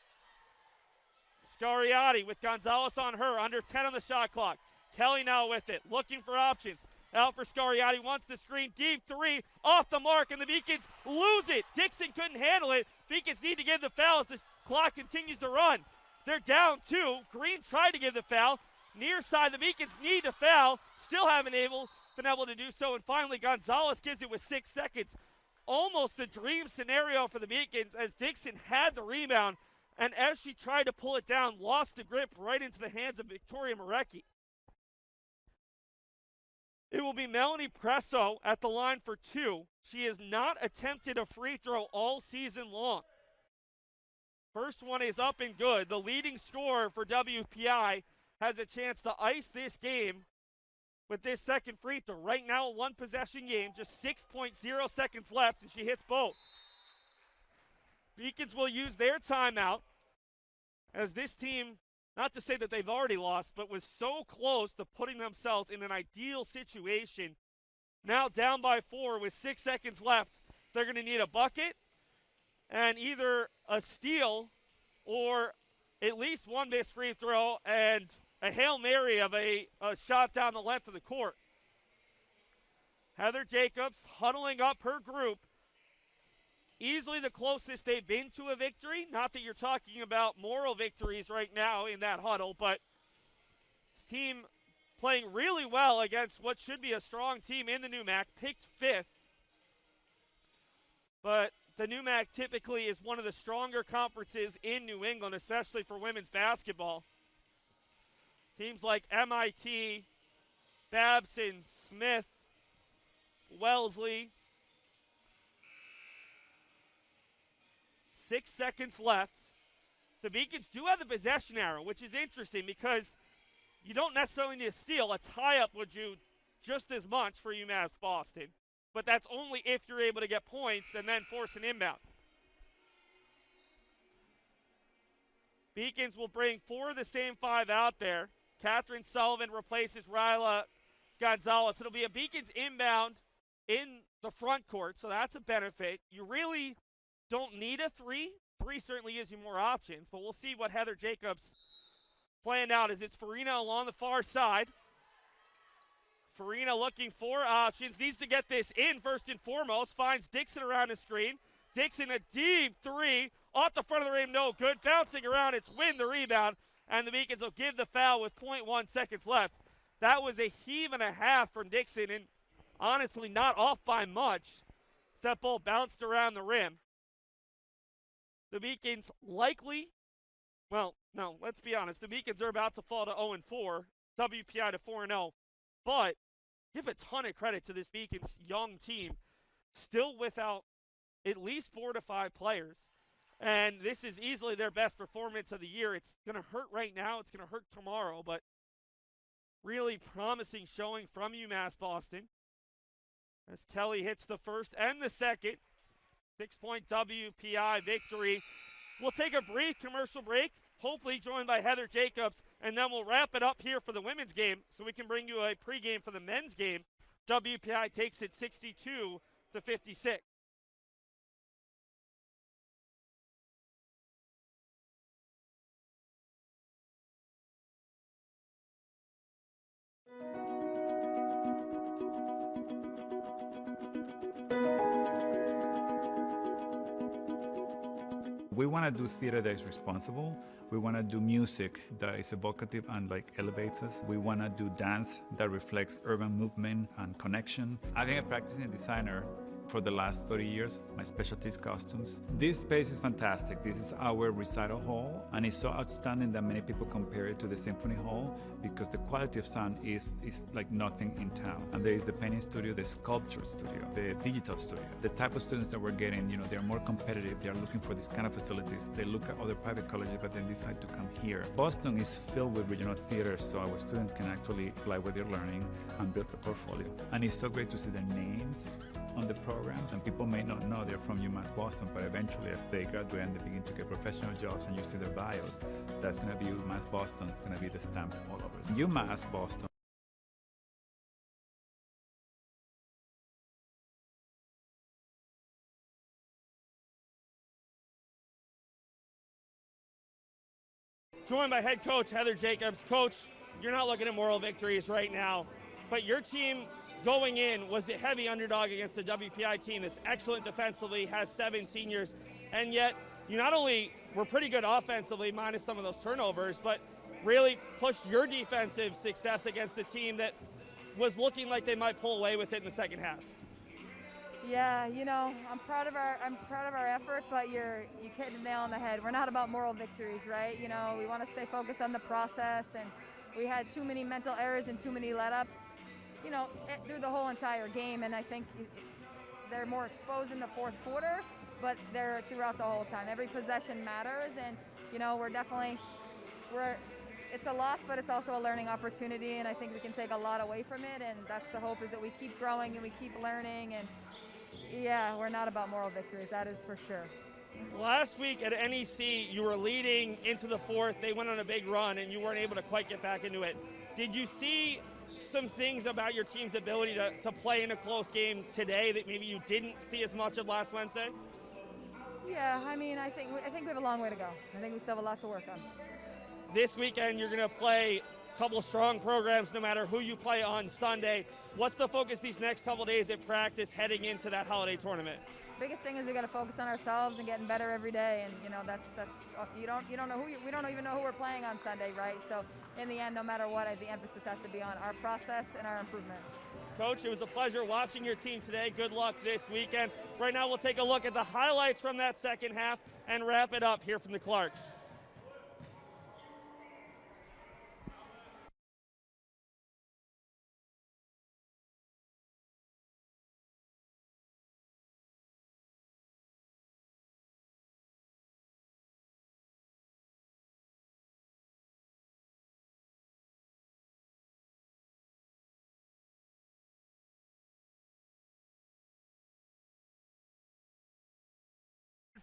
Scariati with Gonzalez on her, under 10 on the shot clock. Kelly now with it, looking for options. Out for Scariati, wants the screen, deep three, off the mark, and the Beacons lose it. Dixon couldn't handle it. Beacons need to give the foul as the clock continues to run. They're down 2. Green tried to give the foul. Near side, the Beacons need to foul. Still haven't been able to do so, and finally Gonzalez gives it with 6 seconds. Almost a dream scenario for the Beacons as Dixon had the rebound, and as she tried to pull it down, lost the grip right into the hands of Victoria Marecki. It will be Melanie Presso at the line for 2. She has not attempted a free throw all season long. First one is up and good. The leading scorer for WPI has a chance to ice this game with this second free throw. Right now, a one-possession game, just 6.0 seconds left, and she hits both. Beacons will use their timeout as this team, not to say that they've already lost, but was so close to putting themselves in an ideal situation. Now down by 4 with 6 seconds left. They're going to need a bucket and either a steal or at least one missed free throw and a Hail Mary of a shot down the length of the court. Heather Jacobs huddling up her group. Easily the closest they've been to a victory. Not that you're talking about moral victories right now in that huddle, but this team playing really well against what should be a strong team in the NUMAC, picked 5th. But the NUMAC typically is one of the stronger conferences in New England, especially for women's basketball. Teams like MIT, Babson, Smith, Wellesley. 6 seconds left. The Beacons do have the possession arrow, which is interesting because you don't necessarily need a steal. A tie-up would do just as much for UMass Boston, but that's only if you're able to get points and then force an inbound. Beacons will bring 4 of the same 5 out there. Catherine Sullivan replaces Ryla Gonzalez. It'll be a Beacons inbound in the front court, so that's a benefit. You really don't need a 3. 3 certainly gives you more options, but we'll see what Heather Jacobs planned out as it's Farina along the far side. Farina looking for options, needs to get this in first and foremost, finds Dixon around the screen. Dixon a deep 3, off the front of the rim, no good. Bouncing around, it's Wynn the rebound, and the Beacons will give the foul with 0.1 seconds left. That was a heave and a half from Dixon, and honestly not off by much. That ball bounced around the rim. The Beacons likely, well, no, let's be honest. The Beacons are about to fall to 0-4, WPI to 4-0. But give a ton of credit to this Beacons young team, still without at least 4 to 5 players. And this is easily their best performance of the year. It's going to hurt right now. It's going to hurt tomorrow. But really promising showing from UMass Boston as Kelly hits the first and the second. 6-point WPI victory. We'll take a brief commercial break, hopefully joined by Heather Jacobs, and then we'll wrap it up here for the women's game so we can bring you a pregame for the men's game. WPI takes it 62-56. We want to do theater that is responsible. We want to do music that is evocative and like elevates us. We want to do dance that reflects urban movement and connection. I've been a practicing designer for the last 30 years. My specialty is costumes. This space is fantastic. This is our recital hall, and it's so outstanding that many people compare it to the symphony hall because the quality of sound is like nothing in town. And there is the painting studio, the sculpture studio, the digital studio. The type of students that we're getting, you know, they're more competitive. They're looking for these kind of facilities. They look at other private colleges, but then decide to come here. Boston is filled with regional theaters, so our students can actually apply what they're learning and build a portfolio. And it's so great to see the names on the programs, and people may not know they're from UMass Boston, but eventually as they graduate and they begin to get professional jobs and you see their bios, that's going to be UMass Boston. It's going to be the stamp all over. UMass Boston. Joined by head coach Heather Jacobs. Coach, you're not looking at moral victories right now, but your team going in was the heavy underdog against the WPI team that's excellent defensively, has 7 seniors, and yet you not only were pretty good offensively, minus some of those turnovers, but really pushed your defensive success against a team that was looking like they might pull away with it in the second half. Yeah, you know, I'm proud of our effort, but you hit the nail on the head. We're not about moral victories, right? You know, we want to stay focused on the process, and we had too many mental errors and too many let-ups, you know, through the whole entire game, and I think they're more exposed in the fourth quarter, but they're throughout the whole time. Every possession matters, and you know, it's a loss, but it's also a learning opportunity, and I think we can take a lot away from it, and that's the hope, is that we keep growing and we keep learning, and yeah, we're not about moral victories, that is for sure. Last week at NEC, you were leading into the fourth. They went on a big run, and you weren't able to quite get back into it. Did you see some things about your team's ability to play in a close game today that maybe you didn't see as much of last Wednesday? Yeah, I mean, I think we have a long way to go. I think we still have a lot to work on. This weekend, you're going to play a couple of strong programs no matter who you play on Sunday. What's the focus these next couple of days at practice heading into that holiday tournament? Biggest thing is we got to focus on ourselves and getting better every day, and you know, that's we don't even know who we're playing on Sunday, right? So in the end, no matter what, the emphasis has to be on our process and our improvement. Coach, it was a pleasure watching your team today. Good luck this weekend. Right now, we'll take a look at the highlights from that second half and wrap it up here from the Clark.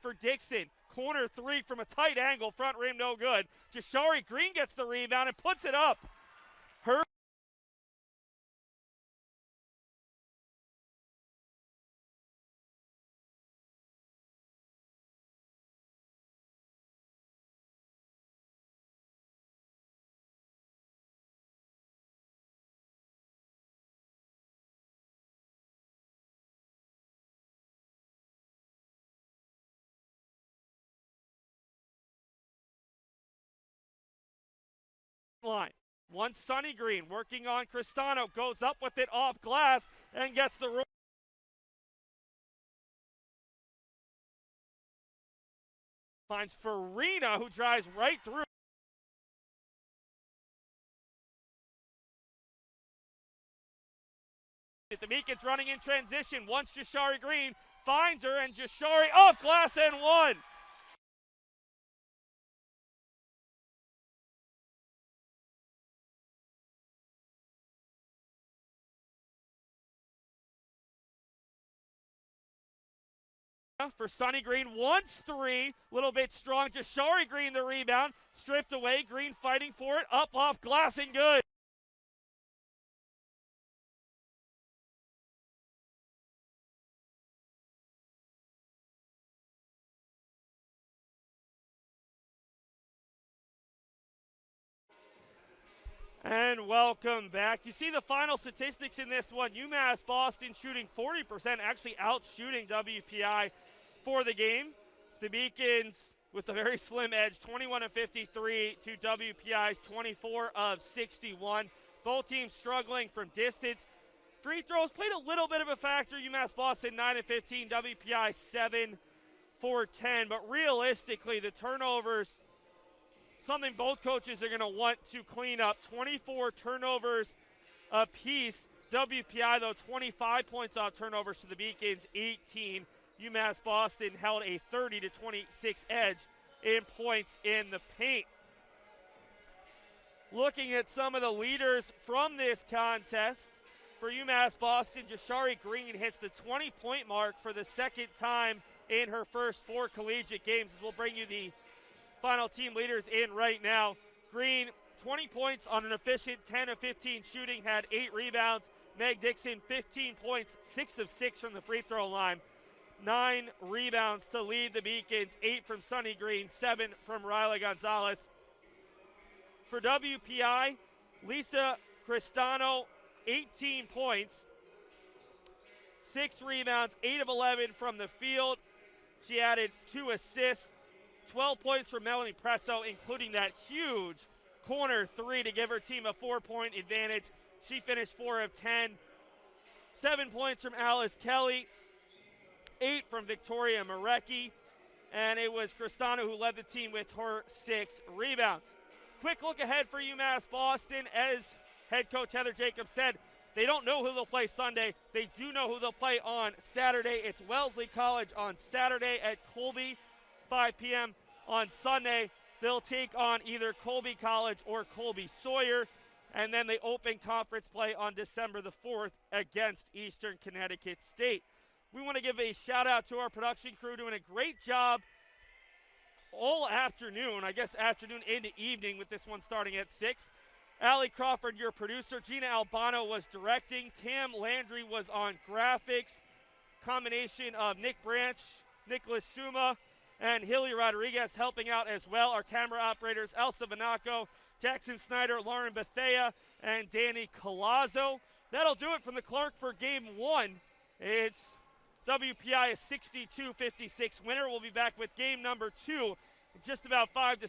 For Dixon, corner 3 from a tight angle, front rim no good. Jashari Green gets the rebound and puts it up. Her line. One Sunny Green working on Cristano, goes up with it off glass and gets the roll. Finds Farina, who drives right through. The Meekins running in transition. Once Jashari Green finds her, and Jashari off glass and one. For Sunny Green, once 3, little bit strong. Jashari Green the rebound, stripped away. Green fighting for it, up off glass and good. And welcome back. You see the final statistics in this one. UMass Boston shooting 40%, actually out shooting WPI for the game. The Beacons with a very slim edge, 21 of 53 to WPI's 24 of 61. Both teams struggling from distance. Free throws played a little bit of a factor. UMass Boston 9 of 15, WPI 7 for 10. But realistically, the turnovers, something both coaches are going to want to clean up. 24 turnovers apiece. WPI, though, 25 points off turnovers to the Beacons, 18. UMass Boston held a 30-26 edge in points in the paint. Looking at some of the leaders from this contest, for UMass Boston, Jashari Green hits the 20-point mark for the second time in her first 4 collegiate games. As we'll bring you the final team leaders in right now. Green, 20 points on an efficient 10 of 15 shooting, had 8 rebounds. Meg Dixon, 15 points, 6 of 6 from the free throw line. 9 rebounds to lead the Beacons, 8 from Sunny Green, 7 from Riley Gonzalez. For WPI, Lisa Cristano, 18 points, 6 rebounds, 8 of 11 from the field. She added 2 assists, 12 points from Melanie Presso, including that huge corner 3 to give her team a 4-point advantage. She finished 4 of 10. 7 points from Alice Kelly, 8 from Victoria Marecki, and it was Cristano who led the team with her 6 rebounds. Quick look ahead for UMass Boston. As head coach Heather Jacobs said, they don't know who they'll play Sunday. They do know who they'll play on Saturday. It's Wellesley College on Saturday at Colby, 5 p.m. On Sunday, they'll take on either Colby College or Colby Sawyer, and then they open conference play on December the 4th against Eastern Connecticut State. We want to give a shout out to our production crew doing a great job all afternoon, I guess afternoon into evening, with this one starting at 6. Allie Crawford, your producer. Gina Albano was directing. Tam Landry was on graphics. Combination of Nick Branch, Nicholas Suma, and Hilly Rodriguez helping out as well. Our camera operators, Elsa Vanaco, Jackson Snyder, Lauren Bethea, and Danny Colazzo. That'll do it from the Clark for Game 1. It's WPI a 62-56 winner. We'll be back with game number 2 in just about 5 to